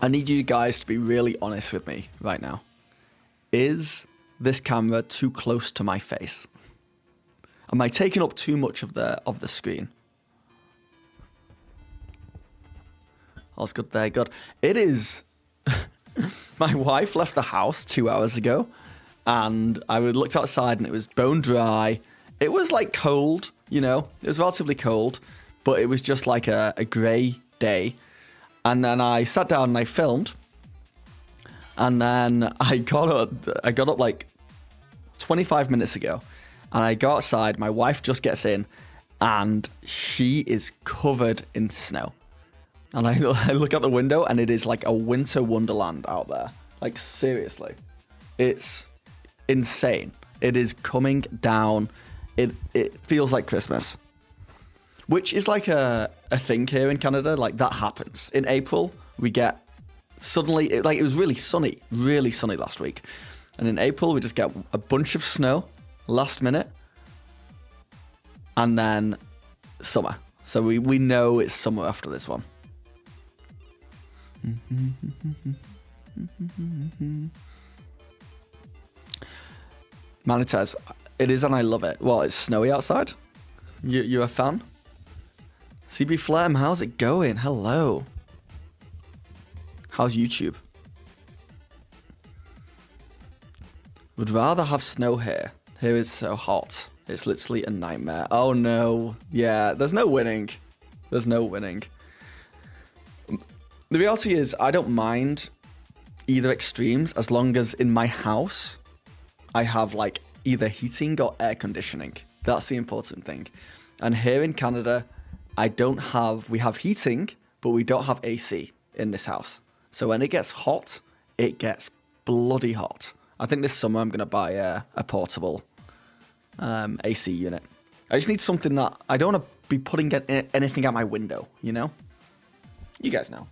I need you guys to be really honest with me right now. Is this camera too close to my face? Am I taking up too much of the screen? All's good there, good. It is. My wife left the house 2 hours ago, and I looked outside and it was bone dry. It was like cold, you know, it was relatively cold, but it was just like a grey day. And then I sat down and I filmed, and then I got up like 25 minutes ago, and I go outside. My wife just gets in, and she is covered in snow. And I look out the window, and it is like a winter wonderland out there. Like, seriously. It's insane. It is coming down. It feels like Christmas. Which is like a thing here in Canada. Like, that happens. In April, we get suddenly... it was really sunny last week. And in April, we just get a bunch of snow last minute. And then summer. So we know it's summer after this one. Manitez, it is and I love it. Well, it's snowy outside. You're a fan? CB Flem, how's it going? Hello. How's YouTube? Would rather have snow here. Here is so hot. It's literally a nightmare. Oh no. Yeah, there's no winning. There's no winning. The reality is, I don't mind either extremes as long as in my house I have like either heating or air conditioning. That's the important thing. And here in Canada, we have heating, but we don't have AC in this house. So when it gets hot, it gets bloody hot. I think this summer I'm going to buy a portable AC unit. I just need something that I don't want to be putting anything out my window, you know? You guys know.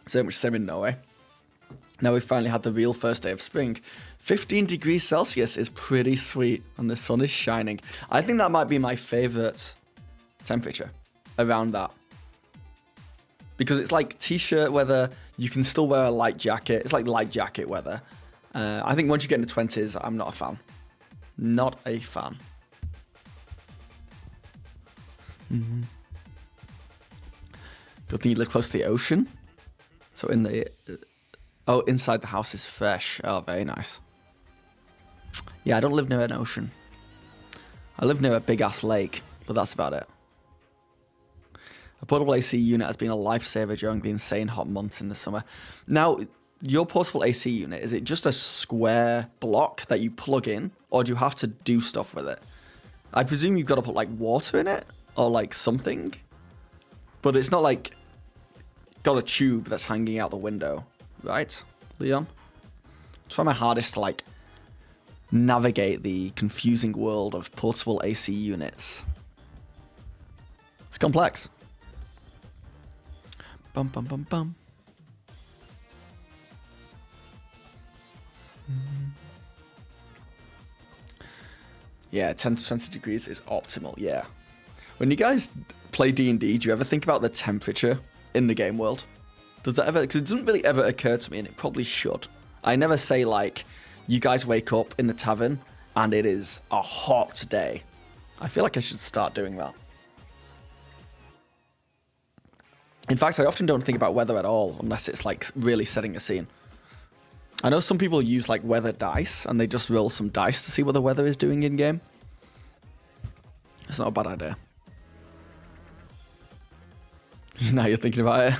So much same in Norway. Now we've finally had the real first day of spring. 15 degrees Celsius is pretty sweet, and the sun is shining. I think that might be my favorite temperature around that. Because it's like t-shirt weather, you can still wear a light jacket. It's like light jacket weather. I think once you get in the 20s, I'm not a fan. Not a fan. Mm-hmm. Good thing you live close to the ocean. So inside the house is fresh. Oh, very nice. Yeah, I don't live near an ocean. I live near a big-ass lake, but that's about it. A portable AC unit has been a lifesaver during the insane hot months in the summer. Now, your portable AC unit, is it just a square block that you plug in, or do you have to do stuff with it? I presume you've got to put, like, water in it, or, like, something. But it's not, like... got a tube that's hanging out the window, right, Leon? Try my hardest to like navigate the confusing world of portable AC units. It's complex. Bum bum bum bum. Yeah, 10 to 20 degrees is optimal. Yeah. When you guys play D&D, do you ever think about the temperature in the game world? Does that ever... because it doesn't really ever occur to me, and it probably should. I never say, like, you guys wake up in the tavern, and it is a hot day. I feel like I should start doing that. In fact, I often don't think about weather at all, unless it's, like, really setting a scene. I know some people use, like, weather dice, and they just roll some dice to see what the weather is doing in-game. It's not a bad idea. Now you're thinking about it.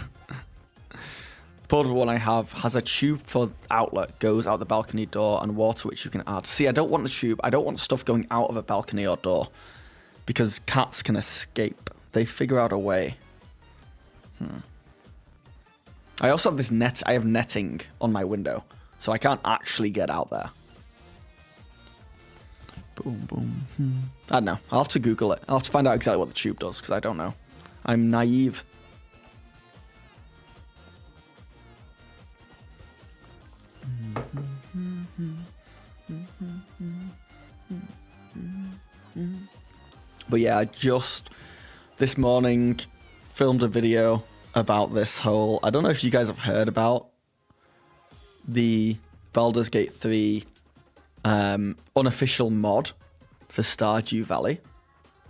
The portable one I have has a tube for outlet, goes out the balcony door, and water which you can add. See, I don't want the tube. I don't want stuff going out of a balcony or door, because cats can escape. They figure out a way. I also have this net. I have netting on my window, so I can't actually get out there. Boom, boom. I don't know. I'll have to Google it. I'll have to find out exactly what the tube does, because I don't know. I'm naive. But yeah, I just this morning filmed a video about this whole. I don't know if you guys have heard about the Baldur's Gate 3 unofficial mod for Stardew Valley.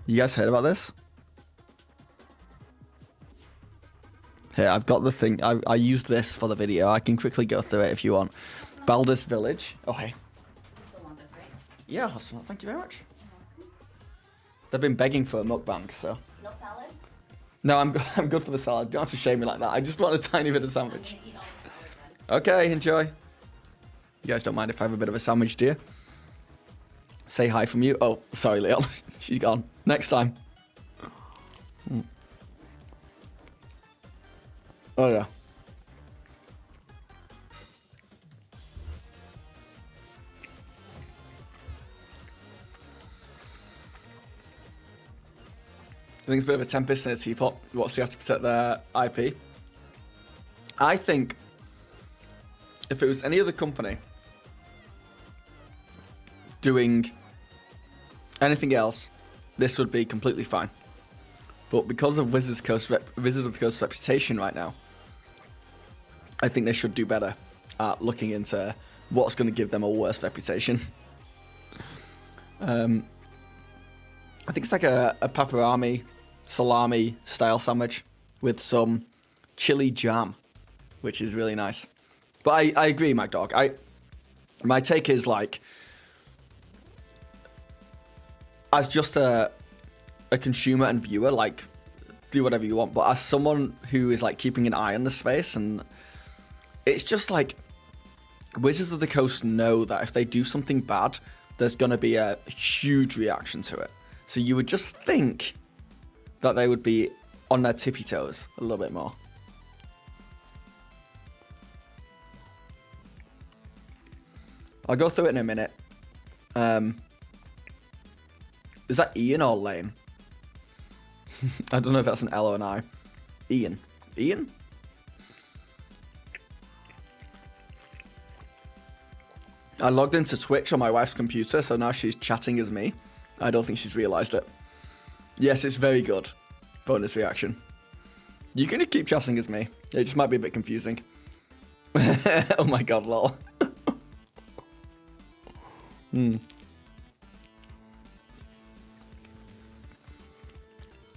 You guys heard about this? Here, I've got the thing. I used this for the video. I can quickly go through it if you want. Baldur's Village. Oh, hey. You still want this, right? Yeah, I'll have some. Thank you very much. They've been begging for a mukbang, so. No salad? No, I'm good for the salad. You don't have to shame me like that. I just want a tiny bit of I'm sandwich. gonna eat all the salad then. Okay, enjoy. You guys don't mind if I have a bit of a sandwich, do you? Say hi from you. Oh, sorry, Leon. She's gone. Next time. Oh, yeah. I think it's a bit of a tempest in a teapot. What's they have to protect their IP? I think if it was any other company doing anything else, this would be completely fine. But because of Wizards of the Coast's reputation right now, I think they should do better at looking into what's going to give them a worse reputation. I think it's like a pepperami salami style sandwich with some chili jam, which is really nice. But I agree, Mike Dog. My take is like, as just a consumer and viewer, like, do whatever you want. But as someone who is like keeping an eye on the space, and it's just like Wizards of the Coast know that if they do something bad, there's going to be a huge reaction to it. So you would just think that they would be on their tippy toes a little bit more. I'll go through it in a minute. Is that Ian or Lane? I don't know if that's an L or an I. Ian. Ian? I logged into Twitch on my wife's computer, so now she's chatting as me. I don't think she's realised it. Yes, it's very good. Bonus reaction. You're going to keep chatting as me. It just might be a bit confusing. Oh my god, lol. I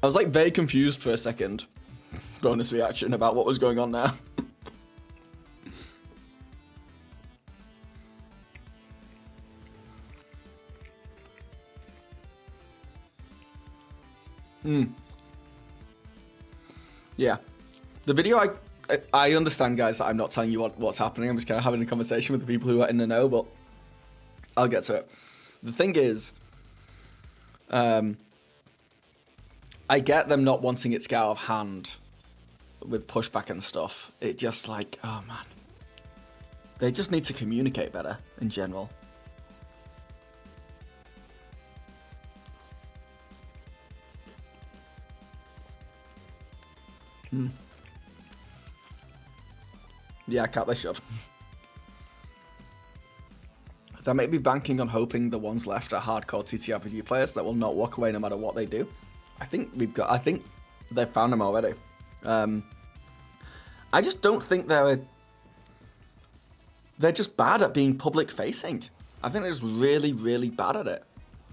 was like very confused for a second. Bonus reaction about what was going on there. Yeah. The video, I understand, guys, that I'm not telling you what's happening. I'm just kind of having a conversation with the people who are in the know, but I'll get to it. The thing is, I get them not wanting it to get out of hand with pushback and stuff. It just like, oh man. They just need to communicate better in general. Yeah, Cat, they should. They may be banking on hoping the ones left are hardcore TTRPG players that will not walk away no matter what they do. I think they've found them already. I just don't think they're just bad at being public facing. I think they're just really, really bad at it.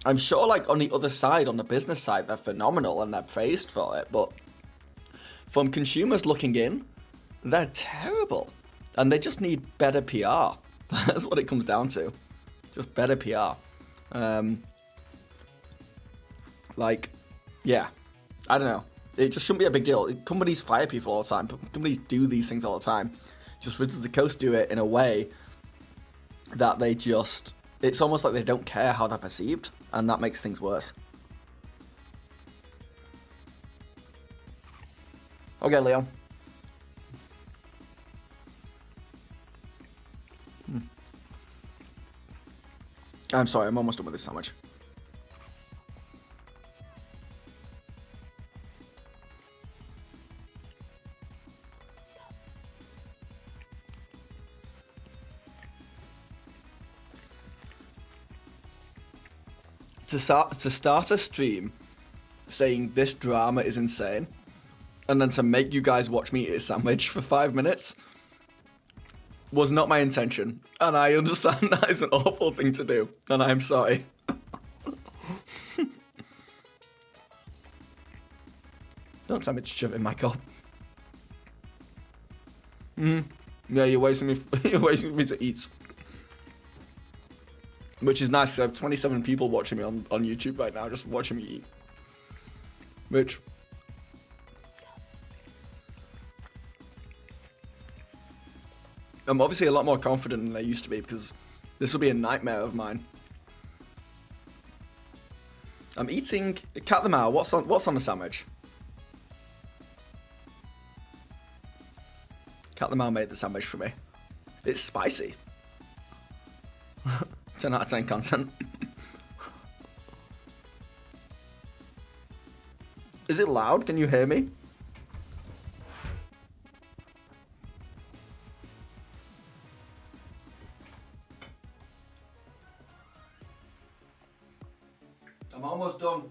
I'm sure like on the other side, on the business side, they're phenomenal and they're praised for it, but from consumers looking in, they're terrible. And they just need better PR. That's what it comes down to. Just better PR. Like, yeah. I don't know. It just shouldn't be a big deal. Companies fire people all the time. Companies do these things all the time. Just Wizards of the Coast do it in a way that they just... It's almost like they don't care how they're perceived. And that makes things worse. Okay, Leon. I'm sorry, I'm almost done with this sandwich. To start a stream saying this drama is insane and then to make you guys watch me eat a sandwich for 5 minutes was not my intention. And I understand that is an awful thing to do, and I'm sorry. Don't tell me to shove it in my cup. Yeah, you're wasting me. You're wasting me to eat. Which is nice because I have 27 people watching me on YouTube right now, just watching me eat. Which I'm obviously a lot more confident than I used to be because this will be a nightmare of mine. I'm eating cat the Mao. What's on the sandwich? Cat the Mao made the sandwich for me. It's spicy. 10 out of 10 content. Is it loud? Can you hear me? I'm almost done.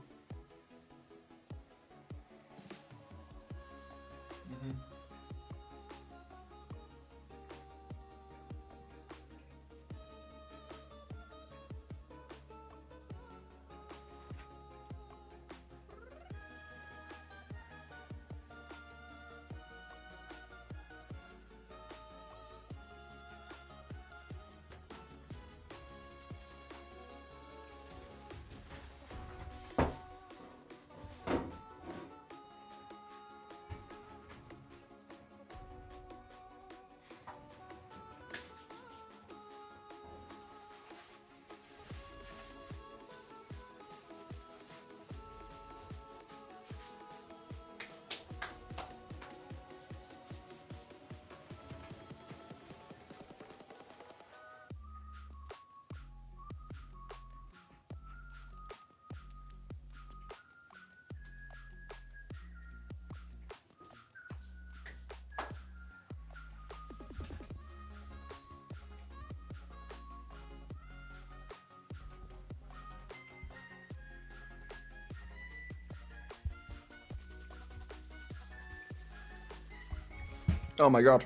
Oh my god.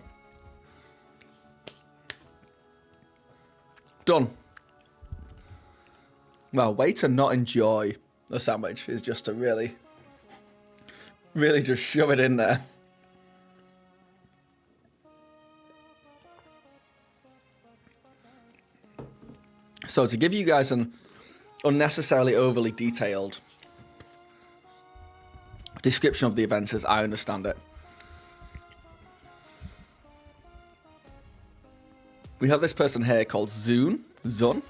Done. Well, way to not enjoy a sandwich is just to really just shove it in there. So to give you guys an unnecessarily overly detailed description of the events as I understand it. We have this person here called Zun,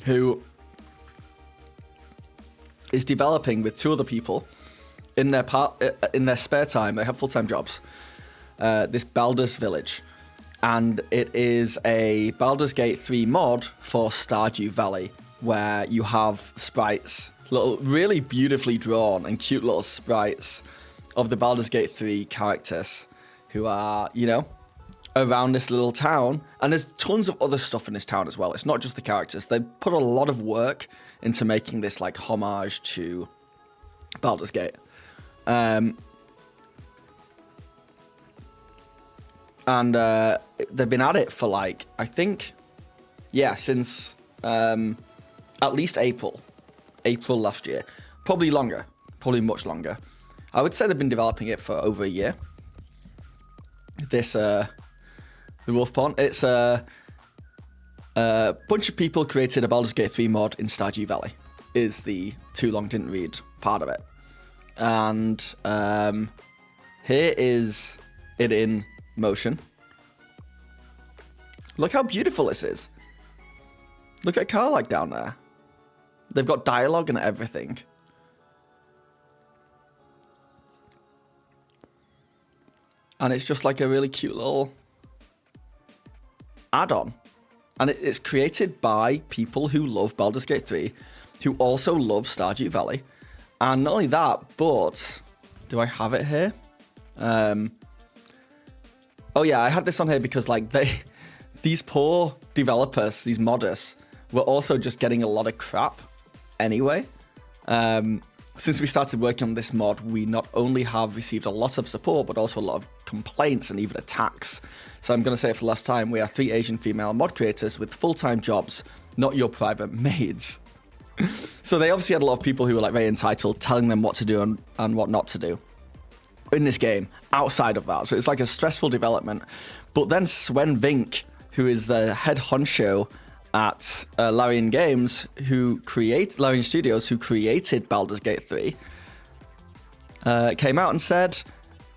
who is developing with 2 other people in their spare time. They have full-time jobs. This Baldur's Village, and it is a Baldur's Gate 3 mod for Stardew Valley, where you have sprites, little, really beautifully drawn and cute little sprites of the Baldur's Gate 3 characters who are, you know, around this little town, and there's tons of other stuff in this town as well. It's not just the characters. They put a lot of work into making this like homage to Baldur's Gate. And they've been at it for like, I think, yeah, since at least April last year. Probably longer, probably much longer. I would say they've been developing it for over a year. This the Wolf Pawn. It's a bunch of people created a Baldur's Gate 3 mod in Stardew Valley, is the too long didn't read part of it. And here is it in motion. Look how beautiful this is. Look at Carlac down there. They've got dialogue and everything. And it's just like a really cute little add-on. And it's created by people who love Baldur's Gate 3, who also love Stardew Valley. And not only that, but... do I have it here? Oh yeah, I had this on here because like these poor developers, these modders, were also just getting a lot of crap anyway. since we started working on this mod, we not only have received a lot of support, but also a lot of complaints and even attacks. So I'm going to say it for the last time, we are 3 Asian female mod creators with full-time jobs, not your private maids. So they obviously had a lot of people who were like very entitled, telling them what to do and what not to do in this game, outside of that. So it's like a stressful development. But then Sven Vink, who is the head honcho at Larian Games, Larian Studios, who created Baldur's Gate 3, came out and said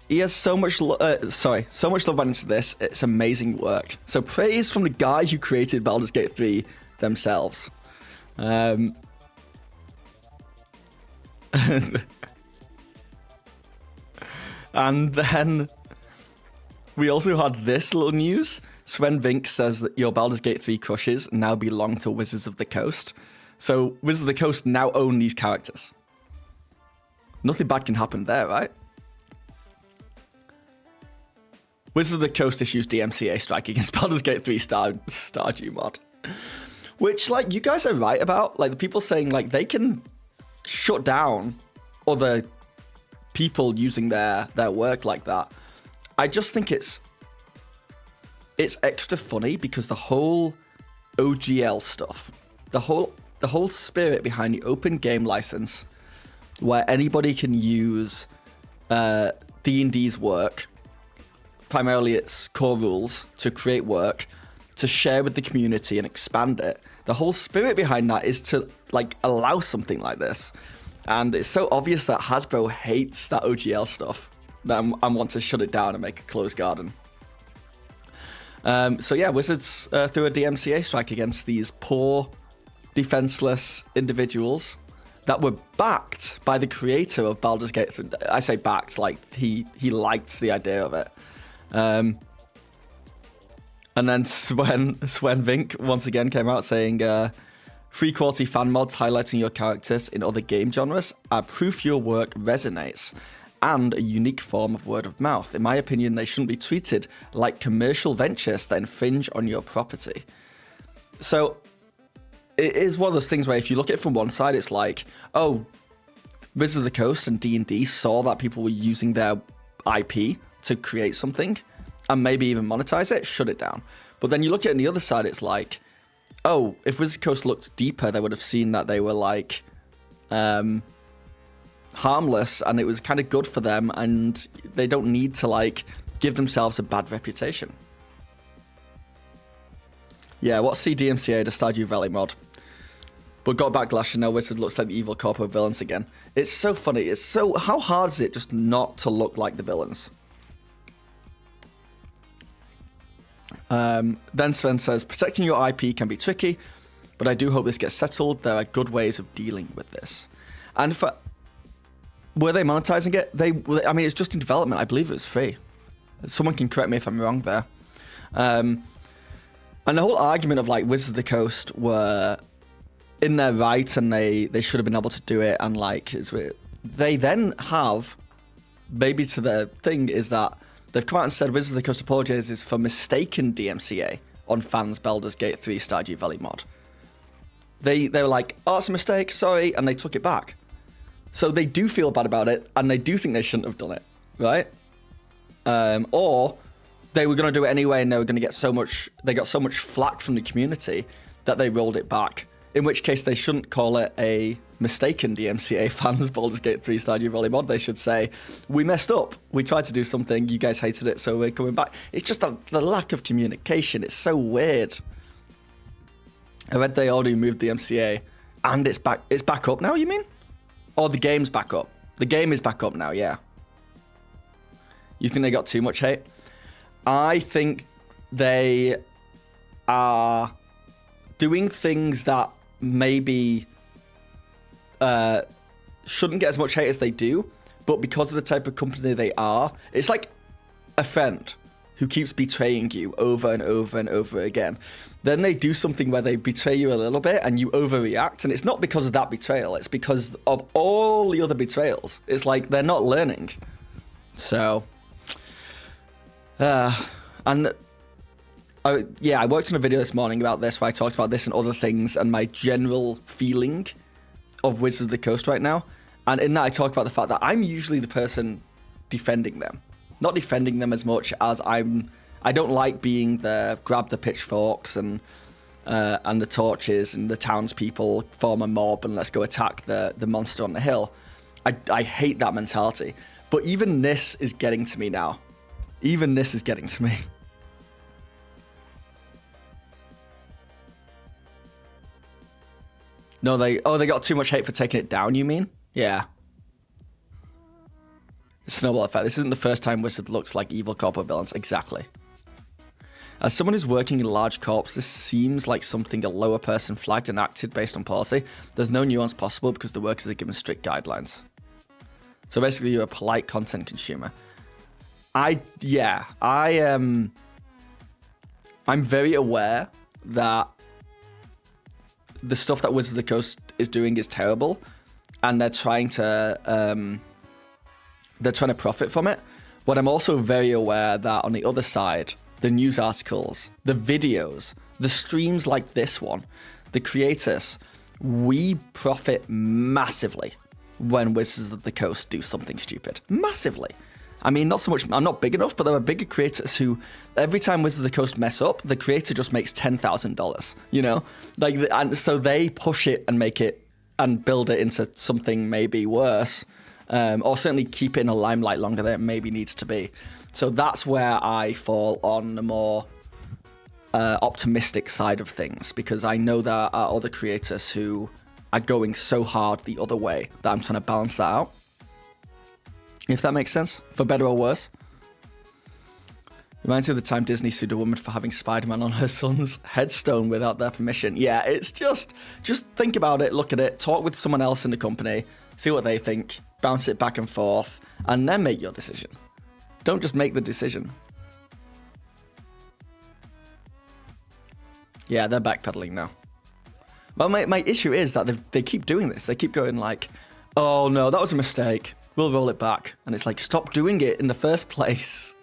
he has so much love went into this. It's amazing work. So praise from the guy who created Baldur's Gate 3 themselves. And then we also had this little news. Sven Vink says that your Baldur's Gate 3 crushes now belong to Wizards of the Coast. So Wizards of the Coast now own these characters. Nothing bad can happen there, right? Wizards of the Coast issues DMCA strike against Baldur's Gate 3 Stardew mod. Which, like, you guys are right about. Like, the people saying, like, they can shut down other people using their work like that. I just think it's extra funny because the whole OGL stuff, the whole spirit behind the open game license, where anybody can use D&D's work, primarily its core rules, to create work, to share with the community and expand it. The whole spirit behind that is to like allow something like this. And it's so obvious that Hasbro hates that OGL stuff that I want to shut it down and make a closed garden. So yeah, Wizards threw a DMCA strike against these poor, defenseless individuals that were backed by the creator of Baldur's Gate. I say backed, like he liked the idea of it. And then Sven Vink once again came out saying, free quality fan mods highlighting your characters in other game genres are proof your work resonates, and a unique form of word of mouth. In my opinion, they shouldn't be treated like commercial ventures that infringe on your property. So it is one of those things where if you look at it from one side, it's like, oh, Wizards of the Coast and D&D saw that people were using their IP to create something and maybe even monetize it, shut it down. But then you look at it on the other side, it's like, oh, if Wizards of the Coast looked deeper, they would have seen that they were like harmless and it was kind of good for them and they don't need to like give themselves a bad reputation. Yeah, what's CDMCA to Stardew Valley mod? But got backlash and now Wizard looks like the evil corporate villains again. It's so funny. It's so, how hard is it just not to look like the villains? Then Sven says, protecting your IP can be tricky, but I do hope this gets settled. There are good ways of dealing with this. And were they monetizing it? I mean, it's just in development. I believe it was free. Someone can correct me if I'm wrong there. And the whole argument of like Wizards of the Coast were in their right and they should have been able to do it. And like, they then have, maybe to their thing is that they've come out and said Wizards of the Coast apologizes for mistaken DMCA on fans' Baldur's Gate 3 Stardew Valley mod. They were like, oh, it's a mistake, sorry, and they took it back. So they do feel bad about it, and they do think they shouldn't have done it, right? Or they were going to do it anyway, and they got so much flack from the community that they rolled it back. In which case, they shouldn't call it a mistaken DMCA fans Baldur's Gate 3 Stardew Valley mod. They should say, we messed up. We tried to do something. You guys hated it, so we're coming back. It's just the lack of communication. It's so weird. I read they already moved the MCA, and it's back up now, you mean? Or the game's back up? The game is back up now, yeah. You think they got too much hate? I think they are doing things that maybe shouldn't get as much hate as they do, but because of the type of company they are, it's like a friend who keeps betraying you over and over and over again. Then they do something where they betray you a little bit and you overreact, and it's not because of that betrayal, it's because of all the other betrayals. It's like they're not learning. So, I worked on a video this morning about this where I talked about this and other things and my general feeling of Wizards of the Coast right now. And in that, I talk about the fact that I'm usually the person defending them. Not defending them as much as I don't like being the grab the pitchforks and the torches and the townspeople form a mob and let's go attack the monster on the hill. I hate that mentality. But even this is getting to me now. Even this is getting to me. No, they got too much hate for taking it down, you mean? Yeah. Snowball effect. This isn't the first time Wizard looks like evil corporate villains. Exactly. As someone who's working in large corps, this seems like something a lower person flagged and acted based on policy. There's no nuance possible because the workers are given strict guidelines. So basically, you're a polite content consumer. I'm very aware that the stuff that Wizards of the Coast is doing is terrible, and they're trying to profit from it. But I'm also very aware that on the other side, the news articles, the videos, the streams like this one, the creators, we profit massively when Wizards of the Coast do something stupid. Massively. I mean, not so much, I'm not big enough, but there are bigger creators who, every time Wizards of the Coast mess up, the creator just makes $10,000, you know? And so they push it and make it and build it into something maybe worse, or certainly keep it in a limelight longer than it maybe needs to be. So that's where I fall on the more optimistic side of things, because I know there are other creators who are going so hard the other way that I'm trying to balance that out. If that makes sense, for better or worse. Reminds me of the time Disney sued a woman for having Spider-Man on her son's headstone without their permission. Yeah, it's just think about it, look at it, talk with someone else in the company, see what they think, bounce it back and forth, and then make your decision. Don't just make the decision. Yeah, they're backpedaling now. Well, my issue is that they keep doing this. They keep going like, oh no, that was a mistake. We'll roll it back. And it's like, stop doing it in the first place.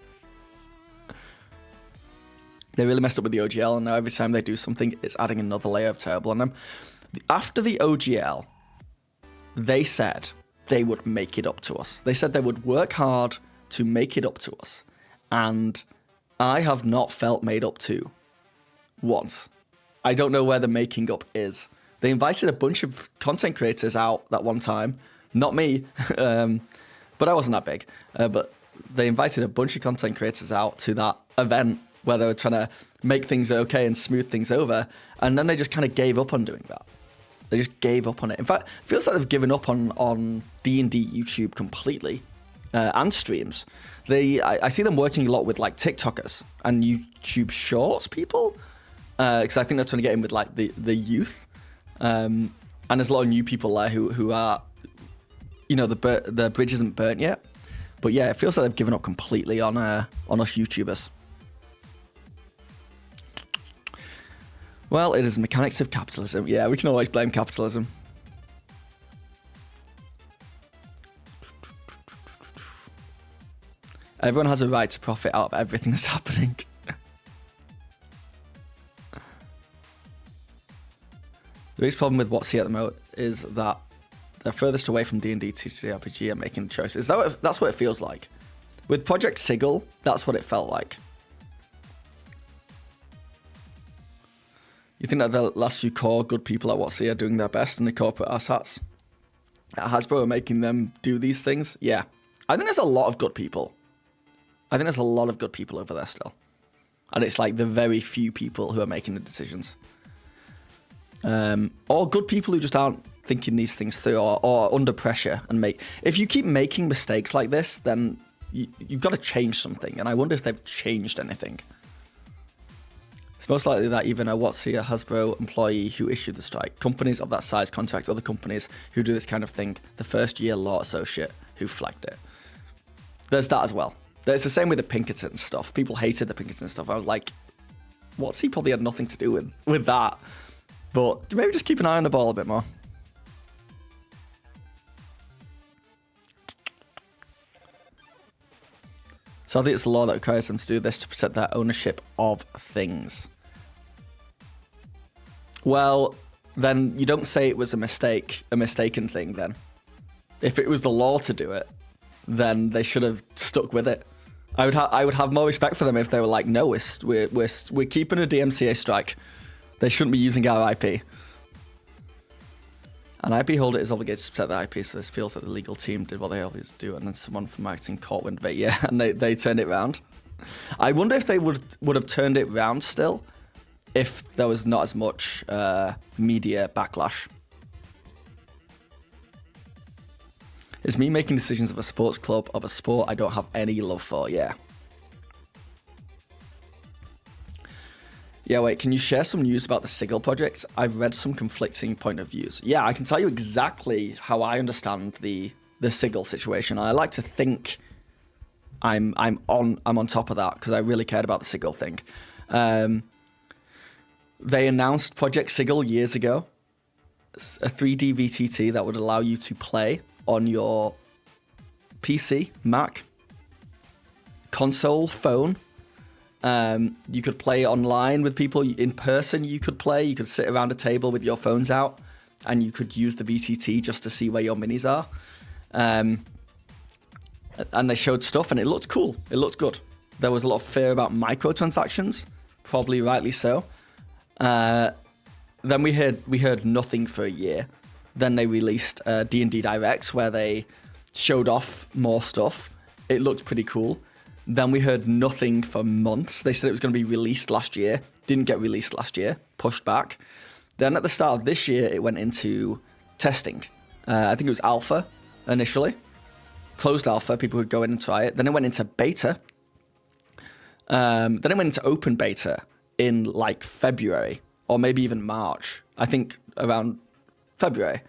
They really messed up with the OGL, and now every time they do something, it's adding another layer of terrible on them. After the OGL, they said they would make it up to us. They said they would work hard to make it up to us. And I have not felt made up to once. I don't know where the making up is. They invited a bunch of content creators out that one time. Not me, but I wasn't that big. But they invited a bunch of content creators out to that event where they were trying to make things okay and smooth things over. And then they just kind of gave up on doing that. They just gave up on it. In fact, it feels like they've given up on D&D YouTube completely, and streams. I see them working a lot with like TikTokers and YouTube Shorts people, because I think they're trying to get in with like the youth. And there's a lot of new people there who are, you know, the bridge isn't burnt yet. But yeah, it feels like they've given up completely on us YouTubers. Well, it is mechanics of capitalism. Yeah, we can always blame capitalism. Everyone has a right to profit out of everything that's happening. The biggest problem with what's here at the moment is that they're furthest away from D&D TTRPG and making choices. That's what it feels like. With Project Sigil, that's what it felt like. You think that the last few core good people at WotC are doing their best and the corporate asshats at Hasbro are making them do these things? Yeah. I think there's a lot of good people. I think there's a lot of good people over there still. And it's like the very few people who are making the decisions. Or good people who just aren't thinking these things through or under pressure and if you keep making mistakes like this, then you've got to change something. And I wonder if they've changed anything. It's most likely that even a WotC Hasbro employee who issued the strike, companies of that size contact other companies who do this kind of thing, the first year law associate who flagged it. There's that as well. It's the same with the Pinkerton stuff. People hated the Pinkerton stuff. I was like, WotC probably had nothing to do with that. But maybe just keep an eye on the ball a bit more. So I think it's the law that requires them to do this to protect their ownership of things. Well, then you don't say it was a mistaken thing then. If it was the law to do it, then they should have stuck with it. I would have more respect for them if they were like, no, we're keeping a DMCA strike. They shouldn't be using our IP. An IP holder is obligated to protect the IP, so this feels like the legal team did what they always do, and then someone from marketing caught wind of it. Yeah, and they turned it round. I wonder if they would have turned it round still if there was not as much media backlash. Is me making decisions of a sports club of a sport I don't have any love for? Yeah. Yeah, wait, can you share some news about the Sigil project? I've read some conflicting point of views. Yeah, I can tell you exactly how I understand the Sigil situation. I like to think I'm on top of that because I really cared about the Sigil thing. They announced Project Sigil years ago, a 3D VTT that would allow you to play on your PC, Mac, console, phone. You could play online with people in person. You could play. You could sit around a table with your phones out, and you could use the VTT just to see where your minis are. And they showed stuff, and it looked cool. It looked good. There was a lot of fear about microtransactions, probably rightly so. Then we heard nothing for a year. Then they released D&D Directs where they showed off more stuff. It looked pretty cool. Then we heard nothing for months. They said it was going to be released last year. Didn't get released last year. Pushed back. Then at the start of this year, it went into testing. I think it was alpha initially. Closed alpha. People would go in and try it. Then it went into beta. Then it went into open beta in like February or maybe even March. I think around February,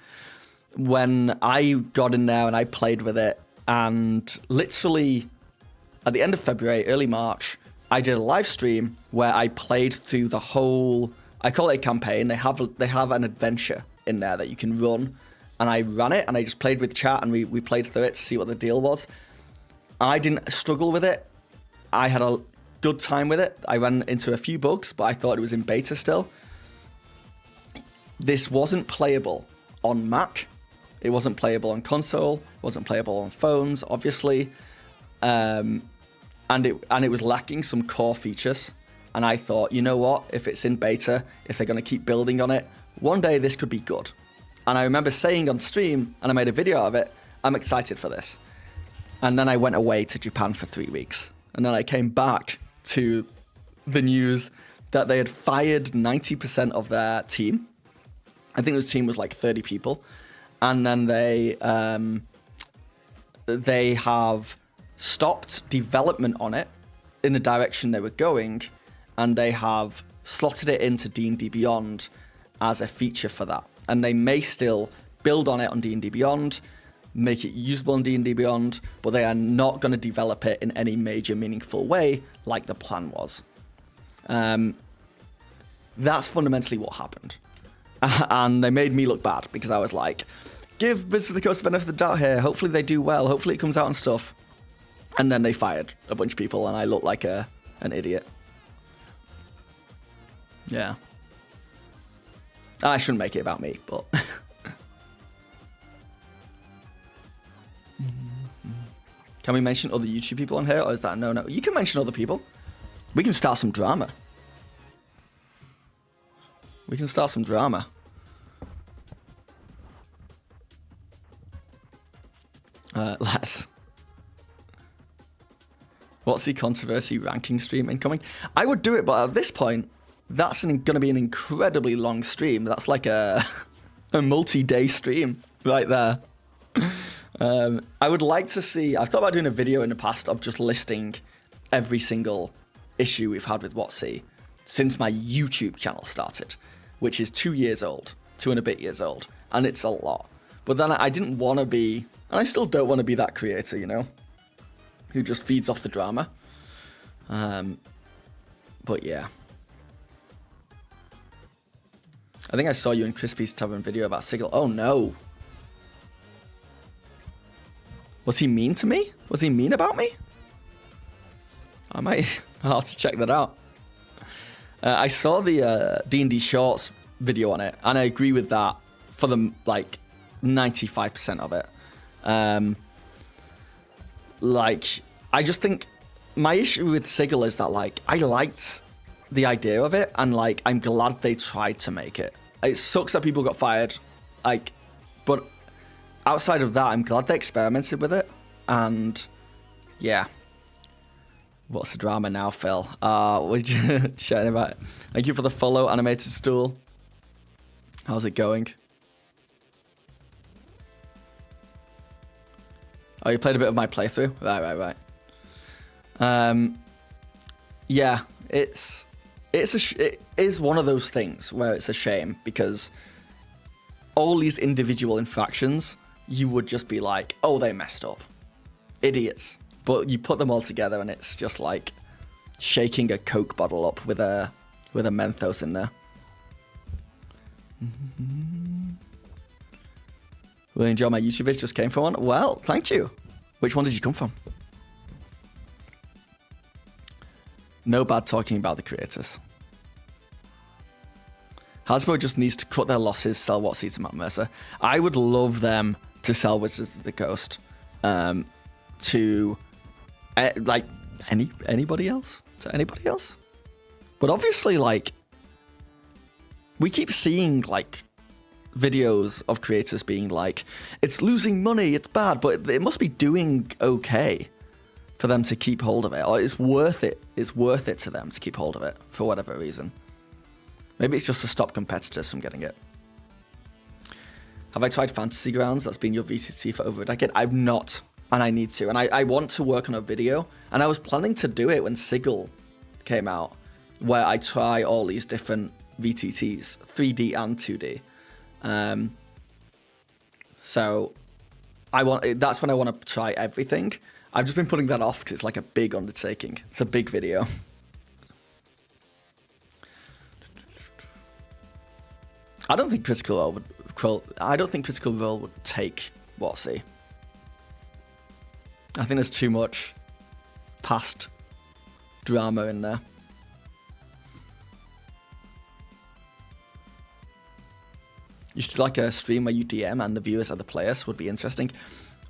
when I got in there and I played with it, and literally at the end of February, early March, I did a live stream where I played through the whole, I call it a campaign. They have an adventure in there that you can run, and I ran it and I just played with chat and we played through it to see what the deal was. I didn't struggle with it. I had a good time with it. I ran into a few bugs, but I thought it was in beta still. This wasn't playable on Mac. It wasn't playable on console. It wasn't playable on phones, obviously. And it was lacking some core features. And I thought, you know what? If it's in beta, if they're going to keep building on it, one day this could be good. And I remember saying on stream, and I made a video of it, I'm excited for this. And then I went away to Japan for 3 weeks. And then I came back to the news that they had fired 90% of their team. I think this team was like 30 people. And then they have stopped development on it in the direction they were going, and they have slotted it into D&D Beyond as a feature for that. And they may still build on it on D&D Beyond, make it usable on D&D Beyond, but they are not going to develop it in any major meaningful way like the plan was. That's fundamentally what happened. And they made me look bad because I was like, give Wizards of the Coast the benefit of the doubt here. Hopefully they do well. Hopefully it comes out and stuff. And then they fired a bunch of people and I looked like an idiot. Yeah. I shouldn't make it about me, but... Can we mention other YouTube people on here, or is that a no-no? You can mention other people. We can start some drama. Let's. What's the controversy ranking stream incoming? I would do it, but at this point, that's going to be an incredibly long stream. That's like a multi-day stream right there. I would like to see... I've thought about doing a video in the past of just listing every single issue we've had with WotC since my YouTube channel started, which is 2 years old, 2 and a bit years old, and it's a lot. But then I didn't want to be, and I still don't want to be that creator, you know, who just feeds off the drama. But yeah. I think I saw you in Crispy's Tavern video about Sigil. Oh no. Was he mean to me? Was he mean about me? I might have to check that out. I saw the D&D Shorts video on it, and I agree with that for the, like, 95% of it. Like, I just think my issue with Sigil is that, like, I liked the idea of it, and, like, I'm glad they tried to make it. It sucks that people got fired, like, but outside of that, I'm glad they experimented with it, and yeah. What's the drama now, Phil? What you chatting about? Thank you for the follow, Animated Stool. How's it going? Oh, you played a bit of my playthrough? Right. Yeah, it is one of those things where it's a shame, because all these individual infractions, you would just be like, oh, they messed up. Idiots. But you put them all together and it's just like shaking a Coke bottle up with a Mentos in there. Really enjoy my YouTube vids, just came from one. Well, thank you. Which one did you come from? No bad talking about the creators. Hasbro just needs to cut their losses, sell WotC to Matt Mercer. I would love them to sell Wizards of the Coast to like anybody else. To anybody else. But obviously, like, we keep seeing like videos of creators being like, it's losing money, it's bad, but it must be doing okay for them to keep hold of it, or it's worth it to them to keep hold of it for whatever reason. Maybe it's just to stop competitors from getting it. Have I tried Fantasy Grounds? That's been your VCT for over a decade. I've not, and I need to, and I want to work on a video, and I was planning to do it when Sigil came out, where I try all these different VTTs, 3D and 2D. So that's when I want to try everything. I've just been putting that off because it's like a big undertaking. It's a big video. I don't think Critical Role would take WotC. I think there's too much past drama in there. You should like a stream where you DM and the viewers are the players, would be interesting.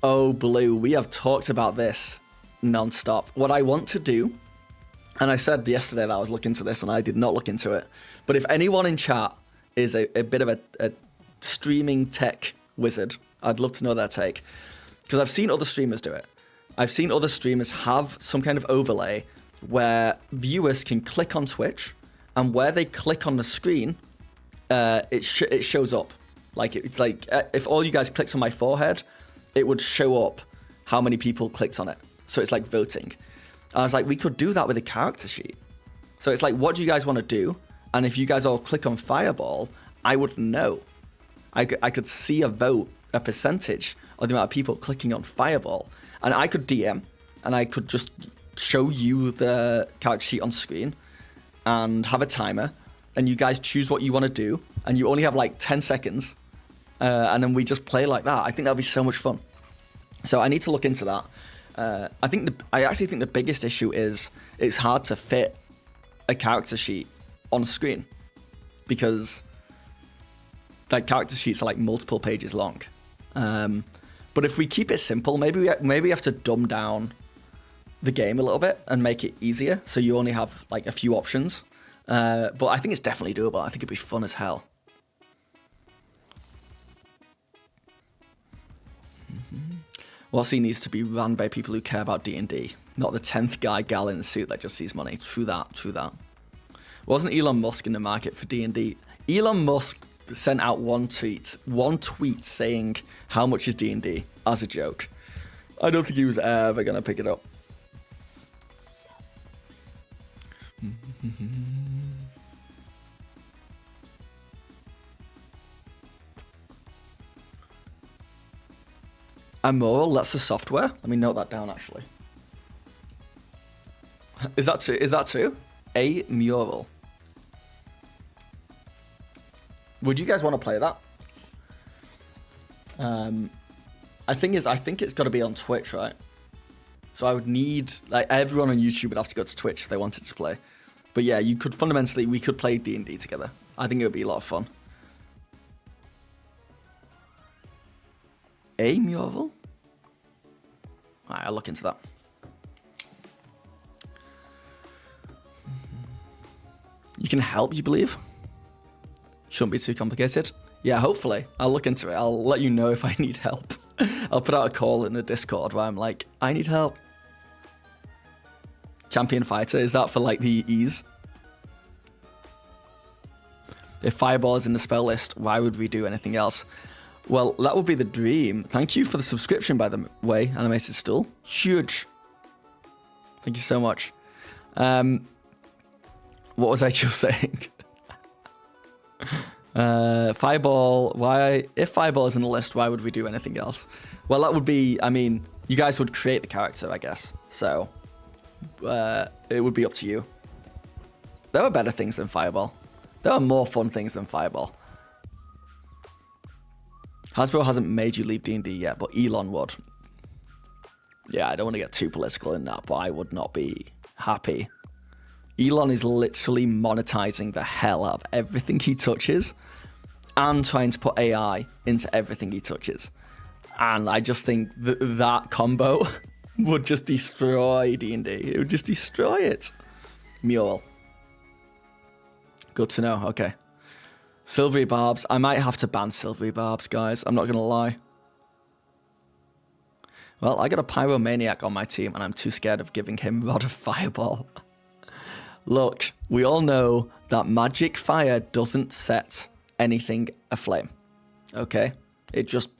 Oh, Blue, we have talked about this non-stop. What I want to do, and I said yesterday that I was looking into this and I did not look into it, but if anyone in chat is a bit of a streaming tech wizard, I'd love to know their take. Because I've seen other streamers do it. I've seen other streamers have some kind of overlay where viewers can click on Twitch, and where they click on the screen, it shows up. Like, it's like if all you guys clicked on my forehead, it would show up how many people clicked on it. So it's like voting. And I was like, we could do that with a character sheet. So it's like, what do you guys want to do? And if you guys all click on Fireball, I would know. I could see a vote, a percentage of the amount of people clicking on Fireball. And I could DM, and I could just show you the character sheet on screen and have a timer. And you guys choose what you want to do. And you only have like 10 seconds. And then we just play like that. I think that'd be so much fun. So I need to look into that. I actually think the biggest issue is it's hard to fit a character sheet on screen, because like character sheets are like multiple pages long. But if we keep it simple, maybe we have to dumb down the game a little bit and make it easier, so you only have like a few options. But I think it's definitely doable. I think it'd be fun as hell. WotC needs to be run by people who care about D&D, not the 10th gal in the suit that just sees money. True that. Wasn't Elon Musk in the market for D&D? Elon Musk sent out one tweet saying, how much is D&D, as a joke. I don't think he was ever going to pick it up. Amoral, that's the software. Let me note that down, actually. Is that true? A mural. Would you guys want to play that? I think it's got to be on Twitch, right? So I would need, like, everyone on YouTube would have to go to Twitch if they wanted to play. But yeah, we could play D&D together. I think it would be a lot of fun. A mural? All right, I'll look into that. You can help, you believe? Shouldn't be too complicated. Yeah, hopefully. I'll look into it. I'll let you know if I need help. I'll put out a call in the Discord where I'm like, I need help. Champion fighter, is that for like the ease? If Fireball is in the spell list, why would we do anything else? Well, that would be the dream. Thank you for the subscription, by the way, Animated Stool. Huge. Thank you so much. What was I just saying? Fireball, why? If Fireball is in the list, why would we do anything else? Well, that would be, I mean, you guys would create the character, I guess. So, it would be up to you. There are better things than Fireball. There are more fun things than Fireball. Hasbro hasn't made you leave D&D yet, but Elon would. Yeah, I don't want to get too political in that, but I would not be happy. Elon is literally monetizing the hell out of everything he touches and trying to put AI into everything he touches. And I just think that combo would just destroy D&D. It would just destroy it. Mule. Good to know. Okay. Silvery Barbs. I might have to ban Silvery Barbs, guys. I'm not going to lie. Well, I got a Pyromaniac on my team, and I'm too scared of giving him Rod of Fireball. Look, we all know that magic fire doesn't set anything aflame. Okay? It just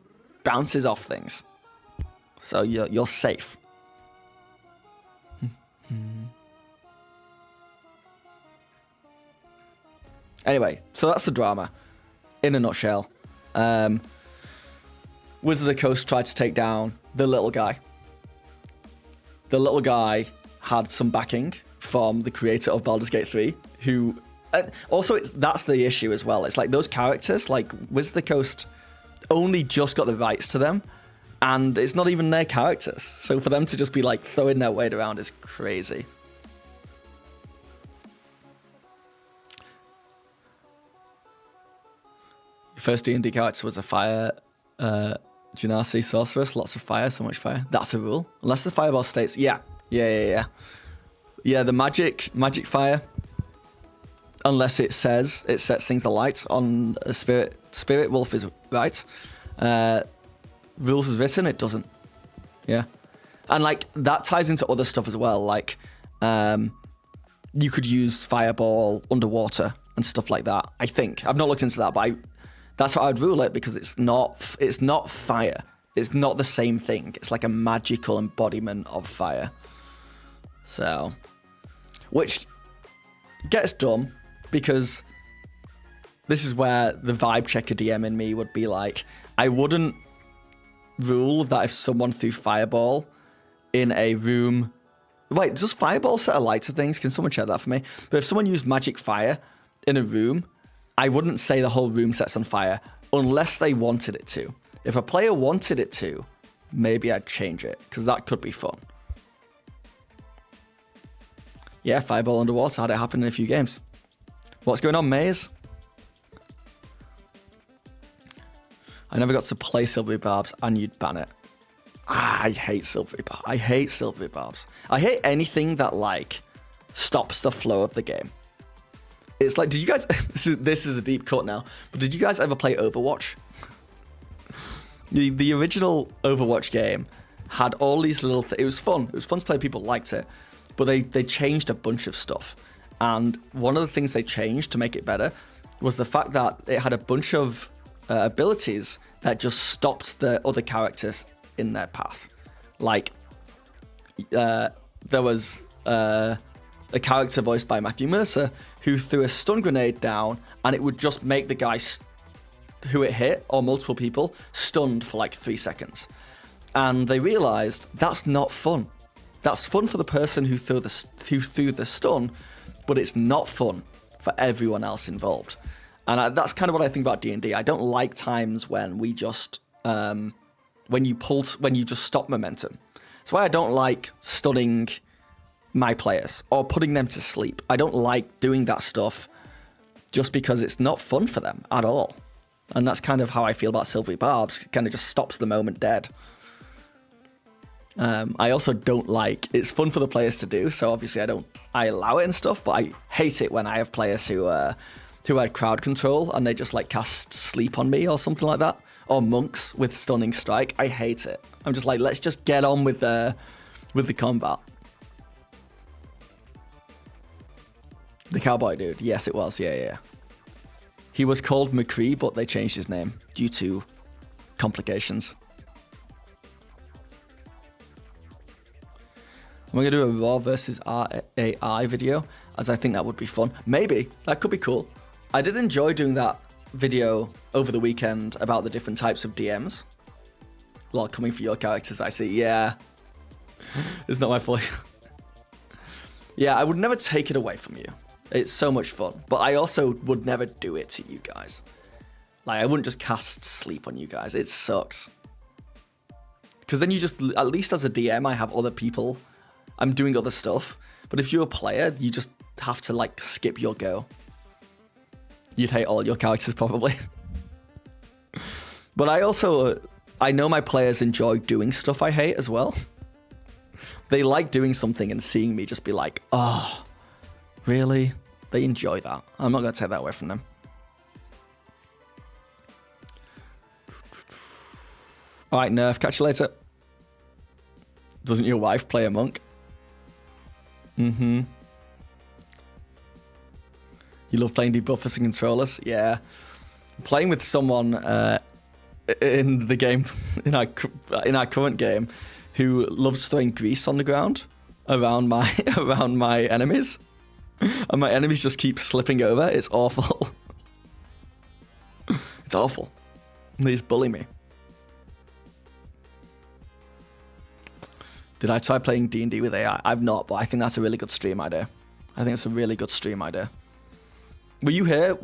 bounces off things. So you're safe. Anyway, so that's the drama, in a nutshell. Wizard of the Coast tried to take down the little guy. The little guy had some backing from the creator of Baldur's Gate 3, who... also, that's the issue as well. It's like those characters, like Wizard of the Coast, only just got the rights to them, and it's not even their characters. So for them to just be like throwing their weight around is crazy. Your first D&D character was a fire Genasi sorceress. Lots of fire, so much fire. That's a rule. Unless the fireball states... Yeah, the magic fire. Unless it says it sets things alight on a spirit. Spirit Wolf is right. Rules is written, it doesn't. Yeah. And like that ties into other stuff as well. Like you could use fireball underwater and stuff like that. I think. I've not looked into that, but that's how I'd rule it, because it's not fire. It's not the same thing. It's like a magical embodiment of fire. So, which gets dumb, because this is where the vibe checker DM in me would be like, I wouldn't rule that if someone threw fireball in a room... Wait, does fireball set a light to things? Can someone check that for me? But if someone used magic fire in a room, I wouldn't say the whole room sets on fire unless they wanted it to. If a player wanted it to, maybe I'd change it, because that could be fun. Yeah, fireball underwater had it happen in a few games. What's going on, Maze? I never got to play Silvery Barbs, and you'd ban it. I hate Silvery Barbs. I hate Silvery Barbs. I hate anything that, like, stops the flow of the game. It's like, did you guys... this is a deep cut now, but did you guys ever play Overwatch? The original Overwatch game had all these little... It was fun. It was fun to play. People liked it. But they changed a bunch of stuff. And one of the things they changed to make it better was the fact that it had a bunch of abilities that just stopped the other characters in their path. Like, there was a character voiced by Matthew Mercer who threw a stun grenade down, and it would just make the guy who it hit, or multiple people, stunned for like 3 seconds. And they realized that's not fun. That's fun for the person who threw the stun, but it's not fun for everyone else involved. And that's kind of what I think about D&D. I don't like times when we just when you just stop momentum. That's why I don't like stunning my players or putting them to sleep. I don't like doing that stuff just because it's not fun for them at all. And that's kind of how I feel about Silvery Barbs. It kind of just stops the moment dead. I also don't like, it's fun for the players to do, so obviously I allow it and stuff, but I hate it when I have players who had crowd control and they just like cast sleep on me or something like that, or monks with stunning strike. I hate it. I'm just like, let's just get on with the combat. The cowboy dude, yes it was, yeah. He was called McCree, but they changed his name due to complications. I'm going to do a Raw versus RAI video, as I think that would be fun. Maybe. That could be cool. I did enjoy doing that video over the weekend about the different types of DMs. A lot coming for your characters, I see. Yeah. It's not my fault. Yeah, I would never take it away from you. It's so much fun. But I also would never do it to you guys. Like, I wouldn't just cast sleep on you guys. It sucks. Because then you just, at least as a DM, I have other people. I'm doing other stuff. But if you're a player, you just have to, like, skip your go. You'd hate all your characters, probably. But I know my players enjoy doing stuff I hate as well. They like doing something and seeing me just be like, oh, really? They enjoy that. I'm not going to take that away from them. All right, Nerf, catch you later. Doesn't your wife play a monk? Mm-hmm. You love playing debuffers and controllers? Yeah. Playing with someone in the game, in our current game, who loves throwing grease on the ground around my enemies. And my enemies just keep slipping over. It's awful. It's awful. They just bully me. Did I try playing D&D with AI? I've not, but I think that's a really good stream idea. I think it's a really good stream idea. Were you here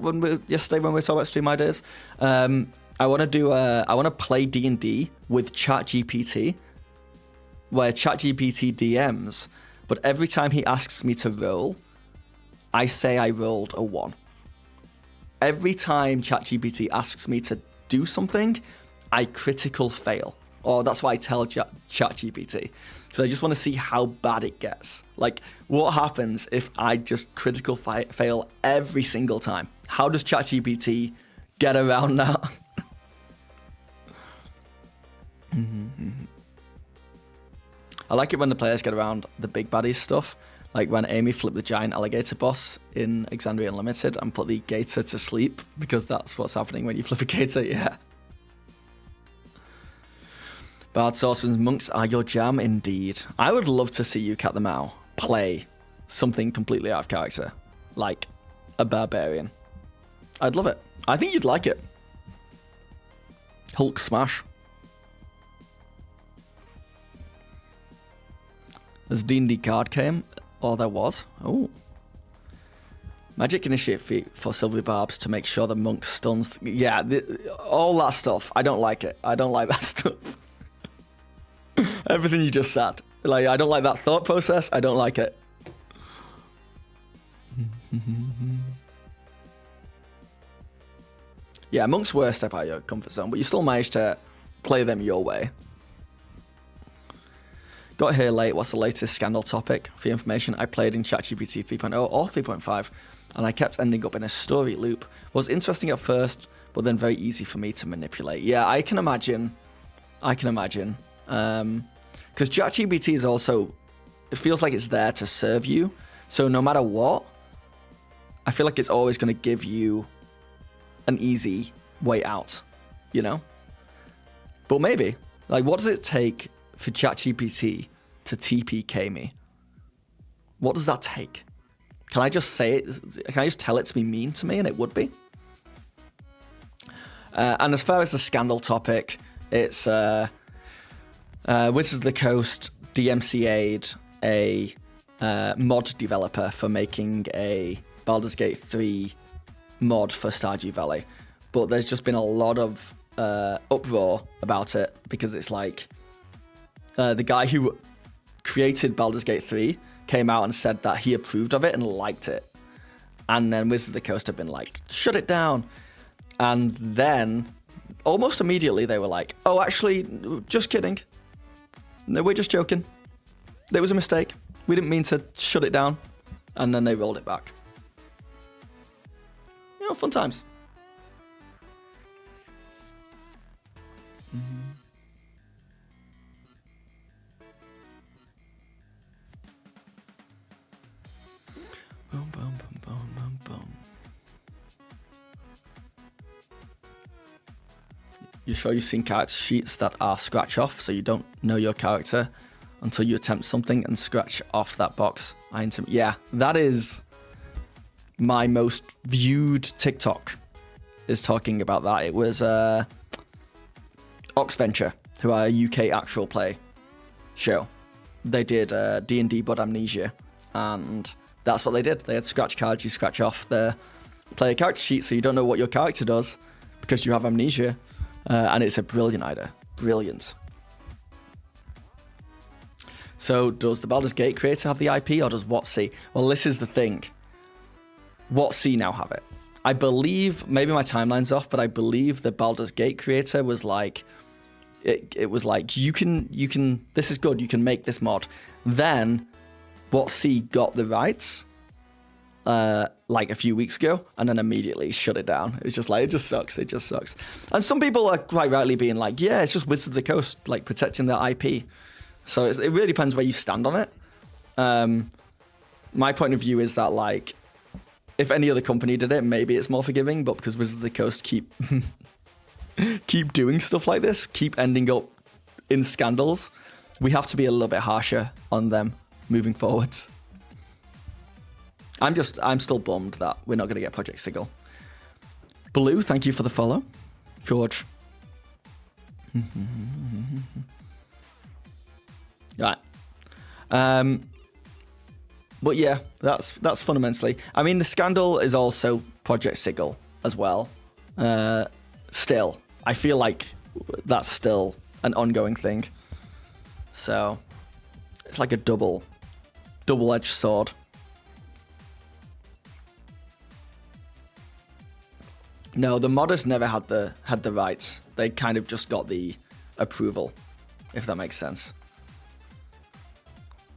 yesterday when we were talking about stream ideas? I want to play D&D with ChatGPT, where ChatGPT DMs, but every time he asks me to roll, I say I rolled a 1. Every time ChatGPT asks me to do something, I critical fail. Or that's why I tell ChatGPT. So I just want to see how bad it gets. Like, what happens if I just critical fail every single time? How does ChatGPT get around that? I like it when the players get around the big baddies stuff. Like when Amy flipped the giant alligator boss in Exandria Unlimited and put the gator to sleep, because that's what's happening when you flip a gator, yeah. Bard sorcerers and monks are your jam indeed. I would love to see you, Cat the Mao, play something completely out of character. Like a barbarian. I'd love it. I think you'd like it. Hulk smash. There's D&D card game. Or there was. Oh. Magic initiate feat for Silvery Barbs to make sure the monk stuns. Yeah, all that stuff. I don't like it. I don't like that stuff. Everything you just said. Like, I don't like that thought process. I don't like it. Yeah, monks were a step out of your comfort zone, but you still managed to play them your way. Got here late. What's the latest scandal topic? For your information, I played in ChatGPT 3.0 or 3.5, and I kept ending up in a story loop. Was interesting at first, but then very easy for me to manipulate. Yeah, I can imagine. Because ChatGPT is also, it feels like it's there to serve you. So no matter what, I feel like it's always going to give you an easy way out, you know? But maybe, like, what does it take for ChatGPT to TPK me? What does that take? Can I just say it? Can I just tell it to be mean to me and it would be? And as far as the scandal topic, it's Wizards of the Coast DMCA'd a mod developer for making a Baldur's Gate 3 mod for Stardew Valley. But there's just been a lot of uproar about it because it's like the guy who created Baldur's Gate 3 came out and said that he approved of it and liked it. And then Wizards of the Coast have been like, shut it down. And then almost immediately they were like, oh, actually, just kidding. No, we're just joking. It was a mistake. We didn't mean to shut it down. And then they rolled it back. You know, fun times. Boom, boom, boom, boom, boom, boom. You sure you've seen character sheets that are scratch off, so you don't know your character until you attempt something and scratch off that box? Yeah, that is my most viewed TikTok is talking about that. It was Oxventure, who are a UK actual play show. They did D&D but Amnesia, and that's what they did. They had scratch cards. You scratch off the player character sheet so you don't know what your character does because you have amnesia. And it's a brilliant idea. Brilliant. So does the Baldur's Gate creator have the IP or does WotC? Well, this is the thing. WotC now have it. I believe, maybe my timeline's off, but I believe the Baldur's Gate creator was like, it was like, you can, this is good, you can make this mod. Then WotC got the rights like a few weeks ago and then immediately shut it down. It's just like, it just sucks. And some people are quite rightly being like, yeah, it's just Wizards of the Coast, like protecting their IP. So it really depends where you stand on it. My point of view is that like, if any other company did it, maybe it's more forgiving, but because Wizards of the Coast keep doing stuff like this, keep ending up in scandals, we have to be a little bit harsher on them moving forwards. I'm still bummed that we're not going to get Project Sigil. Blue, thank you for the follow. George. Right. But yeah, that's fundamentally. I mean, the scandal is also Project Sigil as well. Still, I feel like that's still an ongoing thing. So it's like a double-edged sword. No, the modders never had the rights. They kind of just got the approval, if that makes sense.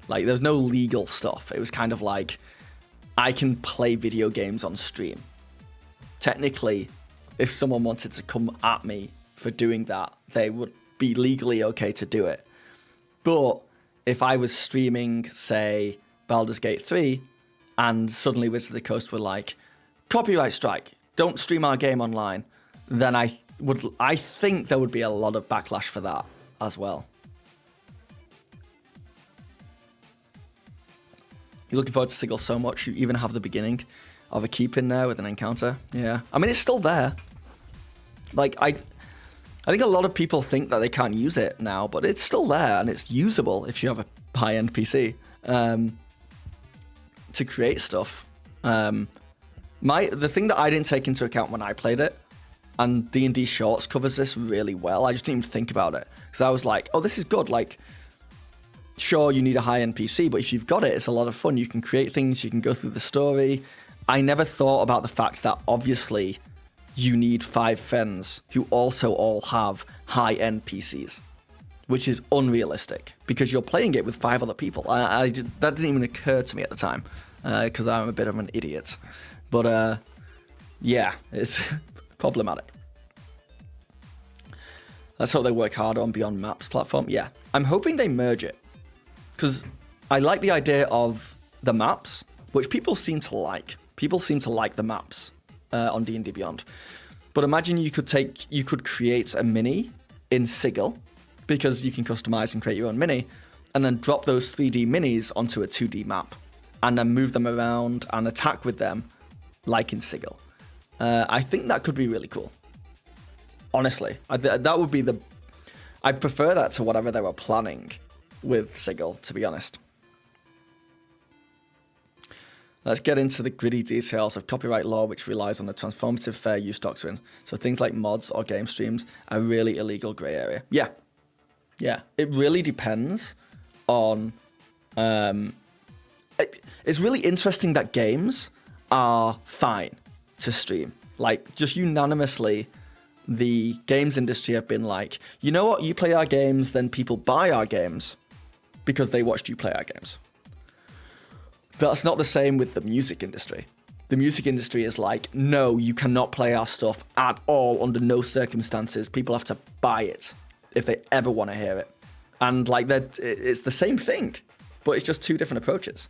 Like, there's no legal stuff. It was kind of like, I can play video games on stream. Technically, if someone wanted to come at me for doing that, they would be legally okay to do it. But if I was streaming, say, Baldur's Gate 3, and suddenly Wizards of the Coast were like, copyright strike, don't stream our game online, then I think there would be a lot of backlash for that as well. You're looking forward to Sigil so much, you even have the beginning of a keep in there with an encounter. Yeah. I mean, it's still there. Like, I think a lot of people think that they can't use it now, but it's still there, and it's usable if you have a high-end PC to create stuff. The thing that I didn't take into account when I played it, and D&D Shorts covers this really well, I just didn't even think about it, because I was like, oh, this is good, like, sure, you need a high-end PC, but if you've got it, it's a lot of fun. You can create things, you can go through the story. I never thought about the fact that, obviously, you need 5 friends who also all have high-end PCs, which is unrealistic, because you're playing it with 5 other people. That didn't even occur to me at the time, because I'm a bit of an idiot. But, yeah, it's problematic. Let's hope they work hard on Beyond Maps platform. Yeah, I'm hoping they merge it, because I like the idea of the maps, which people seem to like. People seem to like the maps on D&D Beyond. But imagine you could create a mini in Sigil, because you can customize and create your own mini, and then drop those 3D minis onto a 2D map, and then move them around and attack with them, like in Sigil. I think that could be really cool. Honestly, that would be I'd prefer that to whatever they were planning with Sigil, to be honest. Let's get into the gritty details of copyright law, which relies on a transformative fair use doctrine. So things like mods or game streams are really illegal grey area. Yeah. It really depends on... it's really interesting that games are fine to stream. Like, just unanimously, the games industry have been like, you know what, you play our games, then people buy our games because they watched you play our games. That's not the same with the music industry. The music industry is like, no, you cannot play our stuff at all under no circumstances. People have to buy it if they ever want to hear it. And like that, it's the same thing, but it's just two different approaches.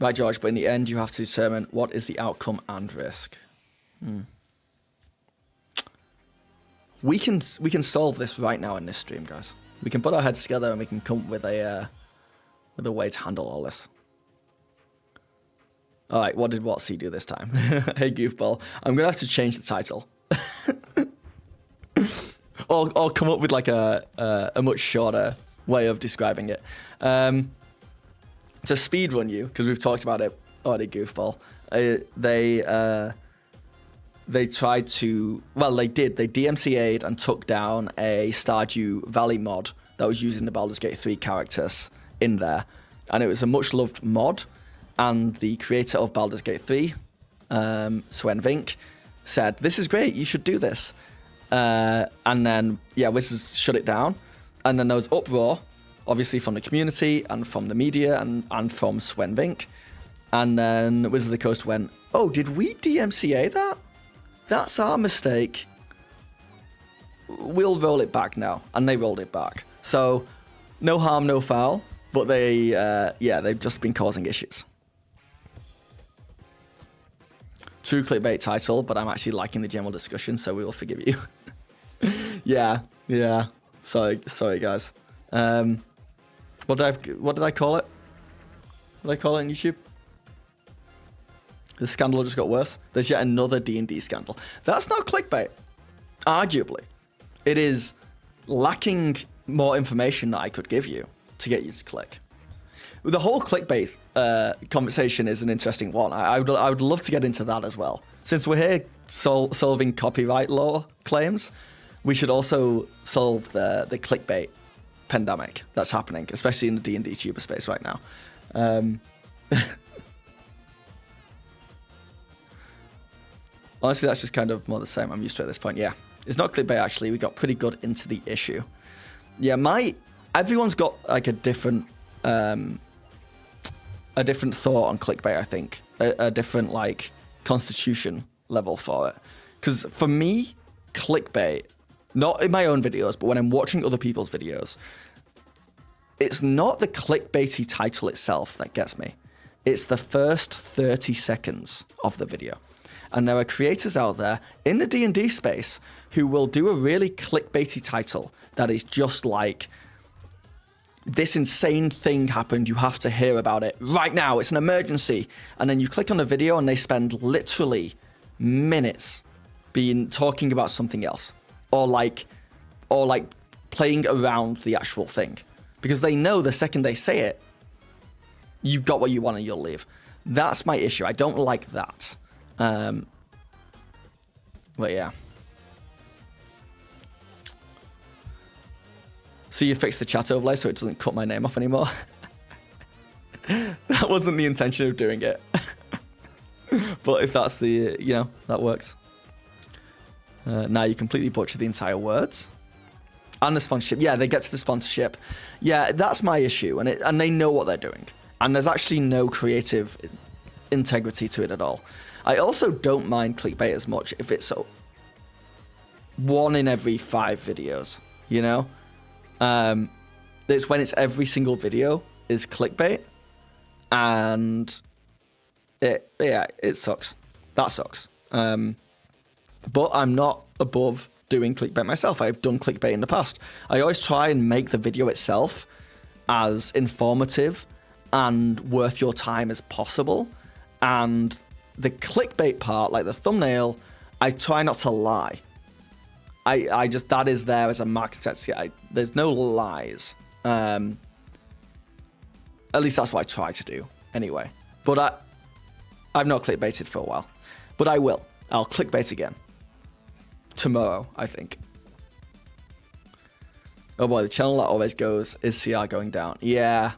Right, George, but in the end, you have to determine what is the outcome and risk. We can solve this right now in this stream, guys. We can put our heads together and we can come up with a way to handle all this. All right, what did Watsy do this time? Hey, goofball. I'm going to have to change the title. or come up with like a much shorter way of describing it. To speedrun you, because we've talked about it already, goofball. They tried to, well, they did. They DMCA'd and took down a Stardew Valley mod that was using the Baldur's Gate 3 characters in there. And it was a much-loved mod. And the creator of Baldur's Gate 3, Sven Vink, said, this is great, you should do this. And then, yeah, Wizards shut it down. And then there was uproar, obviously from the community and from the media and from Sven Vink. And then Wizards of the Coast went, oh, did we DMCA that? That's our mistake. We'll roll it back now. And they rolled it back. So, no harm, no foul. But they've just been causing issues. True clickbait title, but I'm actually liking the general discussion, so we will forgive you. yeah. Sorry, guys. What did I call it? What did I call it on YouTube? The scandal just got worse. There's yet another D&D scandal. That's not clickbait. Arguably. It is lacking more information that I could give you to get you to click. The whole clickbait conversation is an interesting one. I would love to get into that as well. Since we're here solving copyright law claims, we should also solve the clickbait pandemic that's happening, especially in the D&D tuber space right now. Honestly, that's just kind of more the same. I'm used to it at this point. Yeah, it's not clickbait, actually. We got pretty good into the issue. Yeah, everyone's got like a different thought on clickbait, I think. A different like constitution level for it. Because for me, clickbait, not in my own videos, but when I'm watching other people's videos, it's not the clickbaity title itself that gets me. It's the first 30 seconds of the video. And there are creators out there in the D&D space who will do a really clickbaity title that is just like, this insane thing happened, you have to hear about it right now, it's an emergency. And then you click on the video and they spend literally minutes talking about something else. Or like playing around the actual thing. Because they know the second they say it, you've got what you want and you'll leave. That's my issue. I don't like that. But yeah. So you fixed the chat overlay so it doesn't cut my name off anymore. That wasn't the intention of doing it. But if that's that works. Now you completely butcher the entire words. And the sponsorship. Yeah, they get to the sponsorship. Yeah, that's my issue. And they know what they're doing. And there's actually no creative integrity to it at all. I also don't mind clickbait as much if it's 1 in every 5 videos, you know? It's when it's every single video is clickbait, and it sucks. That sucks. But I'm not above doing clickbait myself. I've done clickbait in the past. I always try and make the video itself as informative and worth your time as possible. And the clickbait part, like the thumbnail, I try not to lie. I just, that is there as a marketing tactic. There's no lies. At least that's what I try to do anyway. But I've not clickbaited for a while. But I will. I'll clickbait again. Tomorrow, I think. Oh boy, the channel that always goes, is CR going down? Yeah.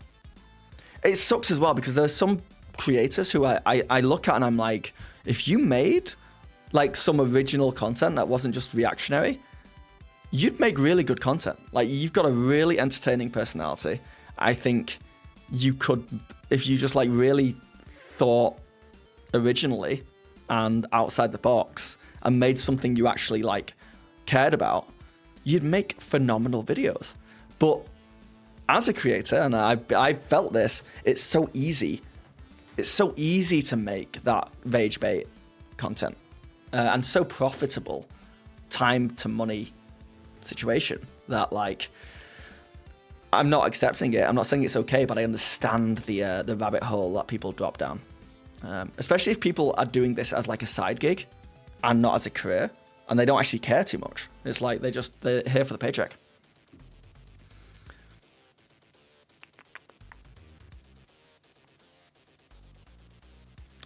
It sucks as well because there's some creators who I look at and I'm like, If you made like some original content that wasn't just reactionary, you'd make really good content. Like, you've got a really entertaining personality. I think you could, if you just like really thought originally and outside the box and made something you actually like cared about, you'd make phenomenal videos. But as a creator, and I felt this, it's so easy. It's so easy to make that rage bait content and so profitable, time to money situation that like I'm not accepting it. I'm not saying it's okay, but I understand the rabbit hole that people drop down, especially if people are doing this as like a side gig and not as a career, and they don't actually care too much. It's like they're here for the paycheck.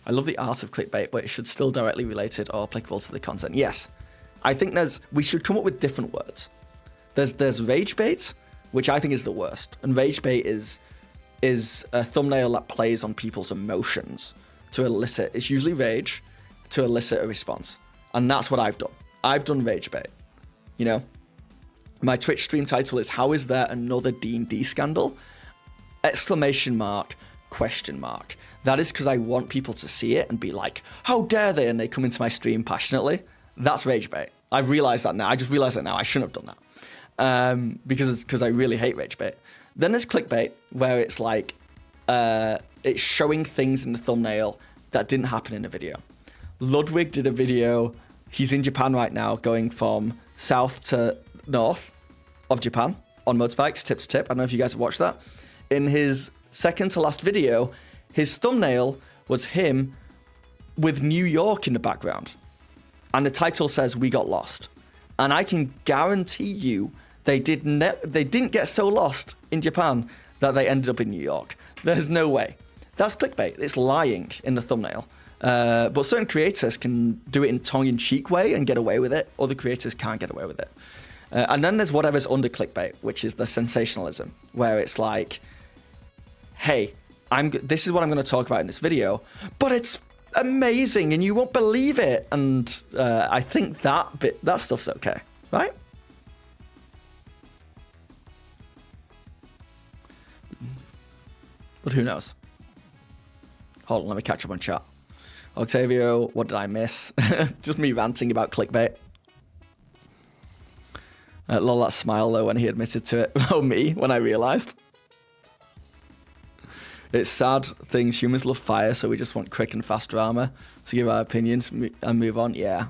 I love the art of clickbait, but it should still directly related or applicable to the content. Yes, I think we should come up with different words. There's rage bait, which I think is the worst. And rage bait is a thumbnail that plays on people's emotions to elicit. It's usually rage to elicit a response, and that's what I've done. I've done rage bait. You know, my Twitch stream title is "How is there another D&D scandal?" Exclamation mark, question mark. That is because I want people to see it and be like, how dare they? And they come into my stream passionately. That's rage bait. I've realized that now. I just realized that now. I shouldn't have done that because I really hate rage bait. Then there's clickbait, where it's like it's showing things in the thumbnail that didn't happen in the video. Ludwig did a video. He's in Japan right now, going from south to north of Japan on motorbikes, tip to tip. I don't know if you guys have watched that. In his second to last video, his thumbnail was him with New York in the background. And the title says, "We got lost." And I can guarantee you they didn't get so lost in Japan that they ended up in New York. There's no way. That's clickbait. It's lying in the thumbnail. But certain creators can do it in tongue-in-cheek way and get away with it. Other creators can't get away with it. And then there's whatever's under clickbait, which is the sensationalism, where it's like, hey, this is what I'm going to talk about in this video, but it's amazing and you won't believe it. And I think that stuff's okay, right? But who knows? Hold on, let me catch up on chat. Octavio, what did I miss? Just me ranting about clickbait. Lol, that smile though when he admitted to it. Oh, me, when I realised. It's sad things. Humans love fire, so we just want quick and fast drama to give our opinions and move on. Yeah.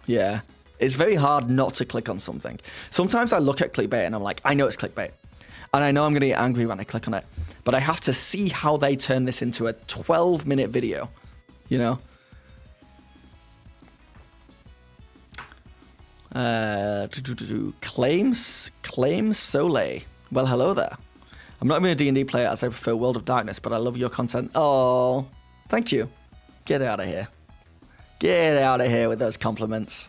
Yeah. It's very hard not to click on something. Sometimes I look at clickbait and I'm like, I know it's clickbait. And I know I'm going to get angry when I click on it. But I have to see how they turn this into a 12-minute video, you know? Claims Soleil. Well, hello there. I'm not even a D&D player as I prefer World of Darkness, but I love your content. Oh, thank you. Get out of here. Get out of here with those compliments.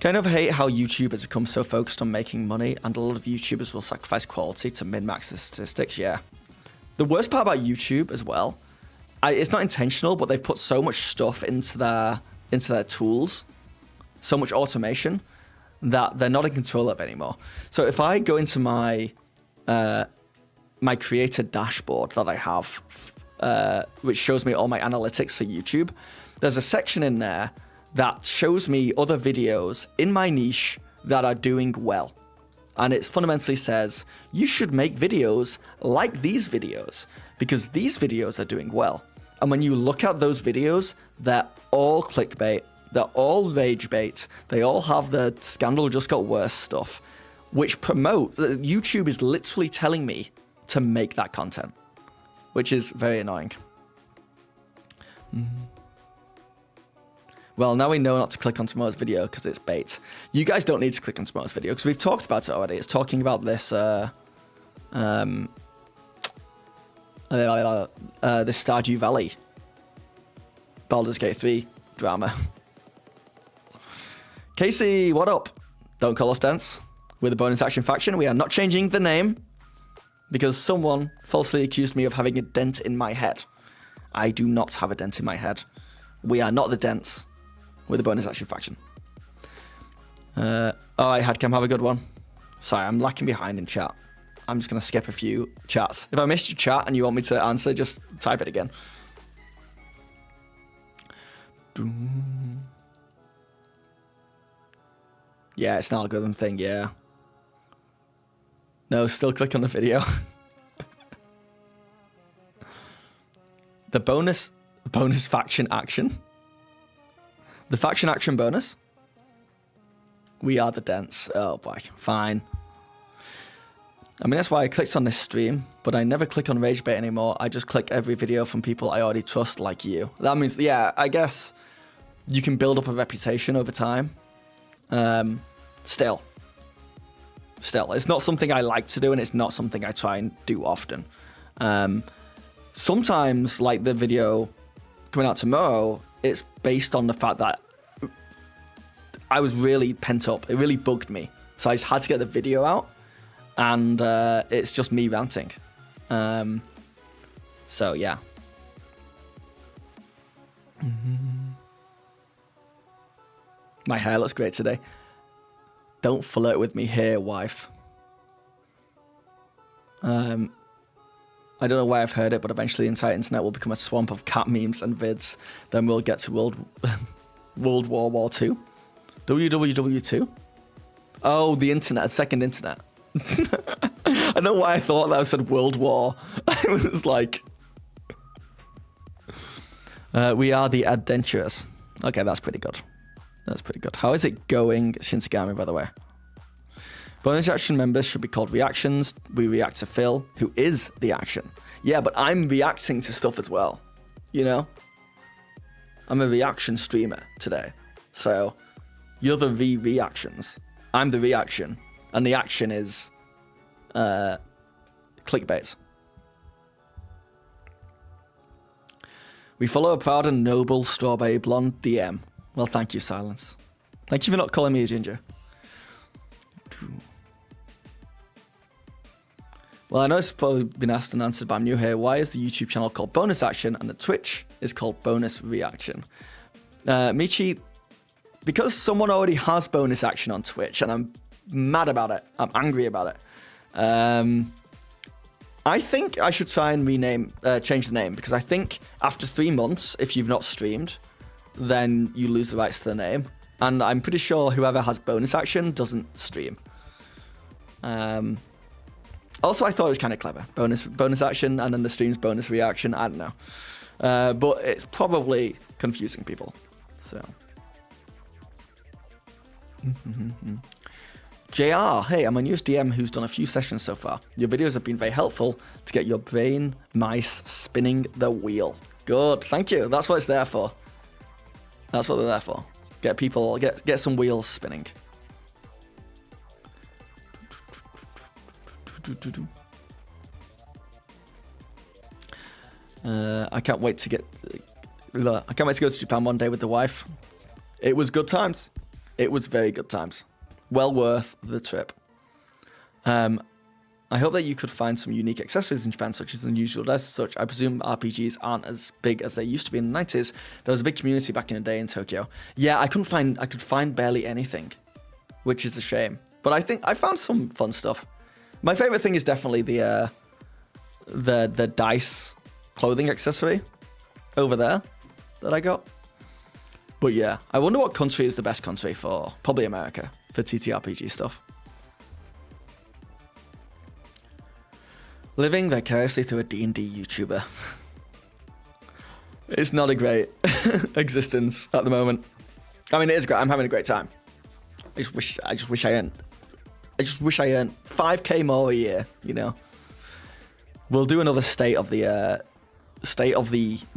Kind of hate how YouTube has become so focused on making money, and a lot of YouTubers will sacrifice quality to min-max the statistics. Yeah. The worst part about YouTube as well, it's not intentional, but they've put so much stuff into their tools, so much automation, that they're not in control of anymore. So if I go into my creator dashboard that I have, which shows me all my analytics for YouTube, there's a section in there that shows me other videos in my niche that are doing well. And it fundamentally says, you should make videos like these videos because these videos are doing well. And when you look at those videos, they're all clickbait, they're all rage bait, they all have the scandal just got worse stuff, which promotes, YouTube is literally telling me to make that content, which is very annoying. Well, now we know not to click on tomorrow's video because it's bait. You guys don't need to click on tomorrow's video because we've talked about it already. It's talking about this this Stardew Valley Baldur's Gate 3 drama. Casey, what up? Don't call us dense. We're the Bonus Action Faction. We are not changing the name because someone falsely accused me of having a dent in my head. I do not have a dent in my head. We are not the Dents. We're the bonus action faction. All right, Hadcam, have a good one. Sorry, I'm lacking behind in chat. I'm just going to skip a few chats. If I missed your chat and you want me to answer, just type it again. Yeah, it's an algorithm thing, yeah. No, still click on the video. The bonus faction action. The faction action bonus. We are the Dents. Oh boy, fine. I mean, that's why I clicked on this stream, but I never click on Rage Bait anymore. I just click every video from people I already trust, like you. That means, yeah, I guess you can build up a reputation over time. Still, it's not something I like to do, and it's not something I try and do often. Sometimes, like the video coming out tomorrow, it's based on the fact that I was really pent up. It really bugged me. So I just had to get the video out, and it's just me ranting. So, yeah. My hair looks great today. Don't flirt with me here, wife. I don't know why I've heard it, but eventually the entire internet will become a swamp of cat memes and vids. Then we'll get to World War II. WWW2? Oh, the internet, second internet. I don't know why I thought that I said World War. I was like... we are the adventurers. Okay, that's pretty good. That's pretty good. How is it going, Shinsigami, by the way? Bonus action members should be called reactions. We react to Phil, who is the action. Yeah, but I'm reacting to stuff as well. You know? I'm a reaction streamer today. So, you're the reactions. I'm the reaction. And the action is clickbaits. We follow a proud and noble strawberry blonde DM. Well, thank you, Silence. Thank you for not calling me a ginger. Well, I know it's probably been asked and answered, but I'm new here. Why is the YouTube channel called Bonus Action and the Twitch is called Bonus Reaction? Michi, because someone already has Bonus Action on Twitch, and I'm mad about it. I'm angry about it. I think I should try and change the name, because I think after 3 months, if you've not streamed, then you lose the rights to the name. And I'm pretty sure whoever has Bonus Action doesn't stream. Also, I thought it was kind of clever. Bonus action, and then the stream's bonus reaction. I don't know. But it's probably confusing people. So. JR, hey, I'm a newest DM who's done a few sessions so far. Your videos have been very helpful to get your brain mice spinning the wheel. Good, thank you. That's what it's there for. That's what they're there for. Get some wheels spinning. I can't wait to go to Japan one day with the wife. It was good times. It was very good times. Well worth the trip. I hope that you could find some unique accessories in Japan, such as unusual desks. Such, I presume RPGs aren't as big as they used to be in the 90s. There was a big community back in the day in Tokyo. Yeah, I could find barely anything, which is a shame. But I think I found some fun stuff. My favorite thing is definitely the dice clothing accessory over there that I got. But yeah, I wonder what country is the best country for. Probably America for TTRPG stuff. Living vicariously through a D&D YouTuber. It's not a great existence at the moment. I mean, it is great. I'm having a great time. I just wish I earned 5k more a year, you know. We'll do another state of the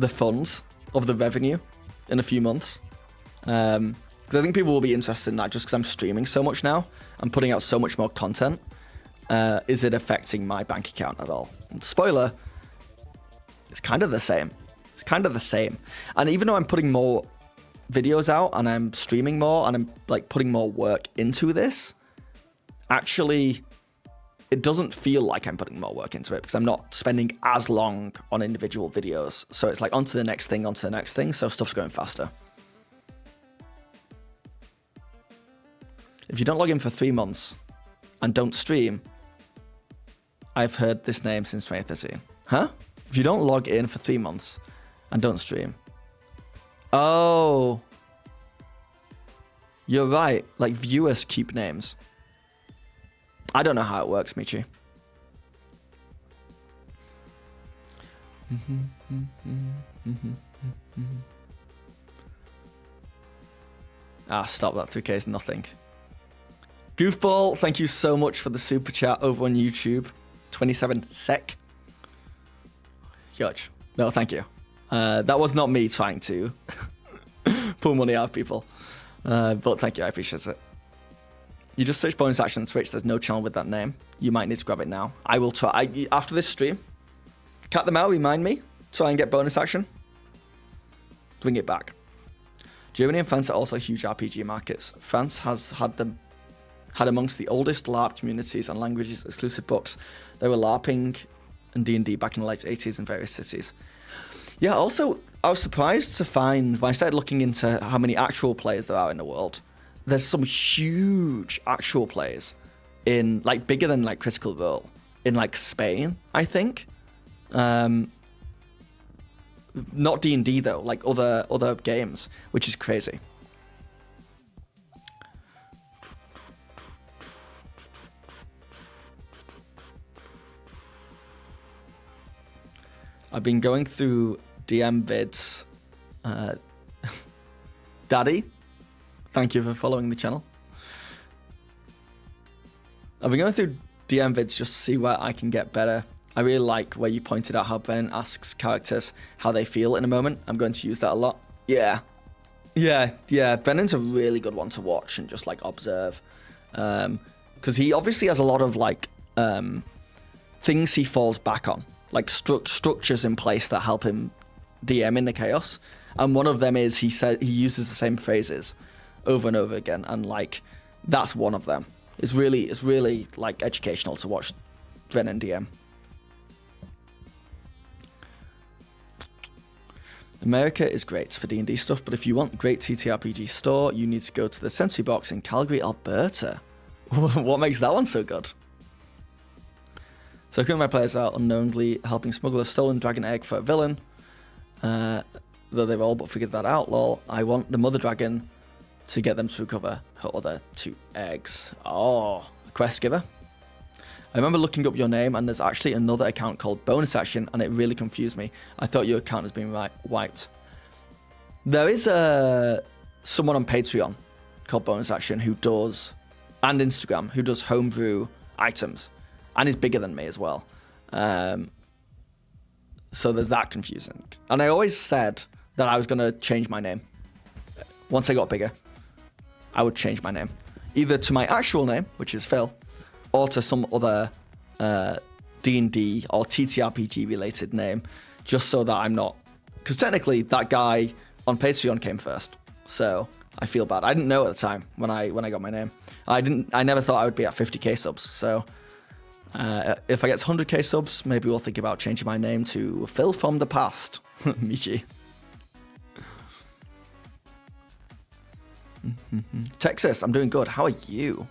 funds of the revenue in a few months. Because I think people will be interested in that just because I'm streaming so much now. I'm putting out so much more content. Is it affecting my bank account at all? And spoiler, it's kind of the same. It's kind of the same. And even though I'm putting more videos out and I'm streaming more and I'm like putting more work into this, actually it doesn't feel like I'm putting more work into it because I'm not spending as long on individual videos. So it's like onto the next thing, so stuff's going faster. If you don't log in for 3 months and don't stream, I've heard this name since 2013. Huh? If you don't log in for 3 months and don't stream. Oh. You're right. Like, viewers keep names. I don't know how it works, Michi. Stop that. 3K is nothing. Goofball, thank you so much for the super chat over on YouTube. 27 sec. Huge. No, thank you. That was not me trying to pull money out of people. But thank you, I appreciate it. You just search bonus action on Twitch, there's no channel with that name. You might need to grab it now. I will try. After this stream, Cat the Mail, remind me. Try and get bonus action. Bring it back. Germany and France are also huge RPG markets. France has had amongst the oldest LARP communities and languages exclusive books. They were LARPing and D&D back in the late 80s in various cities. Yeah, also, I was surprised to find, when I started looking into how many actual players there are in the world, there's some huge actual players in, like, bigger than, like, Critical Role, in, like, Spain, I think. Not D&D, though, like, other games, which is crazy. I've been going through DM vids. Daddy, thank you for following the channel. I've been going through DM vids just to see where I can get better. I really like where you pointed out how Brennan asks characters how they feel in a moment. I'm going to use that a lot. Yeah. Brennan's a really good one to watch and just, like, observe. Because he obviously has a lot of, like, things he falls back on. Like, structures in place that help him DM in the chaos. And one of them is he uses the same phrases over and over again. And, like, that's one of them. It's really like, educational to watch Brennan DM. America is great for D&D stuff, but if you want great TTRPG store, you need to go to the Sensory Box in Calgary, Alberta. What makes that one so good? So, my players are unknowingly helping smuggle a stolen dragon egg for a villain. Though they've all but figured that out, lol. I want the mother dragon to get them to recover her other 2 eggs. Oh, quest giver. I remember looking up your name, and there's actually another account called Bonus Action, and it really confused me. I thought your account has been wiped. There is someone on Patreon called Bonus Action who does, and Instagram, who does homebrew items. And is bigger than me as well. So there's that confusing. And I always said that I was going to change my name. Once I got bigger, I would change my name. Either to my actual name, which is Phil, or to some other D&D or TTRPG related name, just so that I'm not... Because technically that guy on Patreon came first. So I feel bad. I didn't know at the time when I got my name. I never thought I would be at 50k subs, so... if I get to 100k subs, maybe we'll think about changing my name to Phil from the Past. Michi. Texas, I'm doing good. How are you?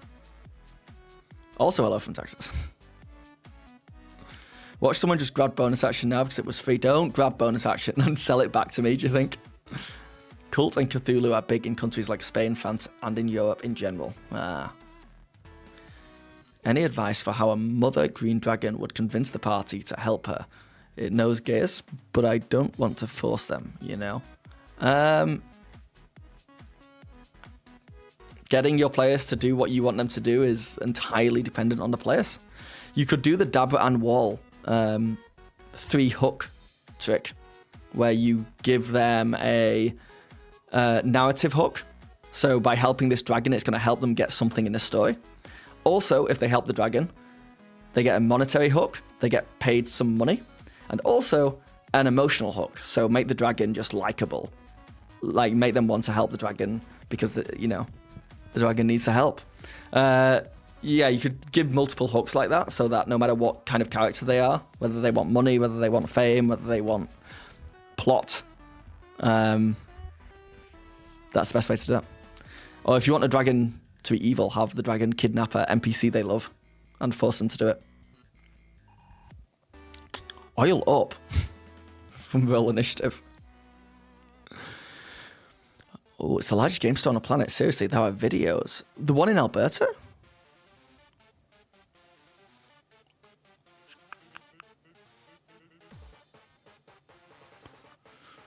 Also, hello from Texas. Watch someone just grab bonus action now because it was free. Don't grab bonus action and sell it back to me, do you think? Cult and Cthulhu are big in countries like Spain, France, and in Europe in general. Any advice for how a mother green dragon would convince the party to help her? It knows gays, but I don't want to force them, you know? Getting your players to do what you want them to do is entirely dependent on the players. You could do the Dabra and Wall 3-hook trick, where you give them a narrative hook. So by helping this dragon, it's going to help them get something in the story. Also, if they help the dragon, they get a monetary hook, they get paid some money, and also an emotional hook. So make the dragon just likable. Like, make them want to help the dragon because, the dragon needs the help. Yeah, you could give multiple hooks like that, so that no matter what kind of character they are, whether they want money, whether they want fame, whether they want plot, that's the best way to do that. Or if you want a dragon to be evil, have the dragon kidnap a NPC they love and force them to do it. Oil up from Roll Initiative. Oh, it's the largest game store on the planet. Seriously, there are videos. The one in Alberta?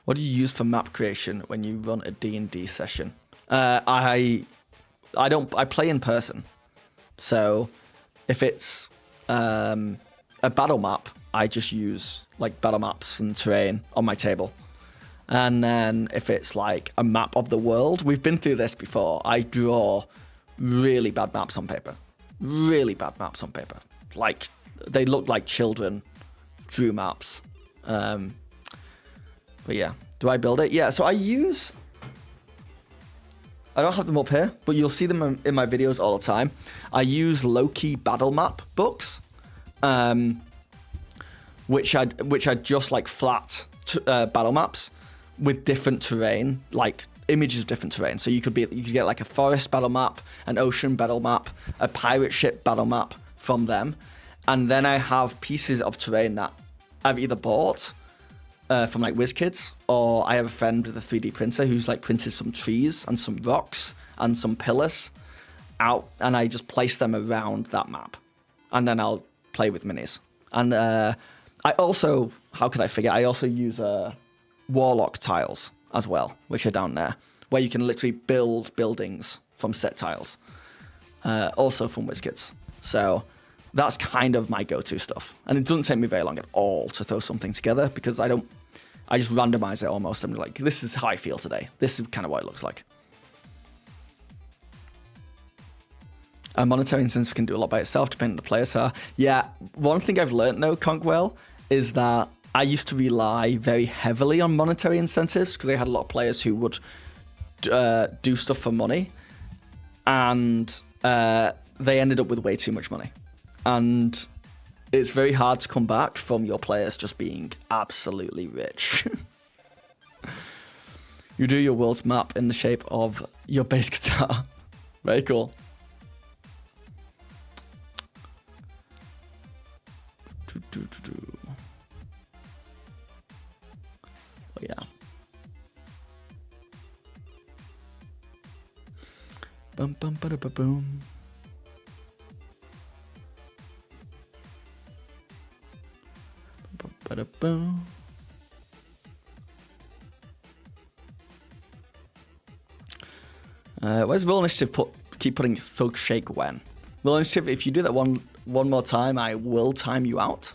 What do you use for map creation when you run a D&D session? I play in person. So if it's a battle map, I just use like battle maps and terrain on my table. And then if it's like a map of the world, we've been through this before. I draw really bad maps on paper. Really bad maps on paper. Like they look like children drew maps. But yeah, do I build it? Yeah, so I don't have them up here, but you'll see them in my videos all the time. I use low-key battle map books, which are just like flat battle maps with different terrain, like images of different terrain. So you could get like a forest battle map, an ocean battle map, a pirate ship battle map from them, and then I have pieces of terrain that I've either bought from like WizKids, or I have a friend with a 3D printer who's like printed some trees and some rocks and some pillars out, and I just place them around that map, and then I'll play with minis. And I also, how could I forget? I also use Warlock tiles as well, which are down there, where you can literally build buildings from set tiles, also from WizKids. So that's kind of my go-to stuff, and it doesn't take me very long at all to throw something together because I just randomize it almost. I'm like, this is how I feel today. This is kind of what it looks like. A monetary incentive can do a lot by itself, depending on the players are. Yeah, one thing I've learned though, Conkwell, is that I used to rely very heavily on monetary incentives because I had a lot of players who would do stuff for money, and they ended up with way too much money. And it's very hard to come back from your players just being absolutely rich. You do your world's map in the shape of your bass guitar. Very cool. Oh yeah. Bum bum ba da ba boom. Ba-da-boom. Where's Roll Initiative keep putting Thug Shake when? Roll Initiative, if you do that one more time, I will time you out.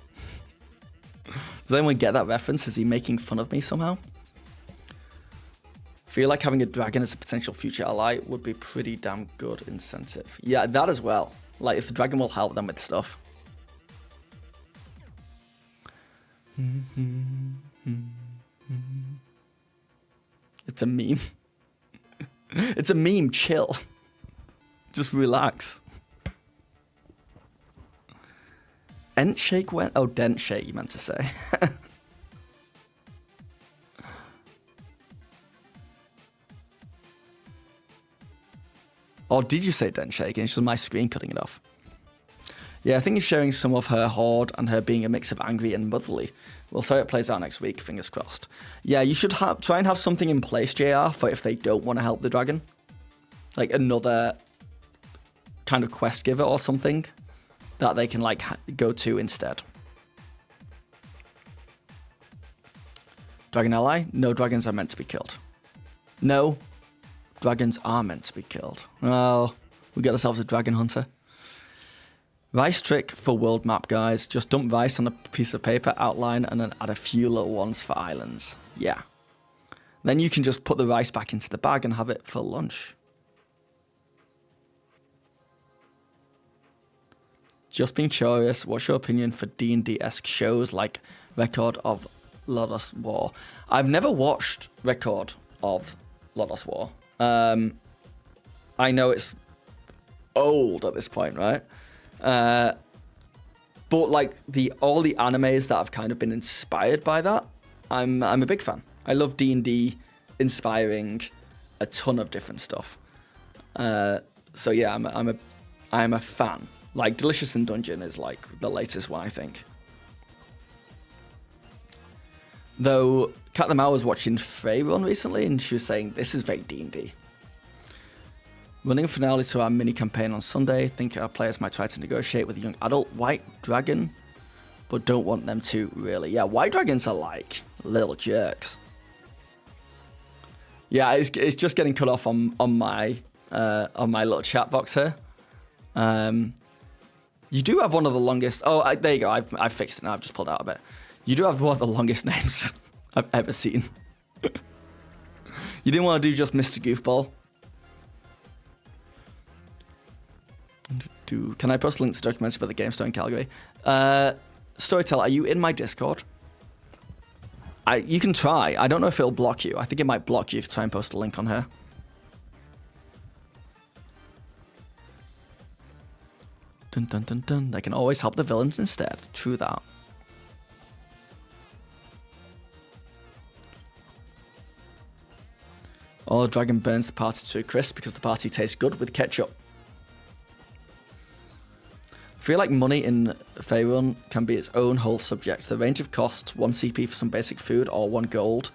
Does anyone get that reference? Is he making fun of me somehow? Feel like having a dragon as a potential future ally would be pretty damn good incentive. Yeah, that as well. Like if the dragon will help them with stuff. It's a meme. It's a meme, chill. Just relax. Dent shake when? Oh, dent shake, you meant to say. Or did you say dent shake? And it's just my screen cutting it off. Yeah, I think he's showing some of her horde and her being a mix of angry and motherly. We'll see how it plays out next week, fingers crossed. Yeah, you should try and have something in place, JR, for if they don't want to help the dragon. Like another kind of quest giver or something that they can like go to instead. Dragon ally? No, dragons are meant to be killed. No, dragons are meant to be killed. Oh, we got ourselves a dragon hunter. Rice trick for world map, guys. Just dump rice on a piece of paper, outline, and then add a few little ones for islands. Yeah. Then you can just put the rice back into the bag and have it for lunch. Just being curious, what's your opinion for D&D-esque shows like Record of Lodoss War? I've never watched Record of Lodoss War. I know it's old at this point, right? But like all the animes that have kind of been inspired by that, I'm a big fan. I love D&D inspiring a ton of different stuff. So yeah, I'm a fan. Like Delicious in Dungeon is like the latest one, I think. Though Cat the Mouse was watching Frey run recently, and she was saying this is very D&D. Running a finale to our mini campaign on Sunday. Think our players might try to negotiate with a young adult white dragon, but don't want them to really. Yeah, white dragons are like little jerks. Yeah, it's just getting cut off on my little chat box here. You do have one of the longest. Oh, there you go. I've fixed it now. I've just pulled it out a bit. You do have one of the longest names I've ever seen. You didn't want to do just Mr. Goofball. Can I post links to documents about the game store in Calgary? Storyteller, are you in my Discord? You can try. I don't know if it'll block you. I think it might block you if you try and post a link on here. Dun dun dun dun. They can always help the villains instead. True that. Oh, Dragon burns the party to a crisp because the party tastes good with ketchup. I feel like money in Faerun can be its own whole subject. The range of costs, 1 CP for some basic food, or 1 gold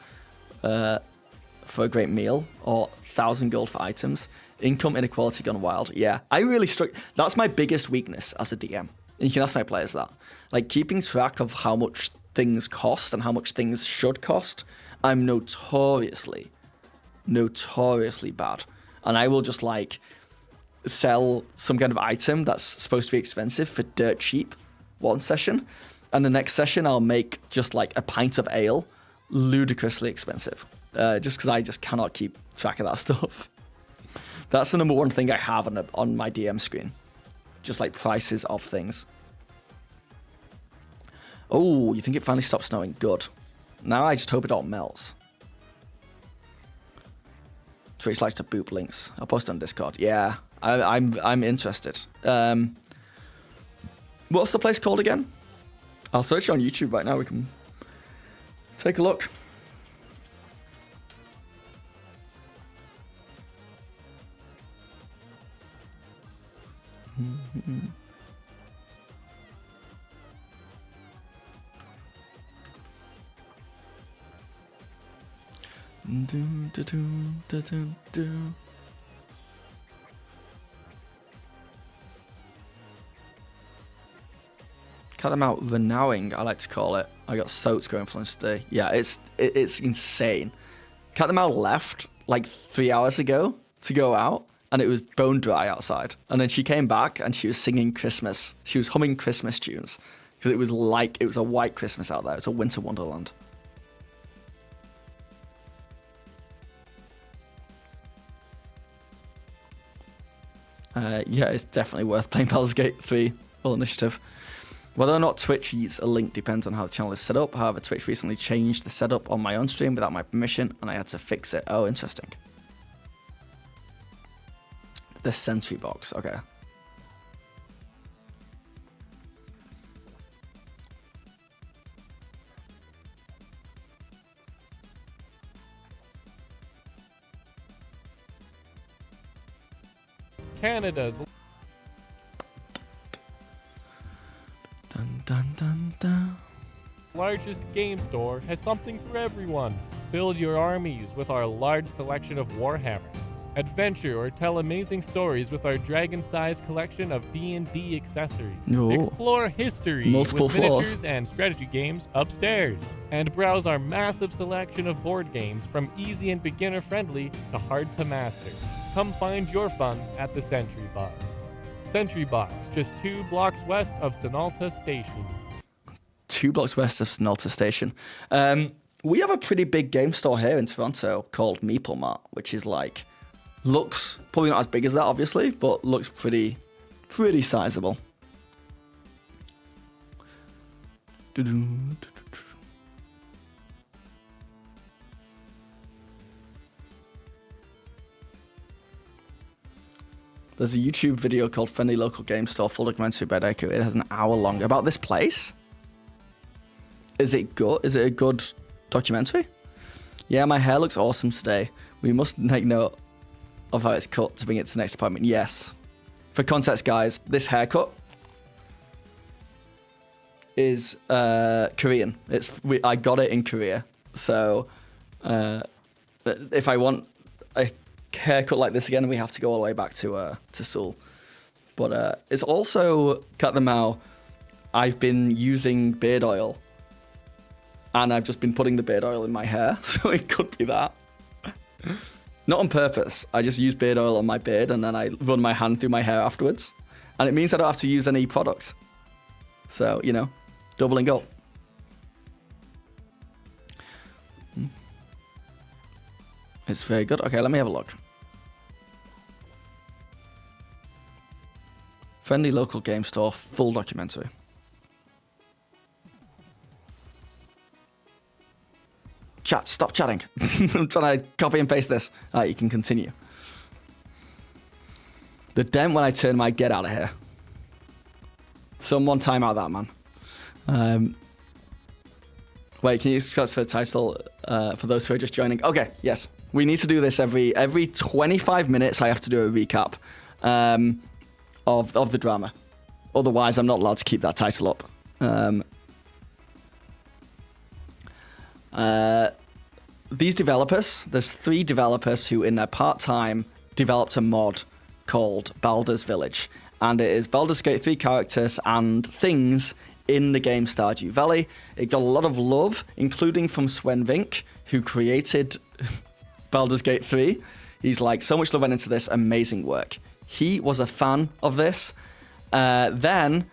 for a great meal, or 1,000 gold for items. Income inequality gone wild. Yeah, I really that's my biggest weakness as a DM. And you can ask my players that. Like, keeping track of how much things cost and how much things should cost, I'm notoriously bad. And I will just, like, sell some kind of item that's supposed to be expensive for dirt cheap one session, and the next session I'll make just like a pint of ale ludicrously expensive, just because I just cannot keep track of that stuff. That's the number one thing I have on my DM screen, just like prices of things. Oh, you think it finally stopped snowing? Good. Now I just hope it all melts. Trace likes to boop links. I'll post it on Discord. Yeah, I'm interested. What's the place called again? I'll search it on YouTube right now. We can take a look. Cut them out. Renowing, I like to call it. I got soats going for lunch today. Yeah, it's insane. Cut them out left like 3 hours ago to go out, and it was bone dry outside. And then she came back and she was singing Christmas. She was humming Christmas tunes because it was a white Christmas out there. It's a winter wonderland. Yeah, it's definitely worth playing Baldur's Gate 3 full initiative. Whether or not Twitch uses a link depends on how the channel is set up. However, Twitch recently changed the setup on my own stream without my permission, and I had to fix it. Oh, interesting. The Sentry Box, okay. Canada's Dun, dun, dun, dun. largest game store has something for everyone. Build your armies with our large selection of Warhammer. Adventure or tell amazing stories with our dragon-sized collection of D&D accessories. No. Explore history Multiple with floors. miniatures and strategy games upstairs. And browse our massive selection of board games from easy and beginner-friendly to hard to master. Come find your fun at the Sentry Box. Sentry Box, just 2 blocks west of Sonalta Station. 2 blocks west of Snelter Station. We have a pretty big game store here in Toronto called Meeple Mart, which is like, looks probably not as big as that, obviously, but looks pretty sizable. There's a YouTube video called Friendly Local Game Store, full documentary by Deku. It has an hour long about this place. Is it good? Is it a good documentary? Yeah, my hair looks awesome today. We must take note of how it's cut to bring it to the next appointment. Yes. For context, guys, this haircut is Korean. I got it in Korea. So if I want a haircut like this again, we have to go all the way back to Seoul. But it's also, cut them out, I've been using beard oil. And I've just been putting the beard oil in my hair. So it could be that. Not on purpose. I just use beard oil on my beard and then I run my hand through my hair afterwards. And it means I don't have to use any product. So, you know, doubling up. It's very good. Okay, let me have a look. Friendly Local Game Store, full documentary. Chat, stop chatting. I'm trying to copy and paste this. Alright, you can continue. The dent when I turn my get out of here. Someone time out that, man. Wait, can you discuss the title for those who are just joining? Okay, yes. We need to do this every 25 minutes. I have to do a recap of the drama. Otherwise, I'm not allowed to keep that title up. These developers, there's 3 developers who in their part-time developed a mod called Baldur's Village. And it is Baldur's Gate 3 characters and things in the game Stardew Valley. It got a lot of love, including from Sven Vink, who created Baldur's Gate 3. He's like, so much love went into this, amazing work. He was a fan of this. Then,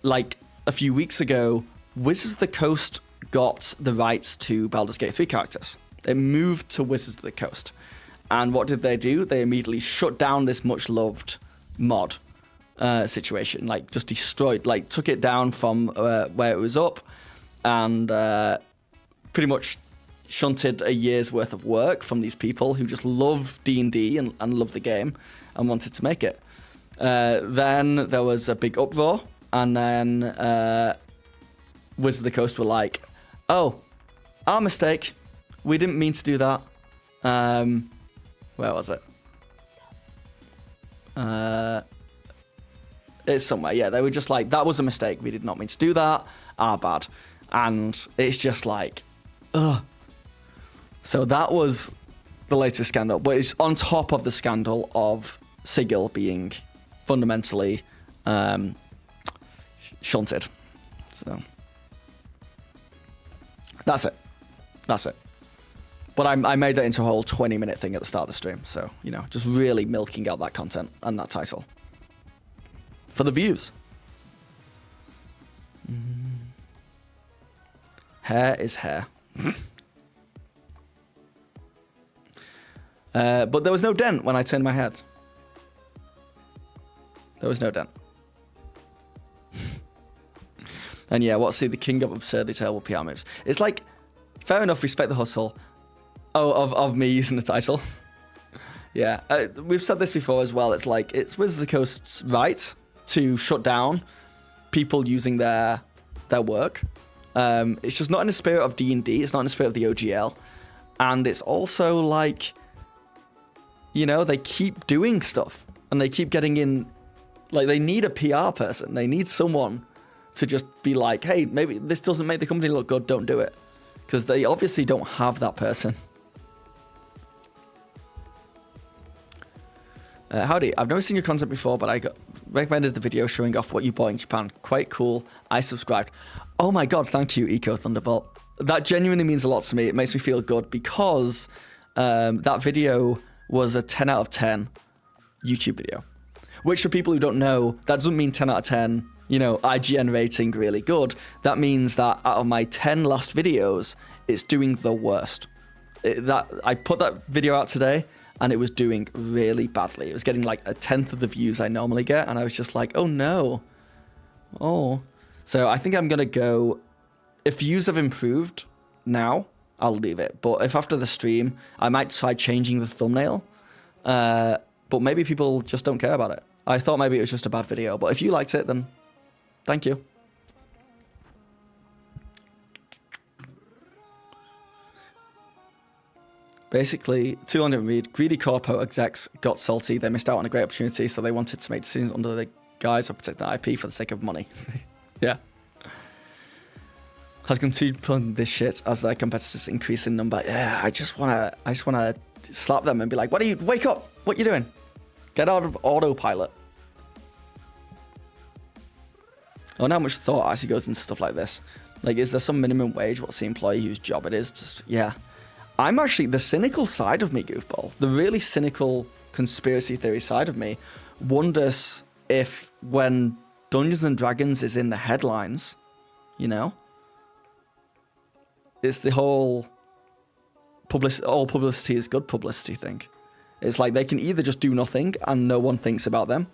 like a few weeks ago, Wizards of the Coast got the rights to Baldur's Gate 3 characters. It moved to Wizards of the Coast. And what did they do? They immediately shut down this much-loved mod situation. Like, just destroyed, like, took it down from where it was up and pretty much shunted a year's worth of work from these people who just love D&D and love the game and wanted to make it. Then there was a big uproar, and then Wizards of the Coast were like, oh, our mistake. We didn't mean to do that. Where was it? It's somewhere. Yeah, they were just like, that was a mistake. We did not mean to do that. Our bad. And it's just like, ugh. So that was the latest scandal. But it's on top of the scandal of Sigil being fundamentally shunted. So that's it. That's it. But I made that into a whole 20-minute thing at the start of the stream. So, you know, just really milking out that content and that title. For the views. Hair is hair. But there was no dent when I turned my head. There was no dent. And yeah, what's the king of absurdly terrible PR moves? It's like, fair enough, respect the hustle. Oh, of me using the title. Yeah, we've said this before as well. It's like, it's Wizards of the Coast's right to shut down people using their work. It's just not in the spirit of D&D. It's not in the spirit of the OGL. And it's also like, you know, they keep doing stuff. And they keep getting in, like, they need a PR person. They need someone to just be like, hey, maybe this doesn't make the company look good, don't do it. Because they obviously don't have that person. Howdy, I've never seen your content before, but I got recommended the video showing off what you bought in Japan. Quite cool. I subscribed. Oh my god, thank you, Eco Thunderbolt. That genuinely means a lot to me. It makes me feel good because that video was a 10 out of 10 YouTube video. Which, for people who don't know, that doesn't mean 10 out of 10, you know, IGN rating really good. That means that out of my 10 last videos, it's doing the worst. I put that video out today, and it was doing really badly. It was getting like 1/10 of the views I normally get, and I was just like, oh no. Oh. So I think I'm going to go, if views have improved now, I'll leave it. But if after the stream, I might try changing the thumbnail But maybe people just don't care about it. I thought maybe it was just a bad video, but if you liked it, then thank you. Basically, 200 read, greedy corpo execs got salty. They missed out on a great opportunity, so they wanted to make decisions under the guise of protecting the IP for the sake of money. Yeah. Has continued pulling this shit as their competitors increase in number. Yeah, I just wanna slap them and be like, wake up! What you doing? Get out of autopilot. I wonder how much thought actually goes into stuff like this. Like, is there some minimum wage? What's the employee whose job it is? Just, yeah. I'm actually the cynical side of me, goofball. The really cynical conspiracy theory side of me wonders if when Dungeons and Dragons is in the headlines, you know, it's the whole all publicity is good publicity thing. It's like they can either just do nothing and no one thinks about them,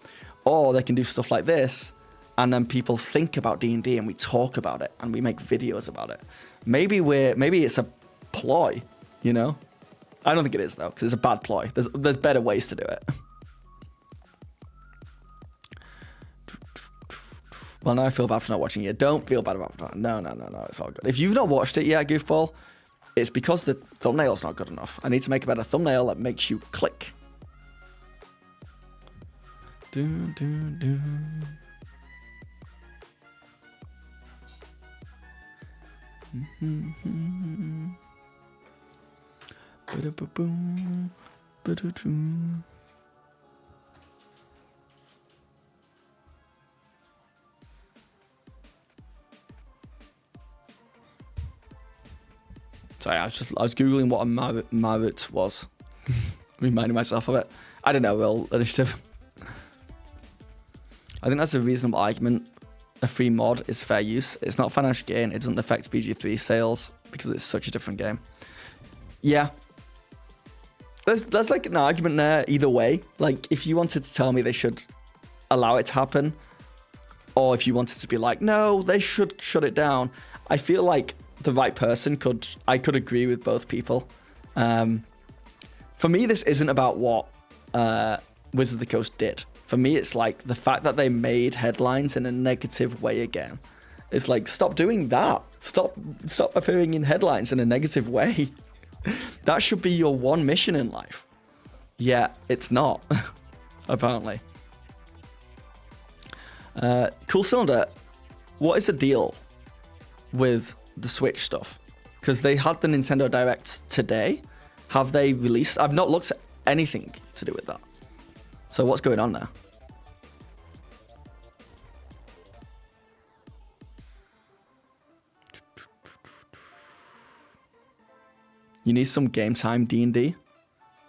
or they can do stuff like this and then people think about D&D and we talk about it and we make videos about it. Maybe it's a ploy, you know? I don't think it is though, because it's a bad ploy. There's better ways to do it. Well, now I feel bad for not watching it. Don't feel bad about it. No, it's all good. If you've not watched it yet, goofball, it's because the thumbnail's not good enough. I need to make a better thumbnail that makes you click. Sorry, I was googling what a Marut was, reminding myself of it. I don't know, real initiative. I think that's a reasonable argument. A free mod is fair use. It's not financial gain. It doesn't affect BG3 sales because it's such a different game. Yeah. There's like an argument there either way. Like, if you wanted to tell me they should allow it to happen, or if you wanted to be like, no, they should shut it down, I feel like the right person could agree with both people. For me, this isn't about what Wizards of the Coast did. For me, it's like the fact that they made headlines in a negative way again. It's like, stop doing that. Stop appearing in headlines in a negative way. That should be your one mission in life. Yeah, it's not, apparently. Cool Cylinder, what is the deal with the Switch stuff? Because they had the Nintendo Direct today. Have they released? I've not looked at anything to do with that. So what's going on there? You need some game time D&D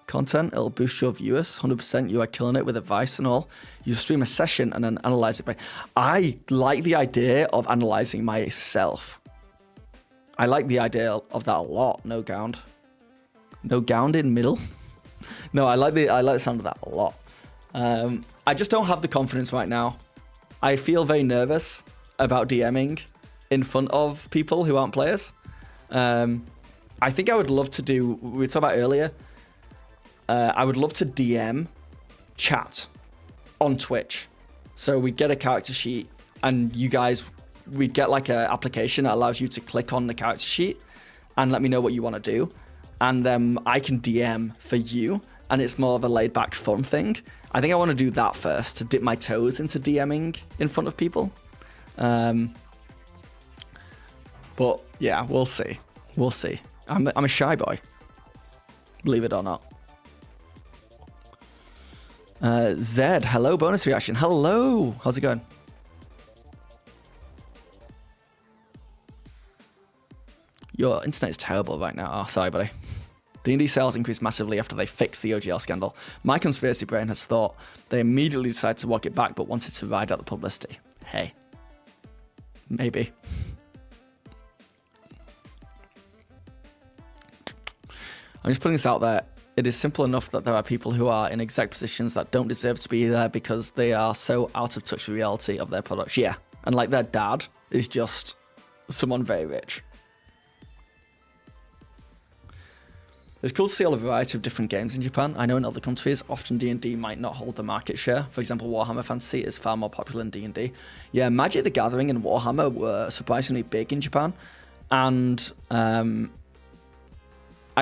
content. It'll boost your viewers. 100%. You are killing it with advice and all. You stream a session and then analyze it. I like the idea of analyzing myself. I like the idea of that a lot. No gound. No gound in middle. No, I like the sound of that a lot. I just don't have the confidence right now. I feel very nervous about DMing in front of people who aren't players. I think I would love to do, we were talking about earlier, I would love to DM chat on Twitch. So we get a character sheet and you guys, we get like an application that allows you to click on the character sheet and let me know what you want to do. And then I can DM for you and it's more of a laid back fun thing. I think I want to do that first to dip my toes into DMing in front of people. But yeah, we'll see. We'll see. I'm a shy boy, believe it or not. Zed, hello, bonus reaction. Hello, how's it going? Your internet is terrible right now. Oh, sorry, buddy. D&D sales increased massively after they fixed the OGL scandal. My conspiracy brain has thought they immediately decided to walk it back, but wanted to ride out the publicity. Hey, maybe. I'm just putting this out there. It is simple enough that there are people who are in exec positions that don't deserve to be there because they are so out of touch with reality of their products. Yeah, and like their dad is just someone very rich. It's cool to see all the variety of different games in Japan. I know in other countries, often D&D might not hold the market share. For example, Warhammer Fantasy is far more popular than D&D. Yeah, Magic the Gathering and Warhammer were surprisingly big in Japan. And I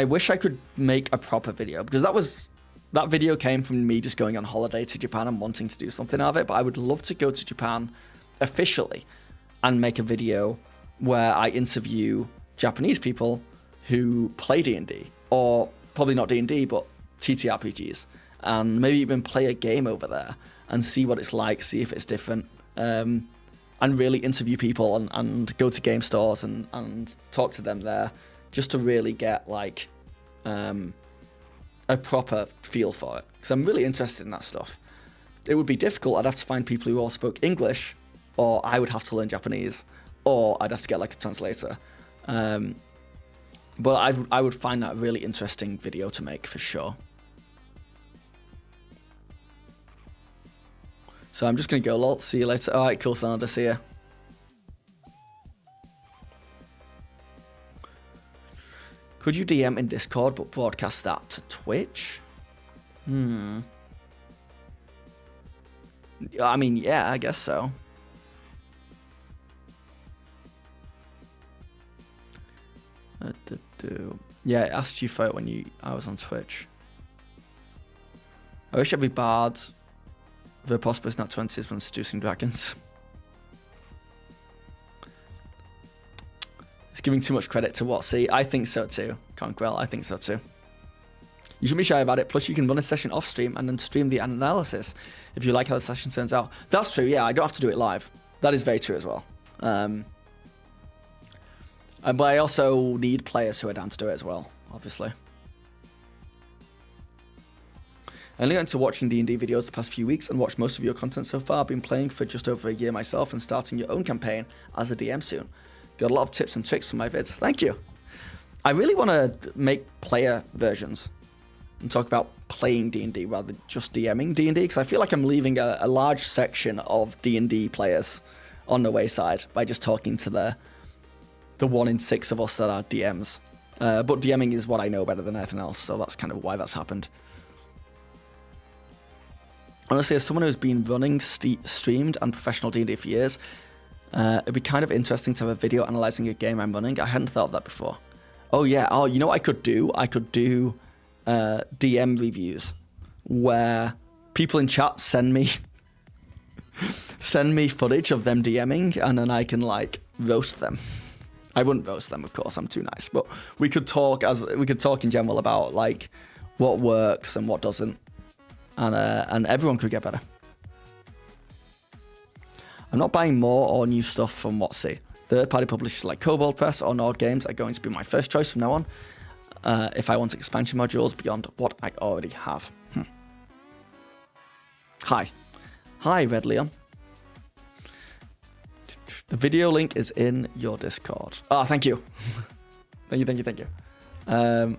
wish I could make a proper video, because that video came from me just going on holiday to Japan and wanting to do something of it. But I would love to go to Japan officially and make a video where I interview Japanese people who play D&D. Or probably not D&D, but TTRPGs, and maybe even play a game over there and see what it's like, see if it's different, and really interview people and go to game stores and talk to them there, just to really get like a proper feel for it, because I'm really interested in that stuff. It would be difficult. I'd have to find people who all spoke English, or I would have to learn Japanese, or I'd have to get like a translator. But I would find that a really interesting video to make for sure. So I'm just going to go, lol. See you later. All right, cool, Sanada. See ya. Could you DM in Discord but broadcast that to Twitch? I mean, yeah, I guess so. Yeah, I asked you for it when I was on Twitch. I wish every bard the prosperous not 20s when seducing dragons. It's giving too much credit to what? See, I think so too. Conquerel, I think so too. You shouldn't be shy about it. Plus, you can run a session off stream and then stream the analysis if you like how the session turns out. That's true. Yeah, I don't have to do it live. That is very true as well. But I also need players who are down to do it as well, obviously. I only got into watching D&D videos the past few weeks and watched most of your content so far. I've been playing for just over a year myself and starting your own campaign as a DM soon. Got a lot of tips and tricks from my vids. Thank you. I really want to make player versions and talk about playing D&D rather than just DMing D&D, because I feel like I'm leaving a large section of D&D players on the wayside by just talking to the 1 in 6 of us that are DMs. But DMing is what I know better than anything else, so that's kind of why that's happened. Honestly, as someone who's been running, streamed, and professional D&D for years, it'd be kind of interesting to have a video analyzing a game I'm running. I hadn't thought of that before. Oh yeah, you know what I could do? I could do DM reviews where people in chat send me footage of them DMing, and then I can like roast them. I wouldn't roast them, of course. I'm too nice, but we could talk in general about like what works and what doesn't, and everyone could get better. I'm not buying more or new stuff from WotC. Third-party publishers like Kobold Press or Nord Games are going to be my first choice from now on, if I want expansion modules beyond what I already have. Hi, Red Leon. The video link is in your Discord. Oh, thank you. thank you. I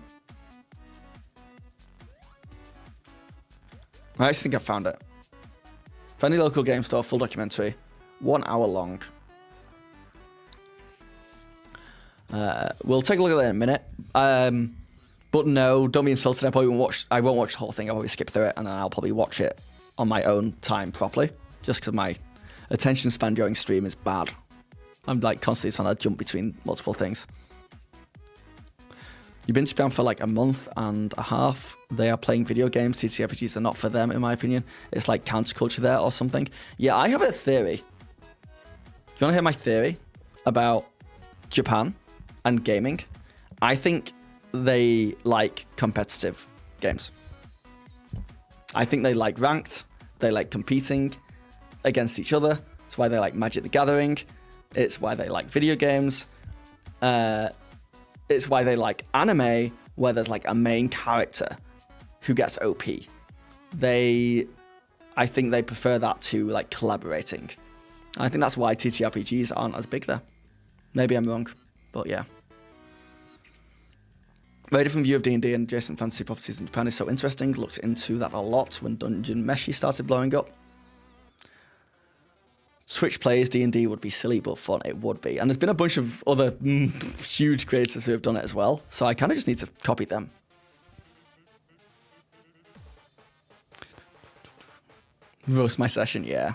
actually think I found it. Friendly local game store, full documentary, 1 hour long. We'll take a look at that in a minute. But no, don't be insulted. I won't watch the whole thing. I'll probably skip through it, and then I'll probably watch it on my own time properly, just because my attention span during stream is bad. I'm like constantly trying to jump between multiple things. You've been to Japan for like a month and a half. They are playing video games. TTRPGs are not for them, in my opinion. It's like counterculture there or something. Yeah, I have a theory. Do you want to hear my theory about Japan and gaming? I think they like competitive games. I think they like ranked. They like competing against each other. It's why they like Magic the Gathering. It's why they like video games. It's why they like anime, where there's like a main character who gets OP. I think they prefer that to like collaborating. I think that's why TTRPGs aren't as big there. Maybe I'm wrong, but yeah. Very different view of D&D and adjacent fantasy properties in Japan is so interesting. Looked into that a lot when Dungeon Meshi started blowing up. Switch plays D&D would be silly but fun. It would be. And there's been a bunch of other huge creators who have done it as well. So I kind of just need to copy them. Roast my session, yeah.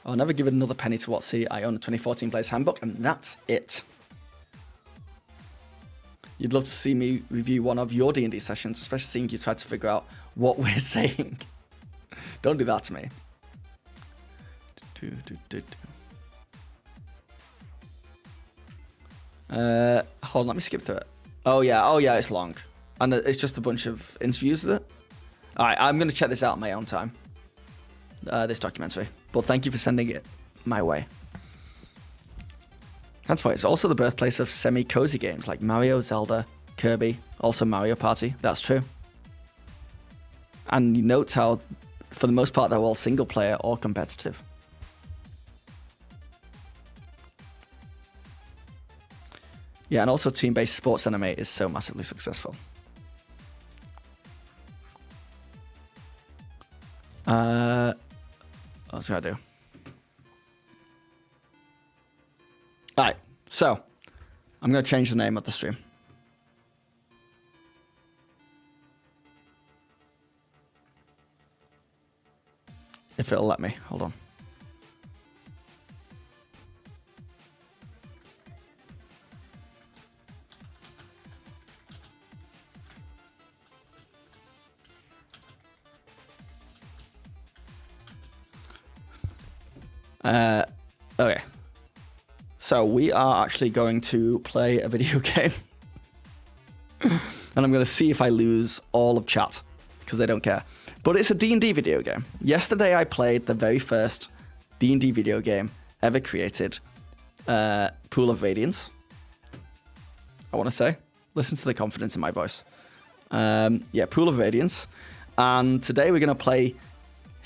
I'll never give it another penny to WotC. I own the 2014 Player's Handbook, and that's it. You'd love to see me review one of your D&D sessions, especially seeing you try to figure out what we're saying. Don't do that to me. Hold on, let me skip through it. Oh yeah, it's long. And it's just a bunch of interviews, is it? Alright, I'm going to check this out on my own time. This documentary. But thank you for sending it my way. That's why it's also the birthplace of semi-cozy games like Mario, Zelda, Kirby, also Mario Party. That's true. And you note how, for the most part, they're all single player or competitive. Yeah, and also team-based sports anime is so massively successful. What's I do? Alright, so I'm going to change the name of the stream. If it'll let me. Hold on. Okay. So we are actually going to play a video game. And I'm going to see if I lose all of chat, because they don't care. But it's a D&D video game. Yesterday I played the very first D&D video game ever created, Pool of Radiance. I want to say. Listen to the confidence in my voice. Yeah, Pool of Radiance. And today we're going to play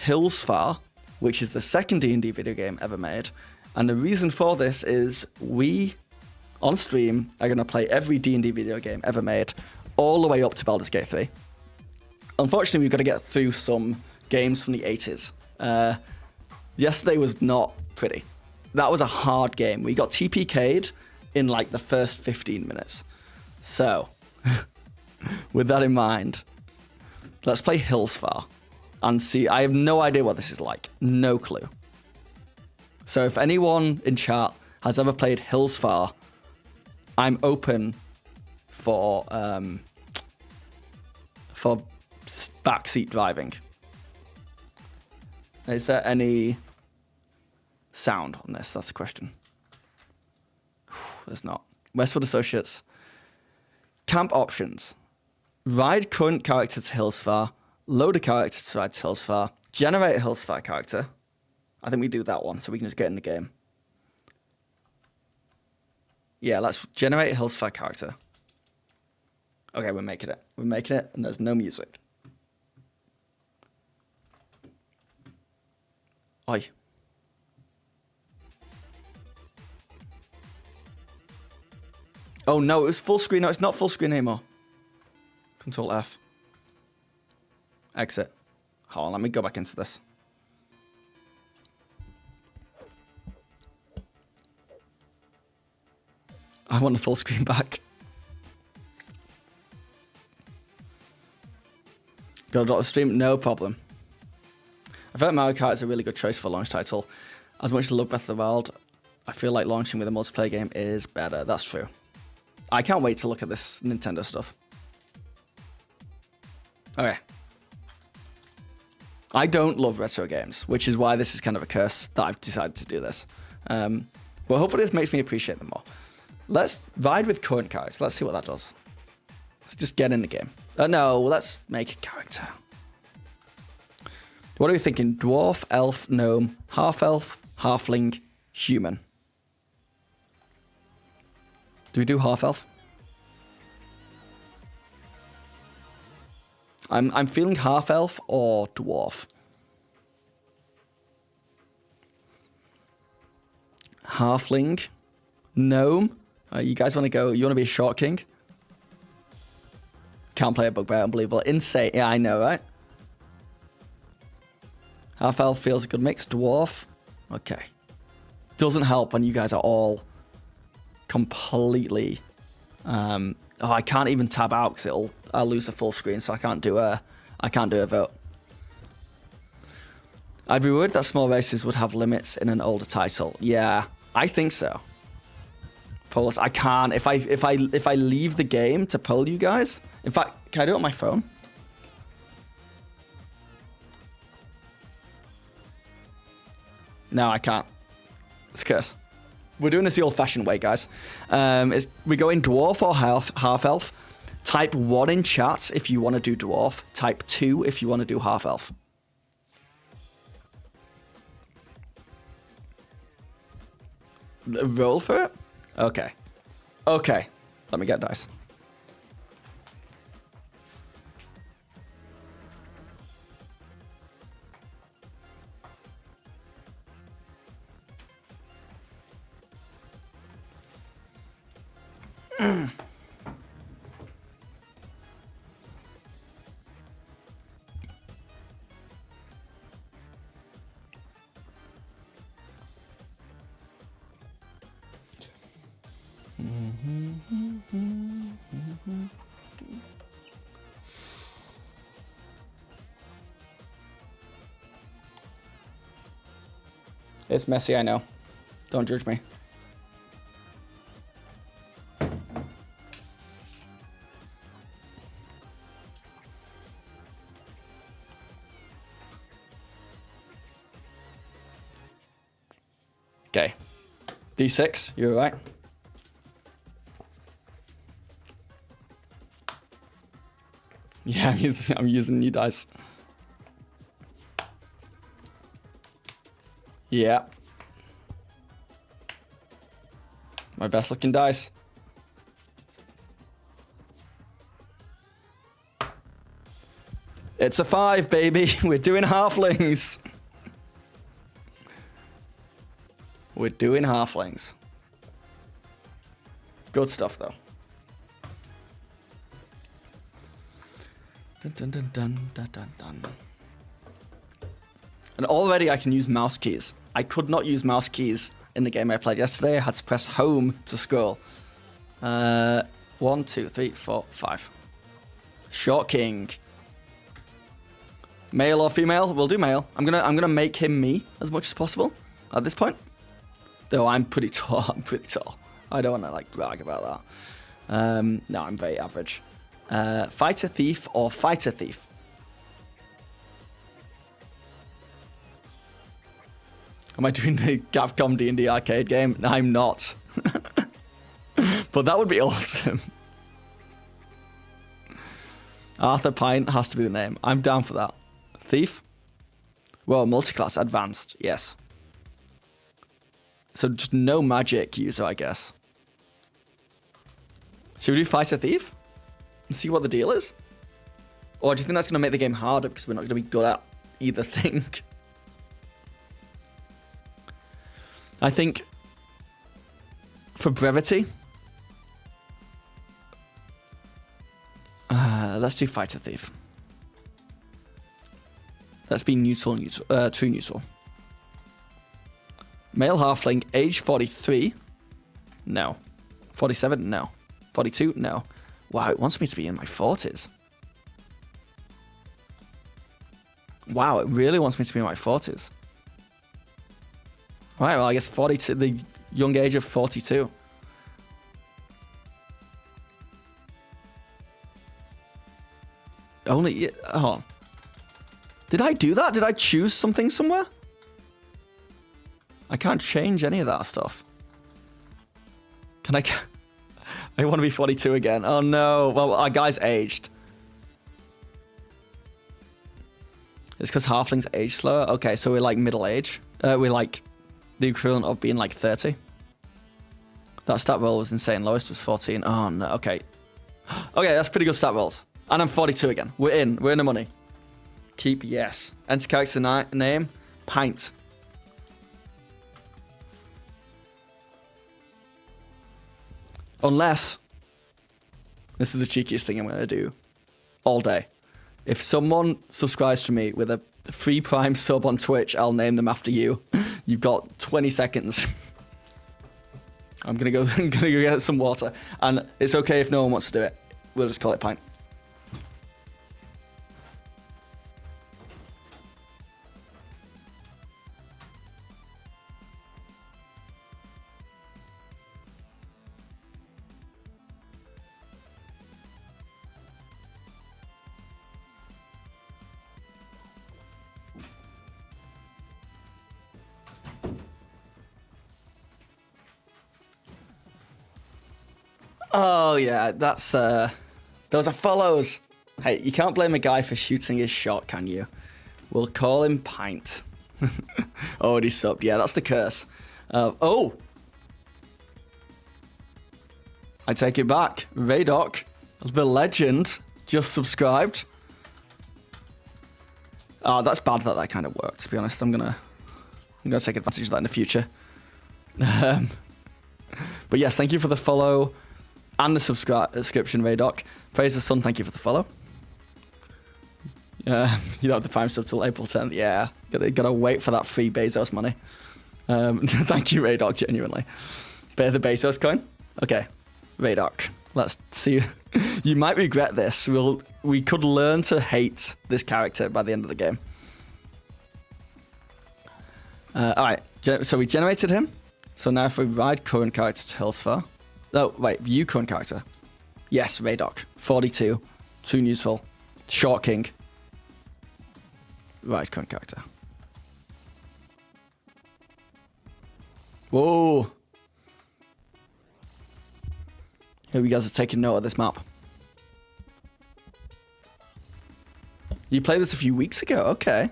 Hillsfar, which is the second D&D video game ever made. And the reason for this is we, on stream, are going to play every D&D video game ever made, all the way up to Baldur's Gate 3. Unfortunately, we've got to get through some games from the 80s. Yesterday was not pretty. That was a hard game. We got TPK'd in like the first 15 minutes. So, with that in mind, let's play Hillsfar and see. I have no idea what this is like. No clue. So if anyone in chat has ever played Hillsfar, I'm open for backseat driving. Is there any sound on this? That's the question. There's not. Westwood Associates. Camp options. Ride current character to Hillsfar. Load a character to ride to Hillsfar. Generate a Hillsfar character. I think we do that one so we can just get in the game. Yeah, let's generate a Hillsfar character. Okay, we're making it. We're making it, and there's no music. Oi. Oh no, it was full screen. No, it's not full screen anymore. Control F. Exit. Hold on, let me go back into this. I want a full screen back. Gotta drop the stream? No problem. I feel like Mario Kart is a really good choice for a launch title. As much as I love Breath of the Wild, I feel like launching with a multiplayer game is better. That's true. I can't wait to look at this Nintendo stuff. Okay. I don't love retro games, which is why this is kind of a curse that I've decided to do this. But hopefully this makes me appreciate them more. Let's ride with current characters. Let's see what that does. Let's just get in the game. No, let's make a character. What are we thinking? Dwarf, elf, gnome, half-elf, halfling, human. Do we do half-elf? I'm feeling half-elf or dwarf. Halfling, gnome. You guys want to go? You want to be a short king? Can't play a bugbear. Unbelievable. Insane. Yeah, I know, right? Half-elf feels a good mix. Dwarf. Okay. Doesn't help when you guys are all completely... I can't even tab out because it'll I'll lose the full screen, so I can't do a vote. I'd be worried that small races would have limits in an older title. Yeah, I think so. Polls, I can't. If I leave the game to poll you guys. In fact, can I do it on my phone? No, I can't. It's a curse. We're doing this the old-fashioned way, guys. We go in dwarf or half-elf. Type 1 in chat if you want to do dwarf. Type 2 if you want to do half-elf. Roll for it? Okay. Okay. Let me get dice. It's messy, I know. Don't judge me. Okay. D6, you alright? Yeah, I'm using new dice. Yeah. My best looking dice. It's a 5, baby. We're doing halflings. We're doing halflings. Good stuff, though. Dun, dun, dun, dun, dun, dun, dun. And already I can use mouse keys. I could not use mouse keys in the game I played yesterday. I had to press home to scroll. 1, 2, 3, 4, 5. Short king. Male or female? We'll do male. I'm gonna make him me as much as possible at this point. Though I'm pretty tall. I'm pretty tall. I don't want to like brag about that. No, I'm very average. Fighter thief or fighter thief? Am I doing the Capcom D&D arcade game? No, I'm not. But that would be awesome. Arthur Pine has to be the name. I'm down for that. Thief? Well, multiclass advanced, yes. So just no magic user, I guess. Should we do fighter thief? And see what the deal is? Or do you think that's going to make the game harder because we're not going to be good at either thing? I think for brevity, let's do fighter thief. Let's be neutral, true neutral. Male halfling, age 43. No. 47? No. 42? No. Wow, it wants me to be in my 40s. Wow, it really wants me to be in my 40s. Right, well, I guess 42, the young age of 42. Only, hold on. Did I do that? Did I choose something somewhere? I can't change any of that stuff. Can I? I want to be 42 again. Oh no. Well, our guy's aged. It's because halflings age slower. Okay, so we're like middle age. We're like the equivalent of being like 30. That stat roll was insane. Lowest was 14. Oh no. Okay. Okay, that's pretty good stat rolls. And I'm 42 again. We're in. We're in the money. Keep yes. Enter character name. Pint. Unless, this is the cheekiest thing I'm going to do all day. If someone subscribes to me with a free Prime sub on Twitch, I'll name them after you. You've got 20 seconds. I'm going to go get some water. And it's okay if no one wants to do it. We'll just call it Pint. Oh, yeah, that's, those are follows. Hey, you can't blame a guy for shooting his shot, can you? We'll call him Pint. Already subbed. Yeah, that's the curse. Oh! I take it back. Raydoc, the legend, just subscribed. Oh, that's bad that kind of worked, to be honest. I'm gonna take advantage of that in the future. But yes, thank you for the follow and the subscription, Raydoc. Praise the sun, thank you for the follow. You don't have the Prime sub till April 10th. Yeah, gotta wait for that free Bezos money. Thank you, Raydoc, genuinely. Bear the Bezos coin? Okay, Raydoc. Let's see. You might regret this. We could learn to hate this character by the end of the game. Alright, so we generated him. So now if we ride current character to Hillsfar. Oh, wait, view current character. Yes, Raydoc. 42. Soon useful. Short King. Ride current character. Whoa. Here you guys are taking note of this map. You played this a few weeks ago. Okay.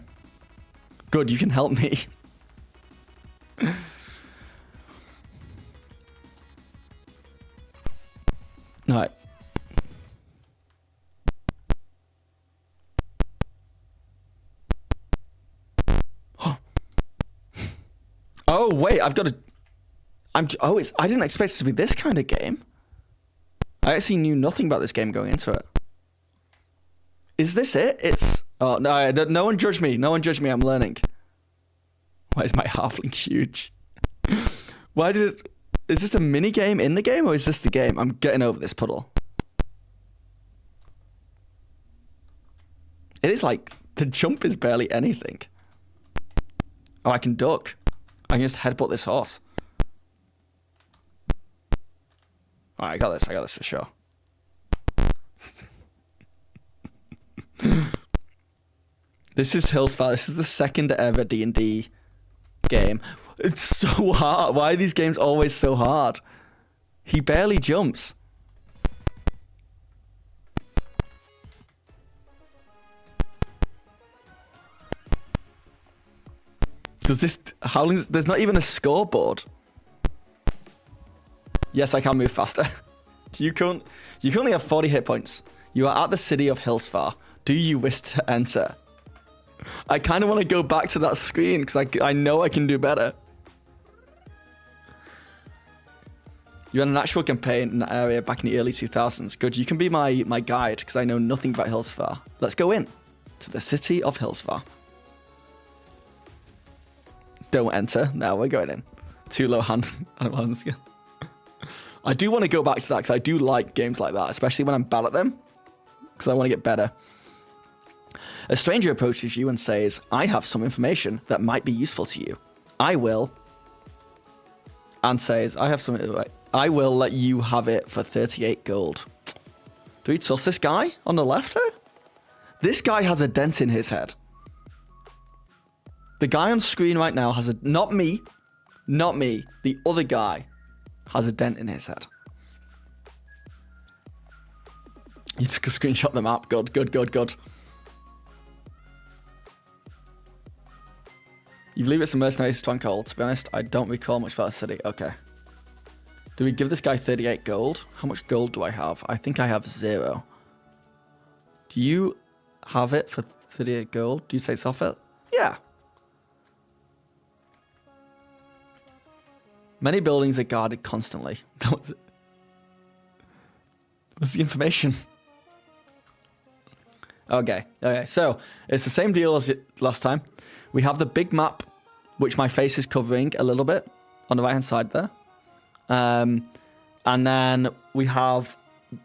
Good, you can help me. Alright. Oh, wait, I've got to... I didn't expect it to be this kind of game. I actually knew nothing about this game going into it. Is this it? It's... Oh, no, no one judge me. No one judge me. I'm learning. Why is my halfling huge? Why did it... Is this a mini game in the game, or is this the game? I'm getting over this puddle. It is like... The jump is barely anything. Oh, I can duck. I can just headbutt this horse. Alright, I got this. I got this for sure. This is Hillsfar. This is the second ever D&D game. It's so hard. Why are these games always so hard? He barely jumps. Does this... How long... There's not even a scoreboard. Yes, I can move faster. You currently have 40 hit points. You are at the city of Hillsfar. Do you wish to enter? I kind of want to go back to that screen because I know I can do better. You had an actual campaign in that area back in the early 2000s. Good, you can be my guide because I know nothing about Hillsfar. Let's go in to the city of Hillsfar. Don't enter. No, we're going in. Too low hand skill. I do want to go back to that because I do like games like that, especially when I'm bad at them, because I want to get better. A stranger approaches you and says, I have some information that might be useful to you. I will. And says, I will let you have it for 38 gold. Do we trust this guy on the left here? This guy has a dent in his head. The guy on screen right now has a... Not me. The other guy has a dent in his head. You took a screenshot of the map. Good. You believe it's a mercenary stronghold. To be honest, I don't recall much about the city. Okay. Do we give this guy 38 gold? How much gold do I have? I think I have 0. Do you have it for 38 gold? Do you say it's off it? Yeah. Many buildings are guarded constantly. That was it. What's the information? Okay, so it's the same deal as last time. We have the big map, which my face is covering a little bit on the right-hand side there. And then we have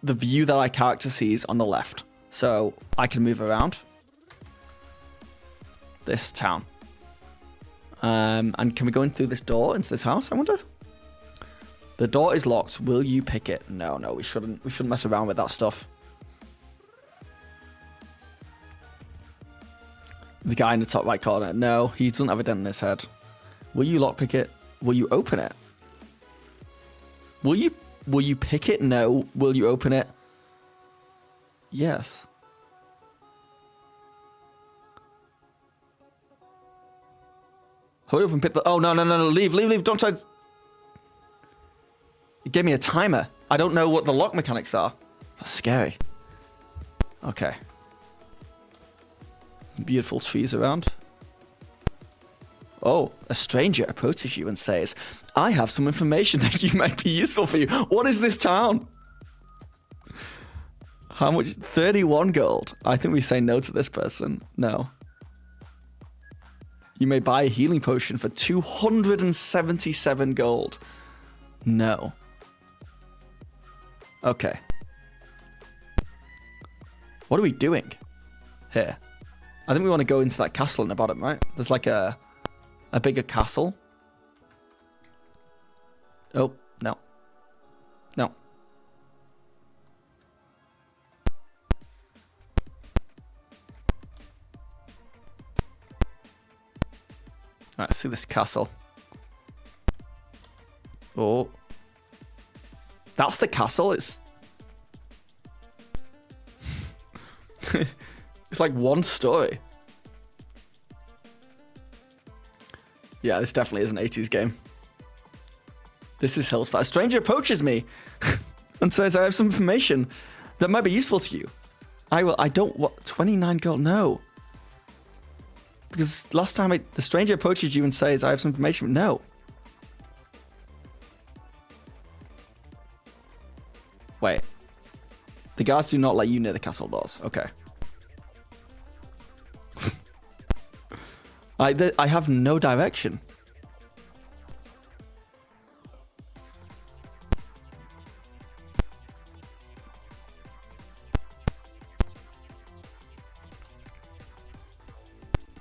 the view that our character sees on the left. So I can move around this town. And can we go in through this door into this house, I wonder? The door is locked. Will you pick it? No, we shouldn't. We shouldn't mess around with that stuff. The guy in the top right corner. No, he doesn't have a dent in his head. Will you lockpick it? Will you open it? Will you Will you pick it? No. Will you open it? Yes. Hurry up and pick the... Oh, no. Leave. Don't try... You gave me a timer. I don't know what the lock mechanics are. That's scary. Okay. Beautiful trees around. Oh, a stranger approaches you and says, I have some information that you might be useful for you. What is this town? How much? 31 gold. I think we say no to this person. No. You may buy a healing potion for 277 gold. No. Okay. What are we doing here? I think we want to go into that castle in the bottom, right? There's like a bigger castle. Oh, no. No. Alright, let's see this castle. Oh. That's the castle. It's... It's like one story. Yeah, this definitely is an 80s game. This is Hillsfire. A stranger approaches me and says, I have some information that might be useful to you. I don't... What? 29 gold? No. Because last time the stranger approaches you and says, I have some information. No. Wait. The guards do not let you near the castle doors. Okay. I have no direction.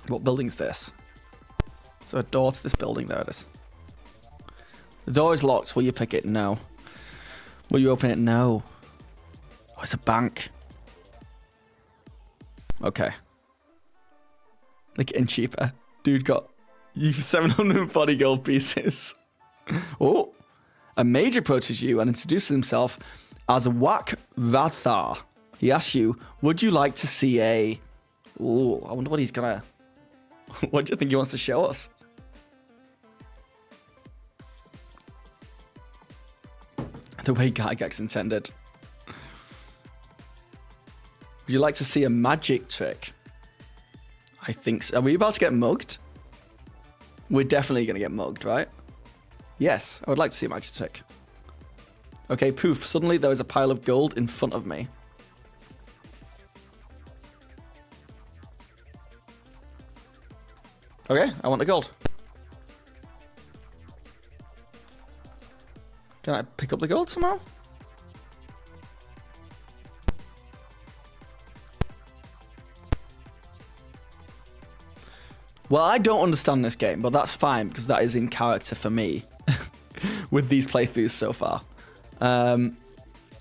What building's this? So a door to this building. There it is. The door is locked. Will you pick it? No. Will you open it? No. Oh, it's a bank. Okay. They're getting cheaper. Dude got you 740 gold pieces. Oh. A mage approaches you and introduces himself as Wak Rathar. He asks you, would you like to see a... Ooh, I wonder what he's gonna... What do you think he wants to show us? The way Gygax intended. Would you like to see a magic trick? I think so. Are we about to get mugged? We're definitely going to get mugged, right? Yes, I would like to see a magic trick. Okay, poof. Suddenly there is a pile of gold in front of me. Okay, I want the gold. Can I pick up the gold somehow? Well, I don't understand this game, but that's fine because that is in character for me with these playthroughs so far. A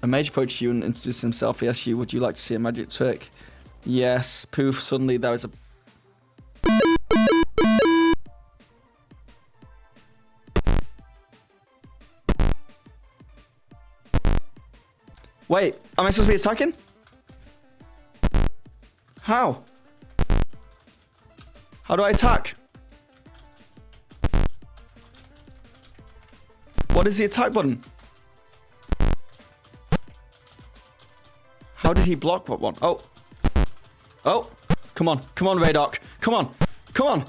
mage approached you and introduced himself. He asked you, would you like to see a magic trick? Yes. Poof, suddenly there is a... Wait, am I supposed to be attacking? How? How do I attack? What is the attack button? How did he block what one? Oh. Oh. Come on. Come on, Raydoc. Come on. Come on.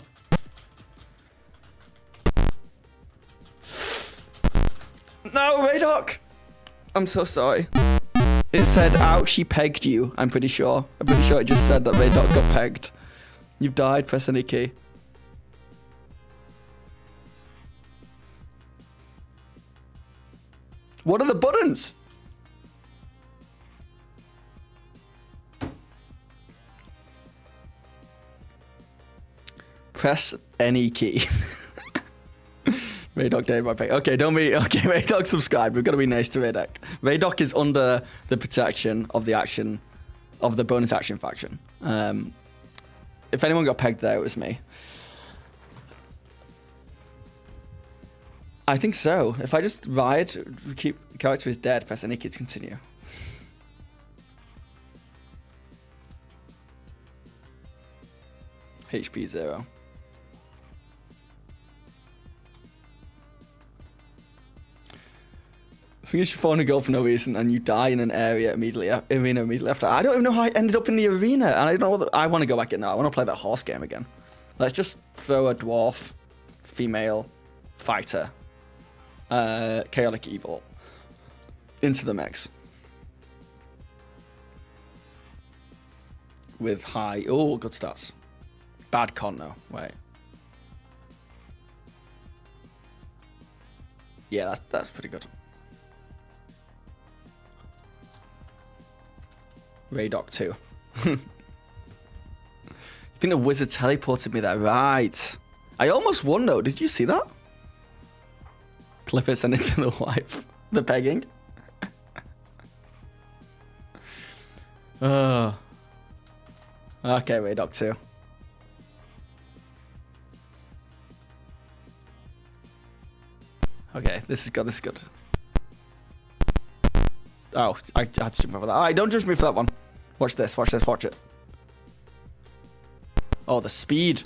No, Raydoc. I'm so sorry. It said, ouch, he pegged you. I'm pretty sure. I'm pretty sure it just said that Raydoc got pegged. You've died. Press any key. What are the buttons? Press any key. Raydoc died by peg. Okay, don't be... Okay, Raydoc subscribe. We've got to be nice to Raydoc. Raydoc is under the protection of the action... of the bonus action faction. If anyone got pegged there, it was me. I think so. If I just ride, keep character is dead, press any key to continue. HP 0. So you should fall in a goal for no reason and you die in an arena immediately after. I don't even know how I ended up in the arena, and I don't know what I want to go back in now. I want to play that horse game again. Let's just throw a dwarf, female, fighter, chaotic evil into the mix. With high, oh, good stats. Bad con though, wait. Yeah, that's pretty good. Raydoc 2. You think the wizard teleported me there? Right. I almost won though. Did you see that? Clip it, send it to the wife. The pegging. Oh. Okay, Raydoc 2. Okay, this is good, this is good. Oh, I had to jump over that. Alright, don't judge me for that one. Watch this, watch this, watch it. Oh, the speed.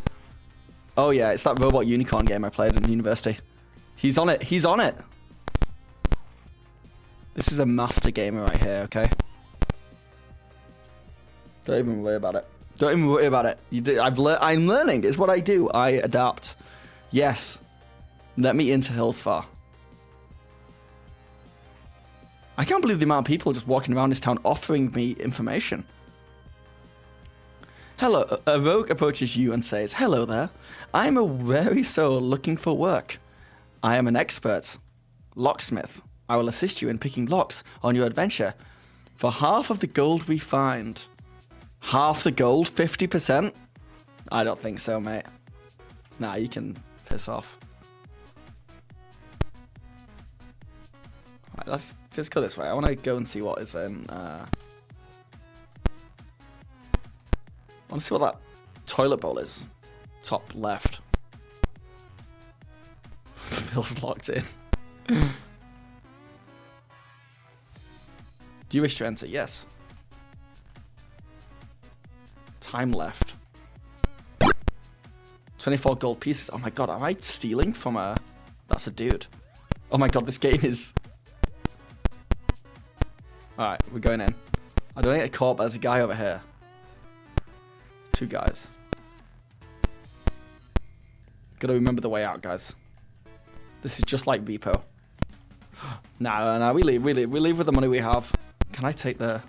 Oh yeah, it's that robot unicorn game I played in university. He's on it, he's on it. This is a master gamer right here, okay? Don't even worry about it. Don't even worry about it. I'm learning, it's what I do. I adapt. Yes. Let me into Hillsfar. I can't believe the amount of people just walking around this town offering me information. Hello, a rogue approaches you and says, "Hello there. I am a weary soul looking for work. I am an expert locksmith. I will assist you in picking locks on your adventure for half of the gold we find." Half the gold? 50%? I don't think so, mate. Nah, you can piss off. Right, let's just go this way. I want to go and see what is in. I want to see what that toilet bowl is. Top left. Feels locked in. Do you wish to enter? Yes. Time left. 24 gold pieces. Oh my god, am I stealing from a... That's a dude. Oh my god, this game is... Alright, we're going in. I don't get caught, but there's a guy over here. Two guys. Gotta remember the way out, guys. This is just like Repo. No, we leave with the money we have. Can I take the...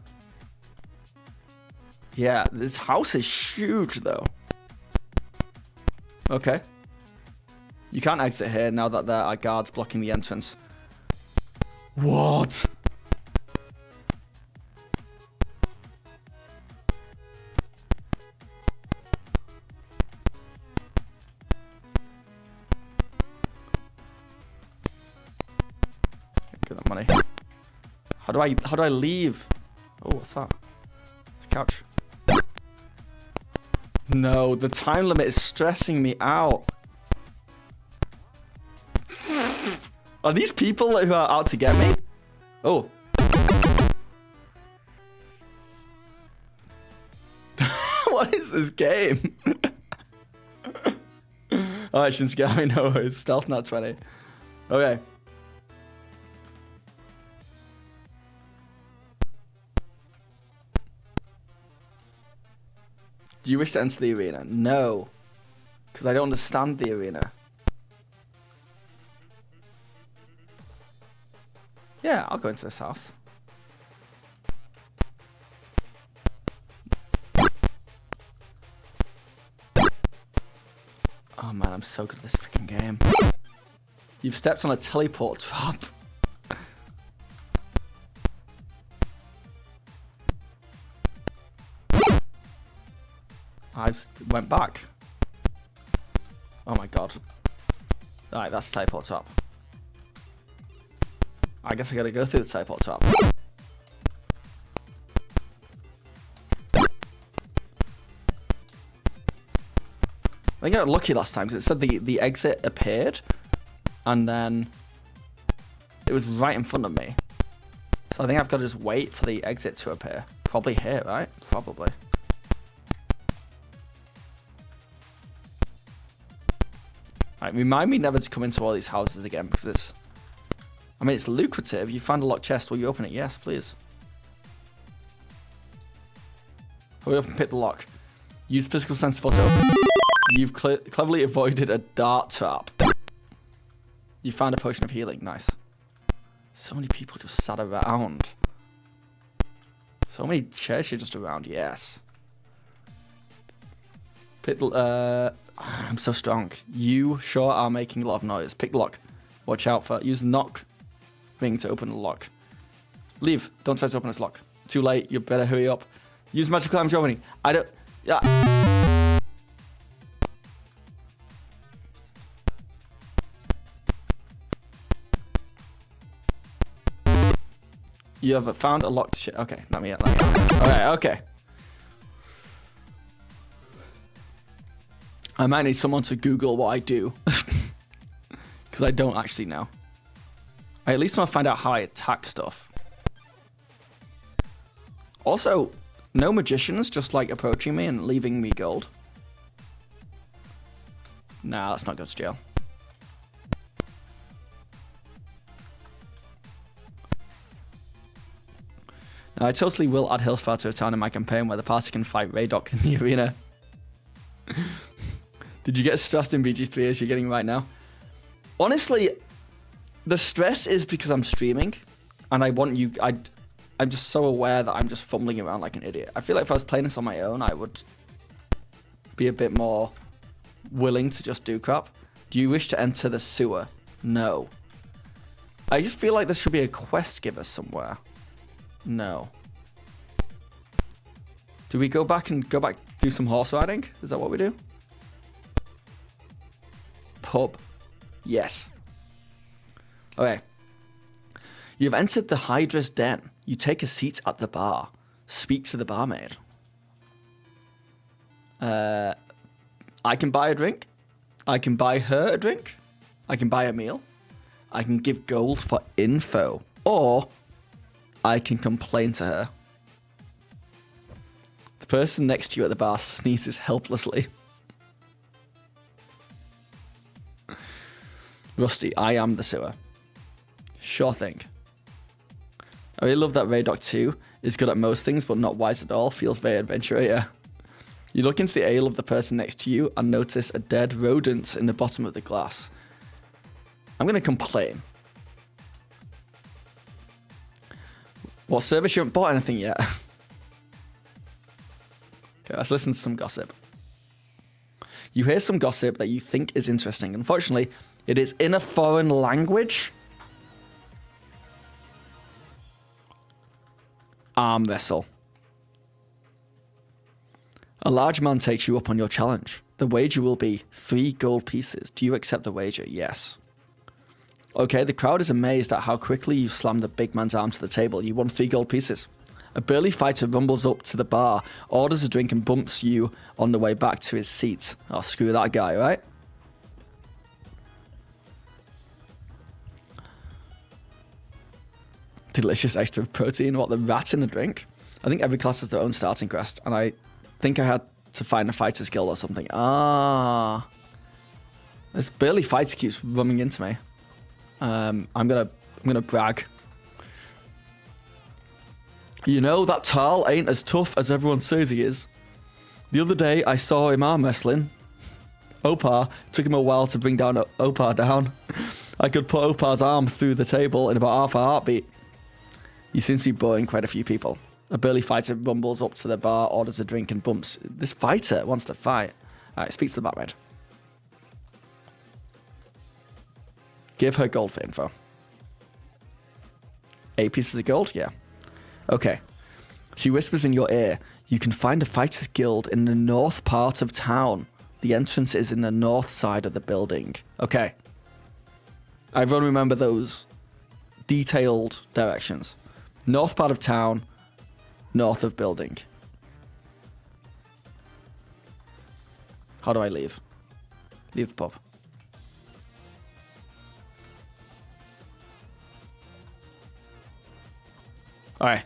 Yeah, this house is huge, though. Okay. You can't exit here now that there are guards blocking the entrance. What? Get that money. How do I leave? Oh, what's that? It's a couch. No, the time limit is stressing me out. Are these people who are out to get me? Oh. What is this game? Alright, Shinsuke, I know it's stealth not 20. Okay. Do you wish to enter the arena? No. Because I don't understand the arena. Yeah, I'll go into this house. Oh man, I'm so good at this freaking game. You've stepped on a teleport trap. I went back. Oh my god. Alright, that's the teleport trap. I guess I gotta go through the teleport trap. I got lucky last time because it said the exit appeared, and then it was right in front of me. So I think I've got to just wait for the exit to appear. Probably here, right? Probably. Right, remind me never to come into all these houses again because it's... I mean, it's lucrative. You find a locked chest. Will you open it? Yes, please. Hurry up and pick the lock. Use physical sense to open. You've cleverly avoided a dart trap. You found a potion of healing. Nice. So many people just sat around. So many churches just around. Yes. Pick the... I'm so strong. You sure are making a lot of noise. Pick the lock. Watch out for... Use the knock ring to open the lock. Leave. Don't try to open this lock. Too late. You better hurry up. Use magic climb Germany. I don't... Yeah. You have found a locked shit. Okay, not me yet. Alright, okay. I might need someone to Google what I do. Because I don't actually know. I at least want to find out how I attack stuff. Also, no magicians just like approaching me and leaving me gold. Nah, let's not go to jail. Now, I totally will add Hillsfar to a town in my campaign where the party can fight Raydock in the arena. Did you get stressed in BG3 as you're getting right now? Honestly, the stress is because I'm streaming, and I want you... I'm just so aware that I'm just fumbling around like an idiot. I feel like if I was playing this on my own, I would be a bit more willing to just do crap. Do you wish to enter the sewer? No. I just feel like there should be a quest giver somewhere. No. Do we go back do some horse riding? Is that what we do? Pub. Yes. Okay. You've entered the Hydra's den. You take a seat at the bar. Speak to the barmaid. I can buy a drink. I can buy her a drink. I can buy a meal. I can give gold for info. Or I can complain to her. The person next to you at the bar sneezes helplessly. Rusty, I am the sewer. Sure thing. I really love that Raydock 2 is good at most things, but not wise at all. Feels very adventurous, yeah. You look into the ale of the person next to you and notice a dead rodent in the bottom of the glass. I'm going to complain. What service? You haven't bought anything yet? Okay, let's listen to some gossip. You hear some gossip that you think is interesting. Unfortunately, it is in a foreign language. Arm wrestle. A large man takes you up on your challenge. The wager will be 3 gold pieces. Do you accept the wager? Yes. Okay, the crowd is amazed at how quickly you slammed the big man's arm to the table. You won 3 gold pieces. A burly fighter rumbles up to the bar, orders a drink and bumps you on the way back to his seat. Oh, screw that guy, right? Delicious extra protein. What, the rat in the drink? I think every class has their own starting quest, and I think I had to find a fighter's guild or something. Ah. This burly fighter keeps running into me. I'm gonna brag. You know, that Tal ain't as tough as everyone says he is. The other day, I saw him arm wrestling. Opar. Took him a while to bring down Opar down. I could put Opar's arm through the table in about half a heartbeat. You seem to be boring quite a few people. A burly fighter rumbles up to the bar, orders a drink and bumps. This fighter wants to fight. Alright, speaks to the barmaid. Give her gold for info. 8 pieces of gold? Yeah. Okay. She whispers in your ear, you can find a fighter's guild in the north part of town. The entrance is in the north side of the building. Okay. Everyone remember those detailed directions. North part of town, north of building. How do I leave? Leave the pub. All right.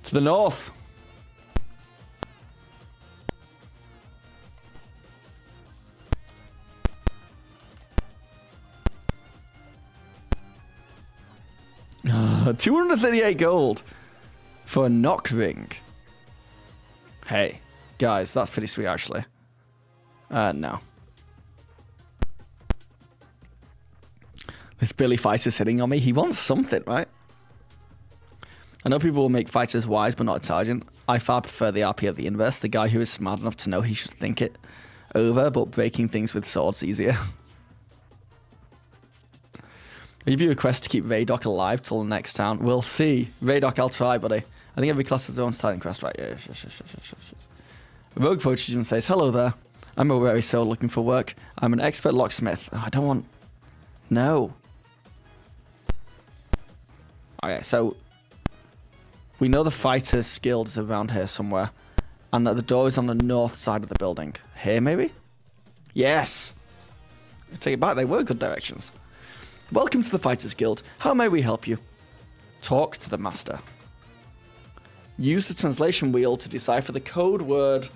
To the north. $238 gold for a knock ring. Hey, guys, that's pretty sweet, actually. No. This Billy fighter's hitting on me. He wants something, right? I know people will make fighters wise but not intelligent. I far prefer the RP of the inverse, the guy who is smart enough to know he should think it over, but breaking things with swords easier. I'll give you a quest to keep Raydock alive till the next town. We'll see. Raydock, I'll try, buddy. I think every class has their own starting quest, right? Yeah, yes. A rogue approaches you and says, hello there. I'm a weary soul looking for work. I'm an expert locksmith. Oh, I don't want... No. Okay, so... We know the fighter's guild is around here somewhere. And that the door is on the north side of the building. Here, maybe? Yes! I take it back, they were good directions. Welcome to the Fighters Guild. How may we help you? Talk to the master. Use the translation wheel to decipher the code word.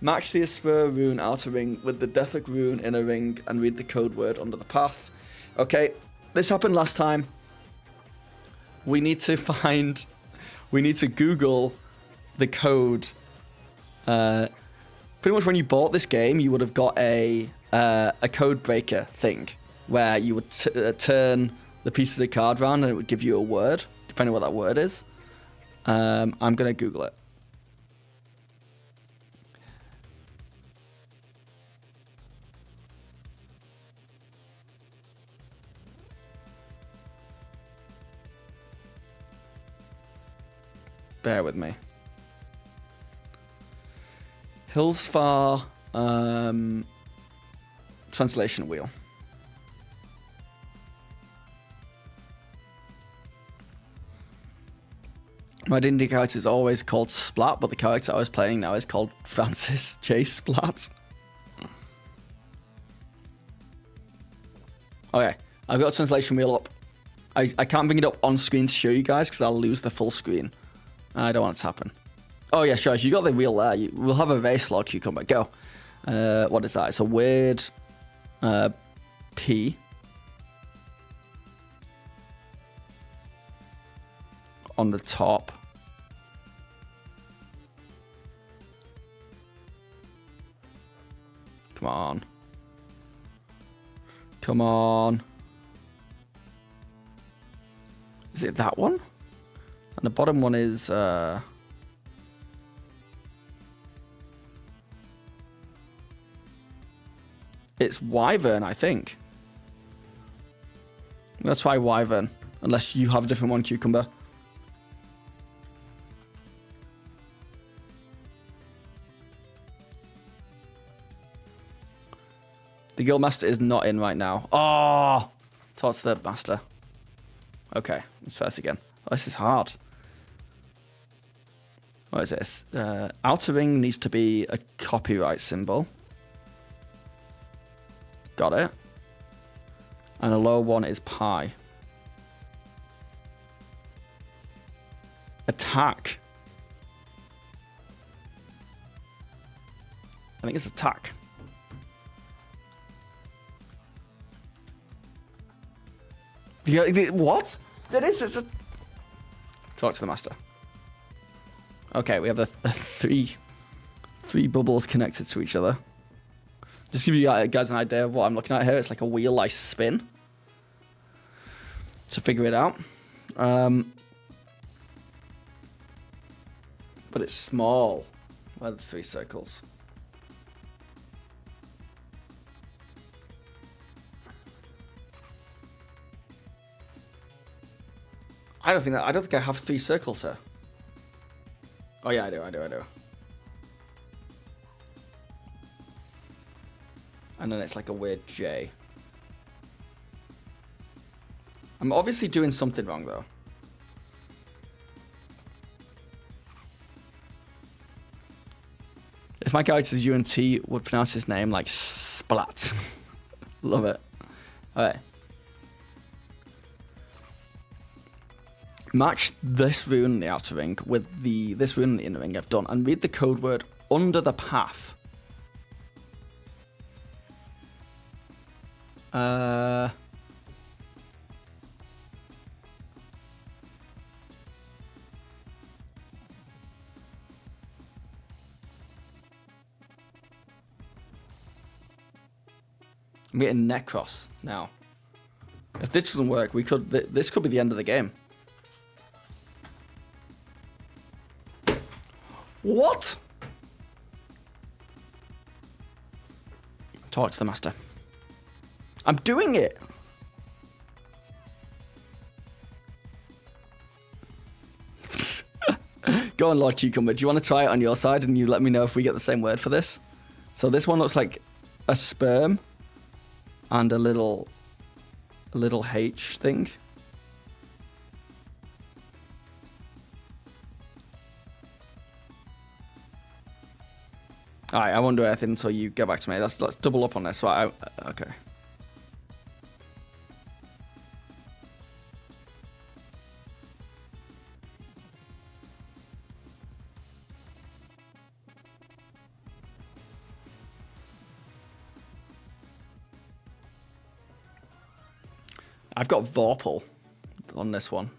Match the Aspera rune outer ring with the Deathhook rune inner ring and read the code word under the path. Okay, this happened last time. We need to Google the code. Pretty much when you bought this game, you would have got a code breaker thing where you would turn the pieces of card round and it would give you a word, depending on what that word is. I'm going to Google it. Bear with me. Hillsfar translation wheel. My D&D character is always called Splat, but the character I was playing now is called Francis J. Splat. Okay, I've got a translation wheel up. I can't bring it up on screen to show you guys because I'll lose the full screen. I don't want it to happen. Oh yeah, sure. If you got the wheel there, we'll have a very slow cucumber. Go. What is that? It's a weird P on the top. Come on. Come on. Is it that one? And the bottom one is it's Wyvern, I think. Let's try Wyvern, unless you have a different one, Cucumber. The Guildmaster is not in right now. Oh! Talk to the Master. Okay, let's try this again. Oh, this is hard. What is this? Outer ring needs to be a copyright symbol. Got it. And a lower one is pi. Attack. I think it's attack. What? It is. It's a... Talk to the master. Okay, we have the three bubbles connected to each other. Just to give you guys an idea of what I'm looking at here. It's like a wheel I spin to figure it out. But it's small. Where are the three circles? I don't think I have three circles here. Oh yeah, I do. And then it's like a weird J. I'm obviously doing something wrong though. If my character's UNT would pronounce his name like Splat. Love it. Alright. Match this rune in the outer ring with this rune in the inner ring I've done, and read the code word under the path. I'm getting Necros now. If this doesn't work, this could be the end of the game. What? Talk to the master. I'm doing it. Go on, Lord Cucumber. Do you want to try it on your side and you let me know if we get the same word for this? So this one looks like a sperm and a little H thing. Alright, I won't do anything until you get back to me. Let's double up on this. Right, okay. I've got Vorpal on this one.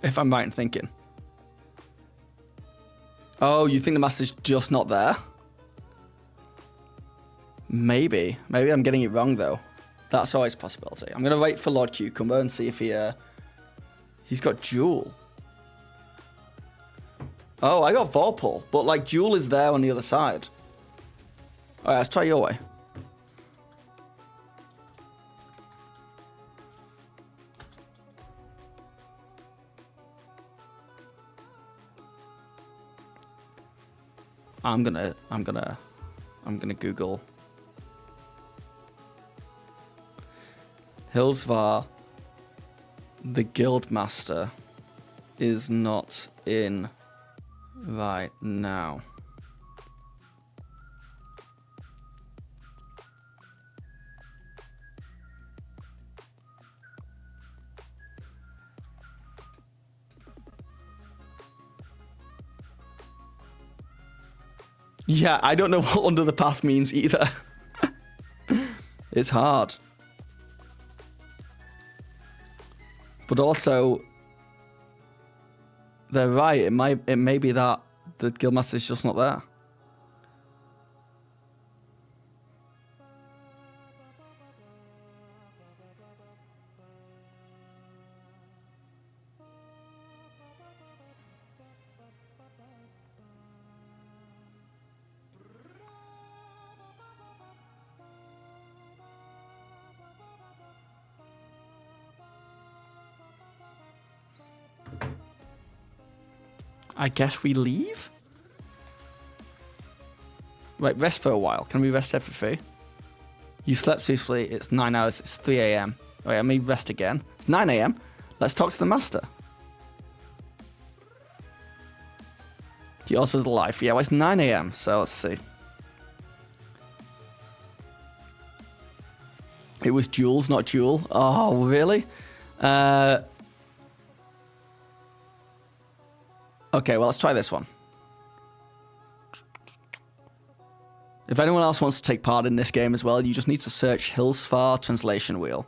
If I'm right in thinking. Oh, you think the master's just not there? Maybe. Maybe I'm getting it wrong, though. That's always a possibility. I'm going to wait for Lord Cucumber and see if he's got Jewel. Oh, I got Vorpal, but like Jewel is there on the other side. All right, let's try your way. I'm gonna Google Hilsvar. The Guildmaster is not in right now. Yeah, I don't know what under the path means either. It's hard. But also, they're right. It may be that the Guildmaster's just not there. I guess we leave? Right, rest for a while. Can we rest here for free? You slept peacefully. It's 9 hours. It's 3 a.m. All right, let me rest again. It's 9 a.m. Let's talk to the master. He also has a life. Yeah, well, it's 9 a.m. So let's see. It was Jules, not Jewel. Oh, really? Okay, well, let's try this one. If anyone else wants to take part in this game as well, you just need to search Hilsvar Translation Wheel.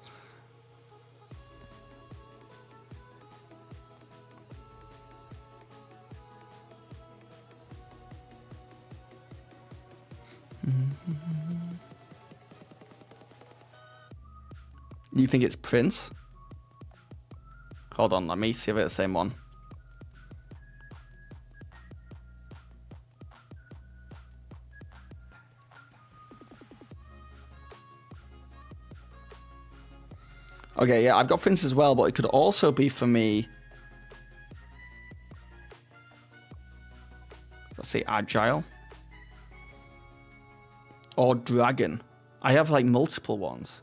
You think it's Prince? Hold on, let me see if it's the same one. Okay, yeah, I've got Prince as well, but it could also be for me. Let's say Agile. Or Dragon. I have like multiple ones.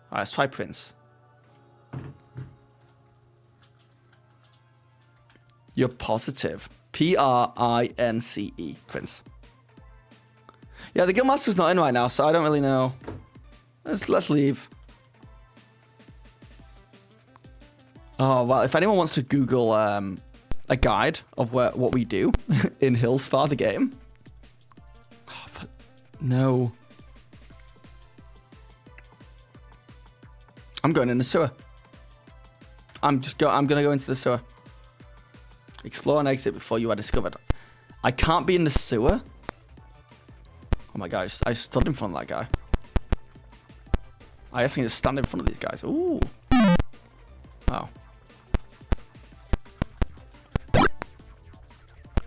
Alright, let's try Prince. You're positive. Prince. Prince. Yeah, the Guildmaster's not in right now, so I don't really know. Let's leave. Oh, well, if anyone wants to Google a guide of what we do in Hillsfar, the game. Oh, but no. I'm going in the sewer. I'm going to go into the sewer. Explore and exit before you are discovered. I can't be in the sewer? Oh my gosh, I stood in front of that guy. I guess I can just stand in front of these guys. Ooh. Oh.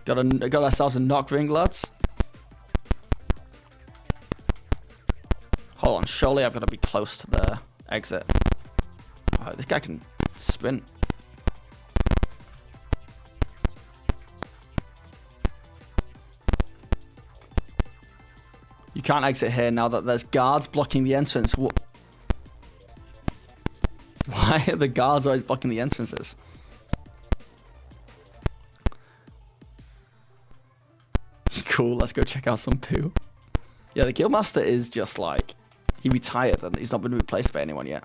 Got ourselves a knock ring, lads. Hold on, surely I've got to be close to the exit. Oh, this guy can sprint. You can't exit here now that there's guards blocking the entrance. Why are the guards always blocking the entrances? Cool, let's go check out some poo. Yeah, the Guildmaster is just like... He retired and he's not been replaced by anyone yet.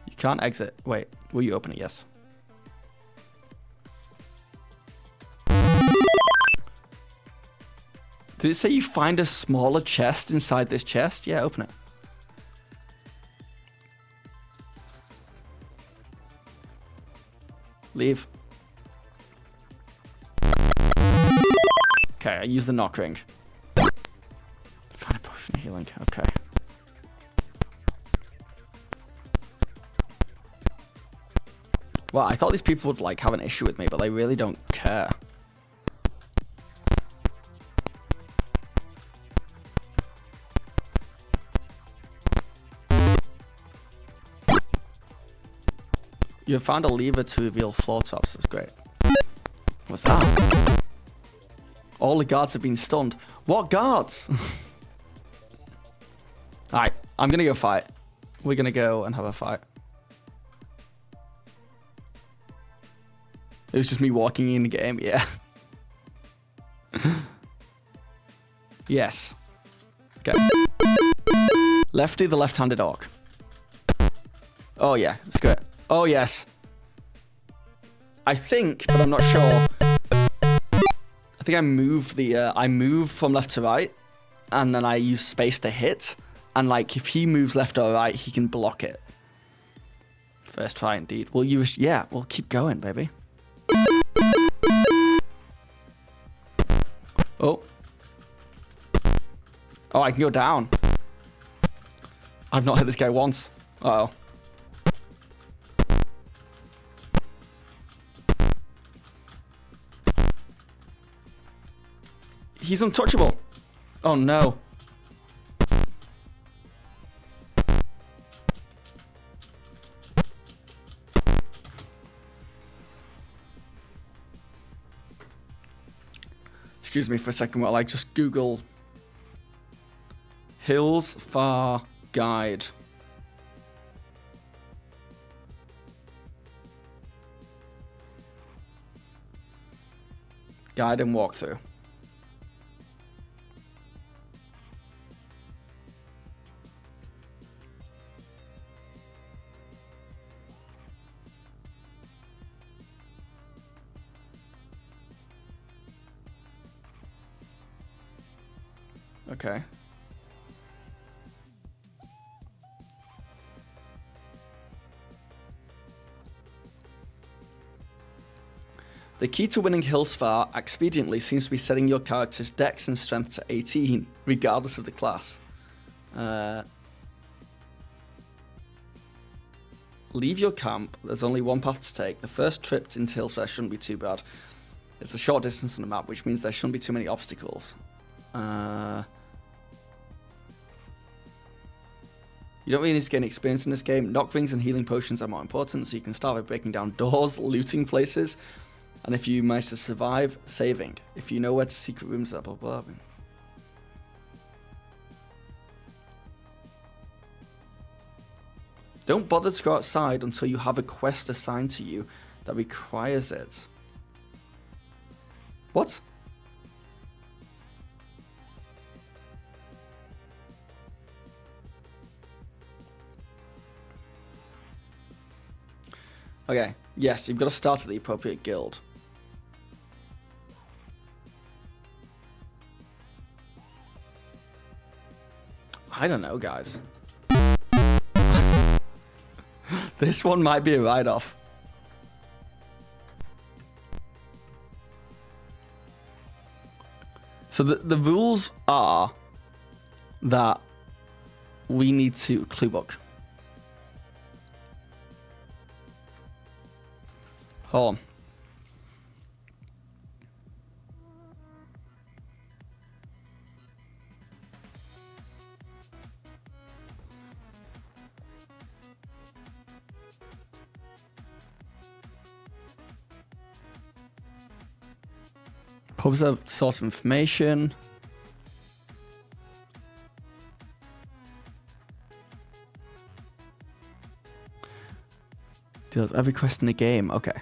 You can't exit. Wait, will you open it? Yes. Did it say you find a smaller chest inside this chest? Yeah, open it. Leave. Okay, I use the knock ring. Find a potion of healing. Okay. Well, I thought these people would like have an issue with me, but they really don't care. You have found a lever to reveal floor tops. That's great. What's that? All the guards have been stunned. What guards? Alright, I'm going to go fight. We're going to go and have a fight. It was just me walking in the game, yeah. Yes. Okay. Lefty, the left-handed orc. Oh yeah, let's go. Oh yes. I think, but I'm not sure. I think I move from left to right, and then I use space to hit. And like, if he moves left or right, he can block it. First try indeed. We'll use, yeah, we'll keep going, baby. Oh. Oh, I can go down. I've not hit this guy once. Uh-oh. He's untouchable. Oh no. Excuse me for a second while I just Google Hillsfar Guide. Guide and walkthrough. Okay. The key to winning Hillsfar expediently seems to be setting your character's dex and strength to 18, regardless of the class. Leave your camp. There's only one path to take. The first trip into Hillsfar shouldn't be too bad. It's a short distance on the map, which means there shouldn't be too many obstacles. You don't really need to gain experience in this game. Knock rings and healing potions are more important, so you can start by breaking down doors, looting places, and if you manage to survive, saving. If you know where to secret rooms are, blah blah blah. Don't bother to go outside until you have a quest assigned to you that requires it. What? Okay, yes, you've got to start at the appropriate guild. I don't know, guys. This one might be a write-off. So the rules are that we need to clue book. Hold on. Pubs are source of information. Deal with every quest in the game. Okay.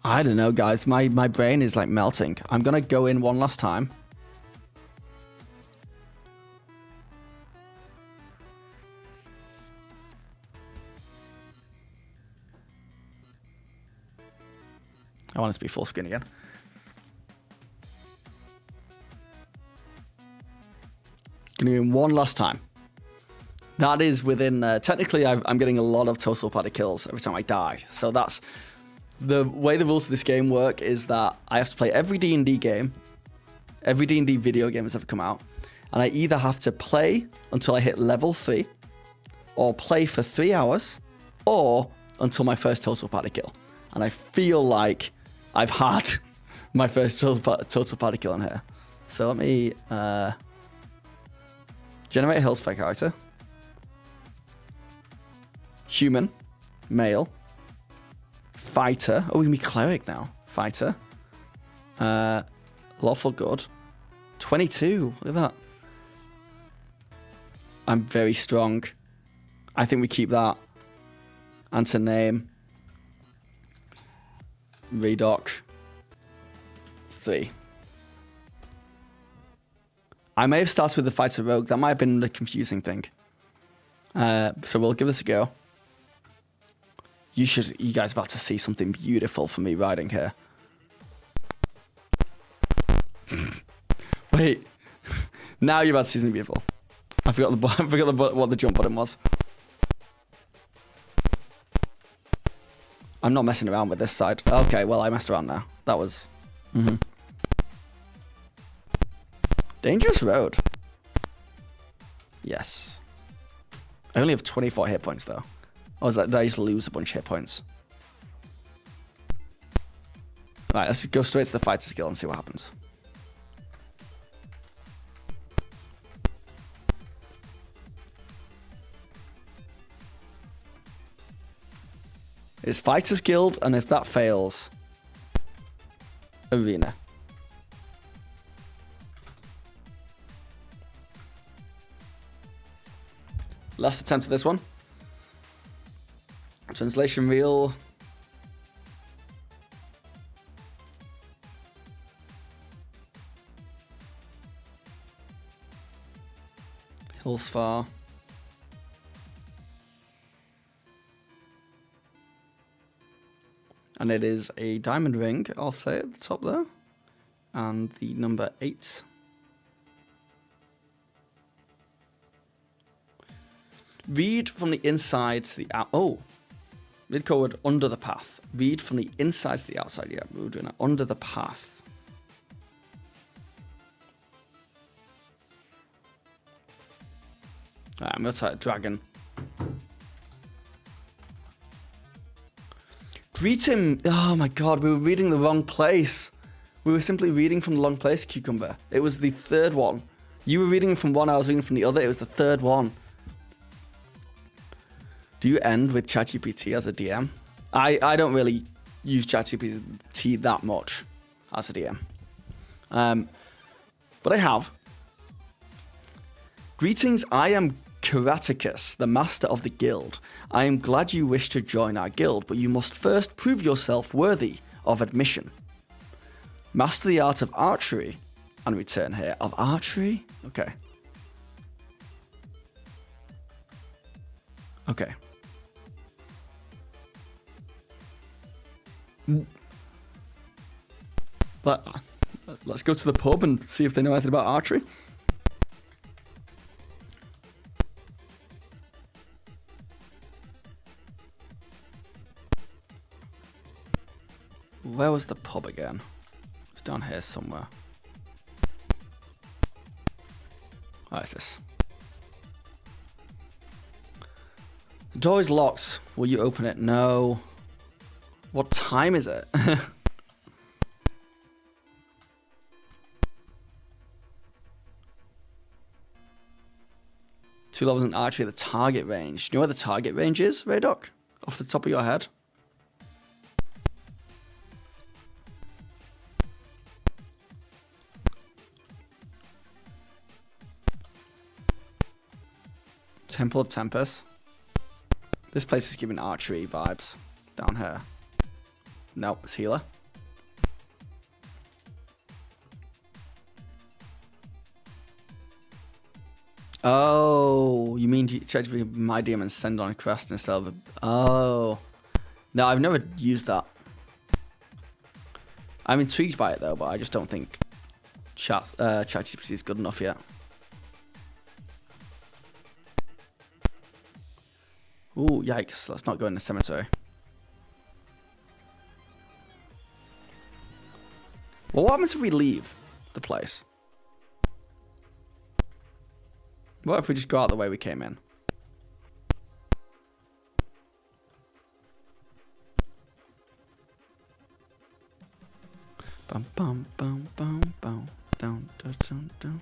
I don't know, guys. My brain is like melting. I'm gonna go in one last time. I want it to be full screen again. Gonna go in one last time. That is within. Technically, I'm getting a lot of total party kills every time I die. So that's. The way the rules of this game work is that I have to play every D&D game, every D&D video game that's ever come out, and I either have to play until I hit level 3, or play for 3 hours, or until my first total party kill. And I feel like I've had my first total party kill in here. So let me generate a health spec character. Human, male. Fighter. Oh, we can be cleric now. Fighter. Lawful good. 22. Look at that. I'm very strong. I think we keep that. Answer name. Redoc. 3. I may have started with the fighter rogue. That might have been the confusing thing. So we'll give this a go. You guys are about to see something beautiful for me riding here. Wait. Now you're about to see something beautiful. I forgot what the jump button was. I'm not messing around with this side. Okay, well, I messed around now. That was... Dangerous road. Yes. I only have 24 hit points, though. Or did I just lose a bunch of hit points? Right, let's go straight to the fighter skill and see what happens. It's Fighters Guild, and if that fails, Arena. Last attempt at this one. Translation reel. Hillsfar. And it is a diamond ring, I'll say at the top there. And the number 8. Read from the inside to the out. Oh. Read code under the path. Read from the inside to the outside. Yeah, we were doing it under the path. Right, I'm going to type a dragon. Greet him. Oh my god, we were reading the wrong place. We were simply reading from the wrong place, Cucumber. It was the third one. You were reading from one, I was reading from the other. It was the third one. Do you end with ChatGPT as a DM? I don't really use ChatGPT that much as a DM. But I have. Greetings, I am Karaticus, the master of the guild. I am glad you wish to join our guild, but you must first prove yourself worthy of admission. Master the art of archery and return here. Of archery? Okay. Okay. But let's go to the pub and see if they know anything about archery. Where was the pub again? It's down here somewhere. Oh, it's this. The door is locked. Will you open it? No. What time is it? 2 levels in archery at the target range. Do you know where the target range is, Raydoc? Off the top of your head? Temple of Tempest. This place is giving archery vibes down here. Nope, it's healer. Oh, you mean charge me my DM and send on a quest instead of a... Oh. No, I've never used that. I'm intrigued by it though, but I just don't think ChatGPT is good enough yet. Ooh, yikes. Let's not go in the cemetery. Well, what happens if we leave the place? What if we just go out the way we came in? Bum bum bum bum bum down down down down.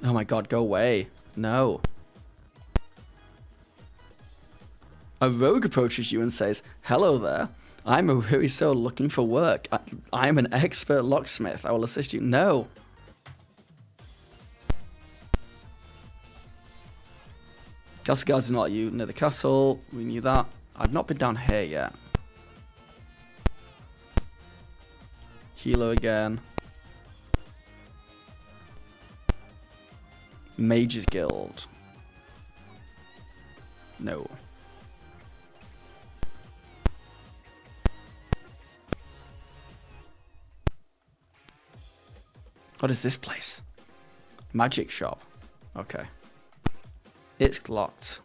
Oh my god, go away. No. A rogue approaches you and says, "Hello there. I'm a weary soul looking for work. I'm an expert locksmith. I will assist you." No. Castle guards do not let you near the castle. We knew that. I've not been down here yet. Healer again. Mage's Guild. No. What is this place? Magic shop. Okay. It's locked.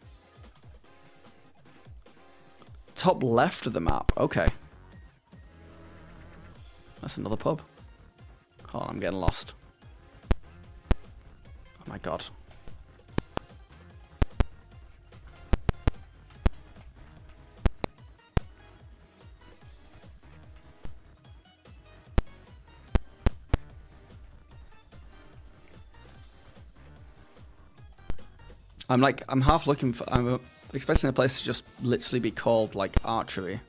Top left of the map. Okay. That's another pub. Oh, I'm getting lost. Oh my god. I'm half looking for, I'm expecting a place to just literally be called, like, archery.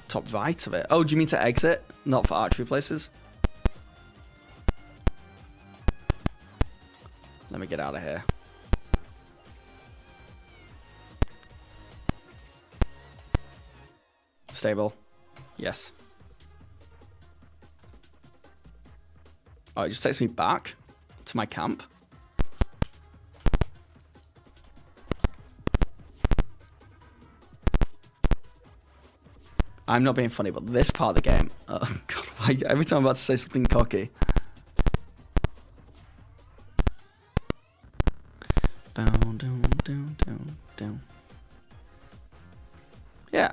Top right of it. Oh, do you mean to exit? Not for archery places? Let me get out of here. Stable. Yes. Oh, it just takes me back to my camp. I'm not being funny, but this part of the game... Oh, God, every time I'm about to say something cocky. Down, down, down, down, down. Yeah.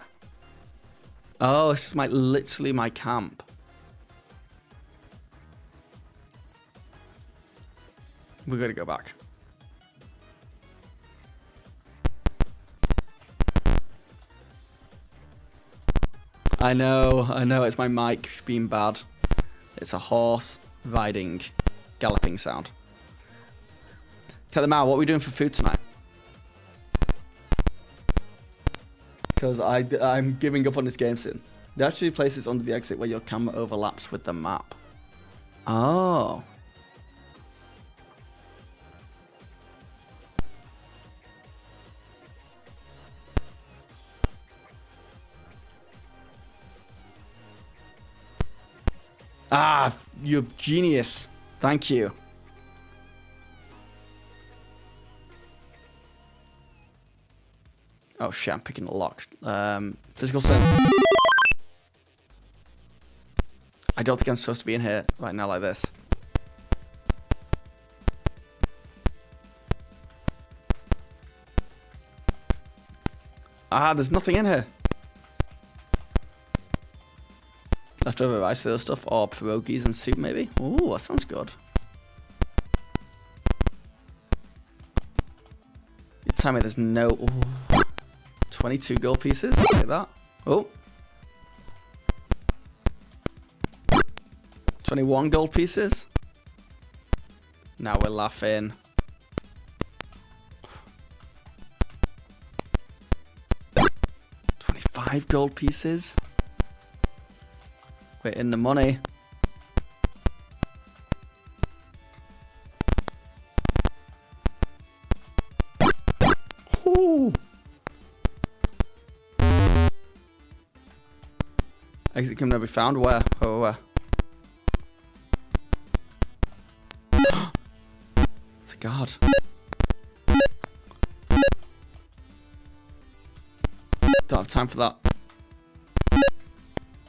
Oh, this is literally my camp. We're going to go back. I know, it's my mic being bad. It's a horse riding, galloping sound. Tell them out. What are we doing for food tonight? Because I'm giving up on this game soon. There are actually places under the exit where your camera overlaps with the map. Oh. Ah, you're genius. Thank you. Oh shit, I'm picking a lock. Physical strength. I don't think I'm supposed to be in here right now like this. Ah, there's nothing in here. Leftover rice for those stuff, or pierogies and soup maybe? Ooh, that sounds good. You tell me there's no... Ooh, 22 gold pieces, I'll take that. Oh. 21 gold pieces. Now we're laughing. $25 gold pieces. We're in the money. Ooh. Exit can never be found. Where? Oh, where? It's a guard. Don't have time for that.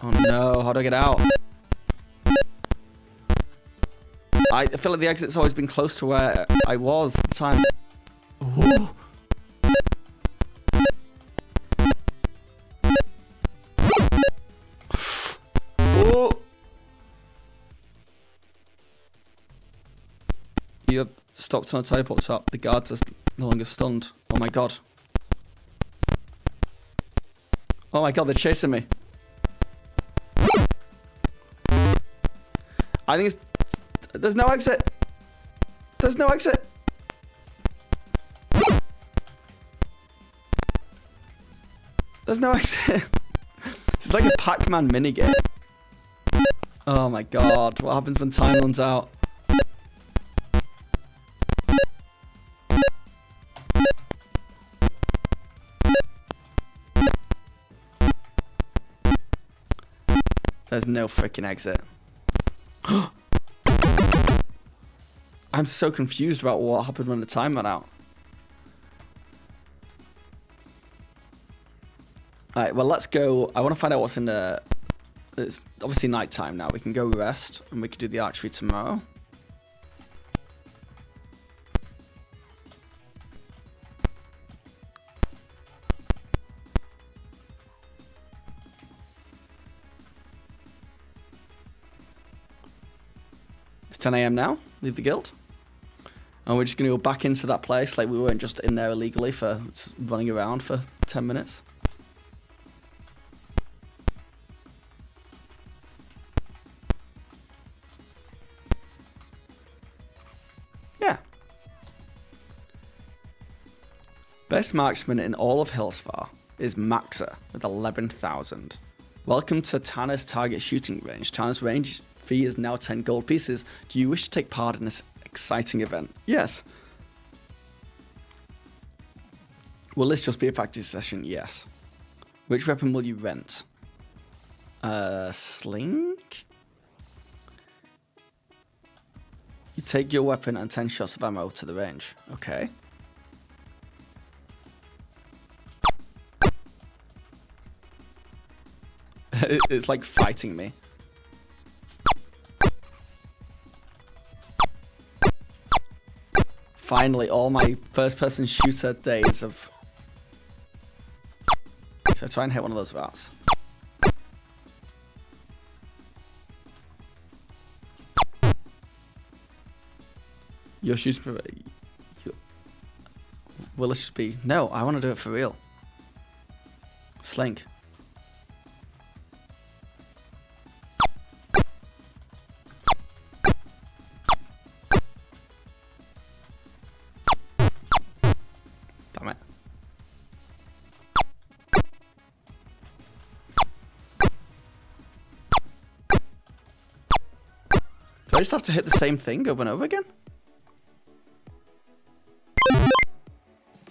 Oh no, how do I get out? I feel like the exit's always been close to where I was at the time. Ooh. Oh. You stopped on a teleport top. The guards are no longer stunned. Oh my god. Oh my god, they're chasing me. I think it's... There's no exit. There's no exit. There's no exit. It's like a Pac-Man minigame. Oh my god. What happens when time runs out? There's no freaking exit. I'm so confused about what happened when the time ran out. Alright, well let's go. I want to find out what's in the... It's obviously night time now. We can go rest and we can do the archery tomorrow. It's 10 AM now. Leave the guild. And we're just going to go back into that place like we weren't just in there illegally for just running around for 10 minutes. Yeah. Best marksman in all of Hillsfar is Maxa with 11,000. Welcome to Tanner's target shooting range. Tanner's range fee is now 10 gold pieces. Do you wish to take part in this exciting event? Yes. Will this just be a practice session? Yes. Which weapon will you rent? Sling? You take your weapon and 10 shots of ammo to the range. Okay. It's like fighting me. Finally, all my first-person shooter days of... Should I try and hit one of those rats? Your shooting... Will it just be... No, I want to do it for real. Slink. Damn it. Do I just have to hit the same thing over and over again?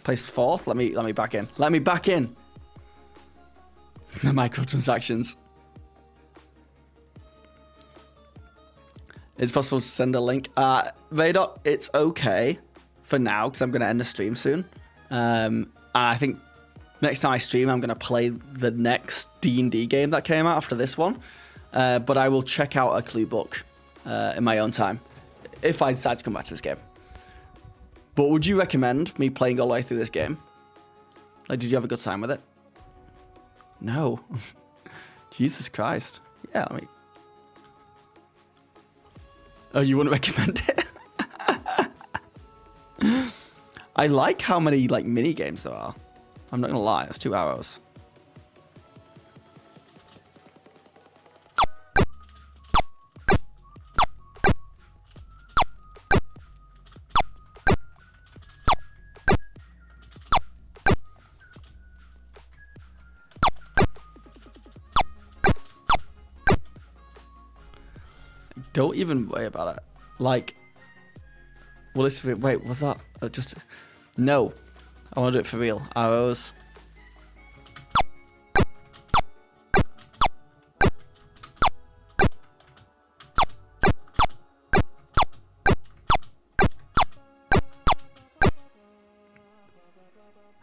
Placed fourth. Let me back in. Let me back in. The microtransactions. It's possible to send a link. Vador, it's okay for now because I'm going to end the stream soon. And I think next time I stream, I'm going to play the next D&D game that came out after this one. But I will check out a clue book in my own time if I decide to come back to this game. But would you recommend me playing all the way through this game? Like, did you have a good time with it? No. Jesus Christ. Yeah, I mean... Oh, you wouldn't recommend it? I like how many, like, mini games there are. I'm not going to lie, it's 2 hours. Don't even worry about it. Like, well, this wait, what's that? Just no. I want to do it for real. Arrows.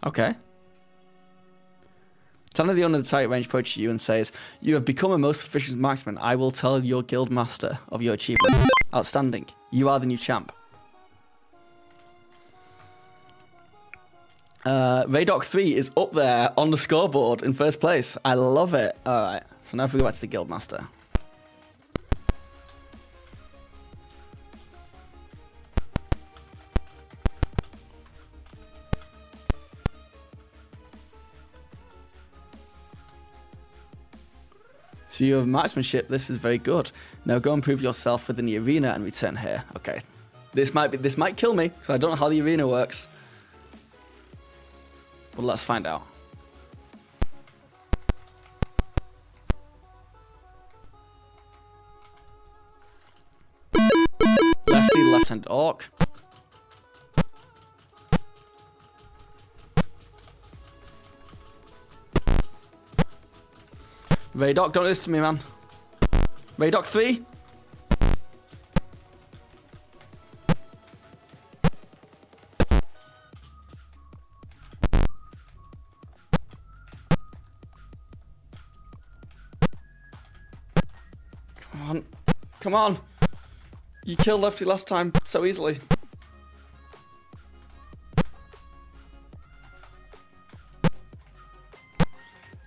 Okay. Tanner, the owner of the target range, approaches you and says, "You have become a most proficient marksman. I will tell your guild master of your achievements. Outstanding. You are the new champ." Raydoc 3 is up there on the scoreboard in first place. I love it. Alright, so now if we go back to the guild master. So you have marksmanship. This is very good. Now go and prove yourself within the arena and return here. Okay, this might kill me because I don't know how the arena works. But let's find out. Lefty, left-hand orc. Raydoc, don't listen to me, man. Raydoc 3. Come on. Come on. You killed Lefty last time so easily.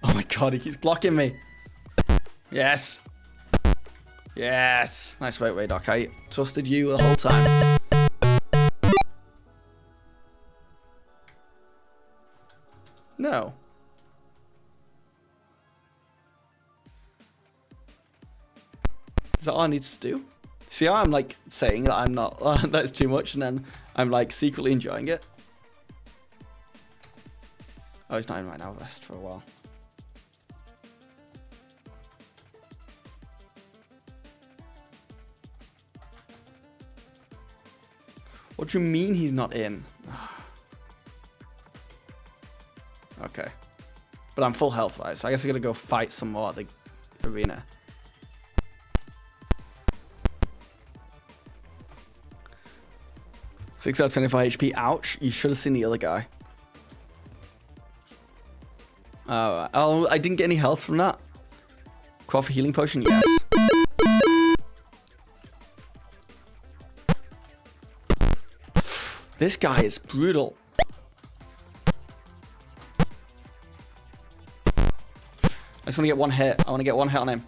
Oh my god, he keeps blocking me. Yes. Yes. Nice work, Raydoc. I trusted you the whole time. No. Is that all I need to do? See how I'm like saying that I'm not, that's too much, and then I'm like secretly enjoying it? Oh, he's not in right now. Rest for a while. What do you mean he's not in? Okay. But I'm full health, right? So I guess I gotta go fight some more at the arena. Six out of 25 HP. Ouch. You should have seen the other guy. Alright. Oh, I didn't get any health from that. Crawl for healing potion? Yes. This guy is brutal. I just want to get one hit. I want to get one hit on him.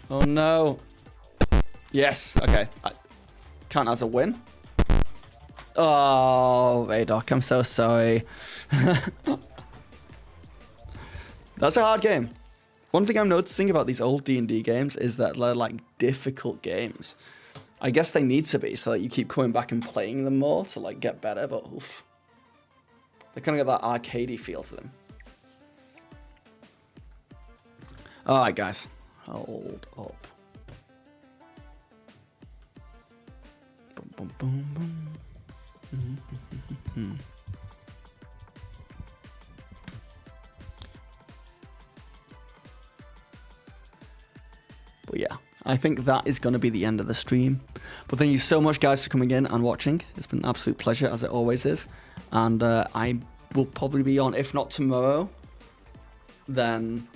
Oh no. Yes. Okay. Count as a win. Oh, Raydoc, I'm so sorry. That's a hard game. One thing I'm noticing about these old D&D games is that they're like difficult games. I guess they need to be so that you keep coming back and playing them more to like get better, but oof. They kind of got that arcadey feel to them. All right, guys. Hold up. Boom, boom, boom, boom. But yeah, I think that is going to be the end of the stream. But thank you so much, guys, for coming in and watching. It's been an absolute pleasure, as it always is. And I will probably be on, if not tomorrow, then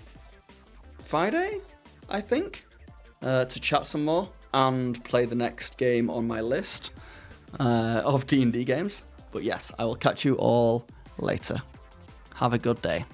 Friday, I think, to chat some more and play the next game on my list of D&D games. But yes, I will catch you all later. Have a good day.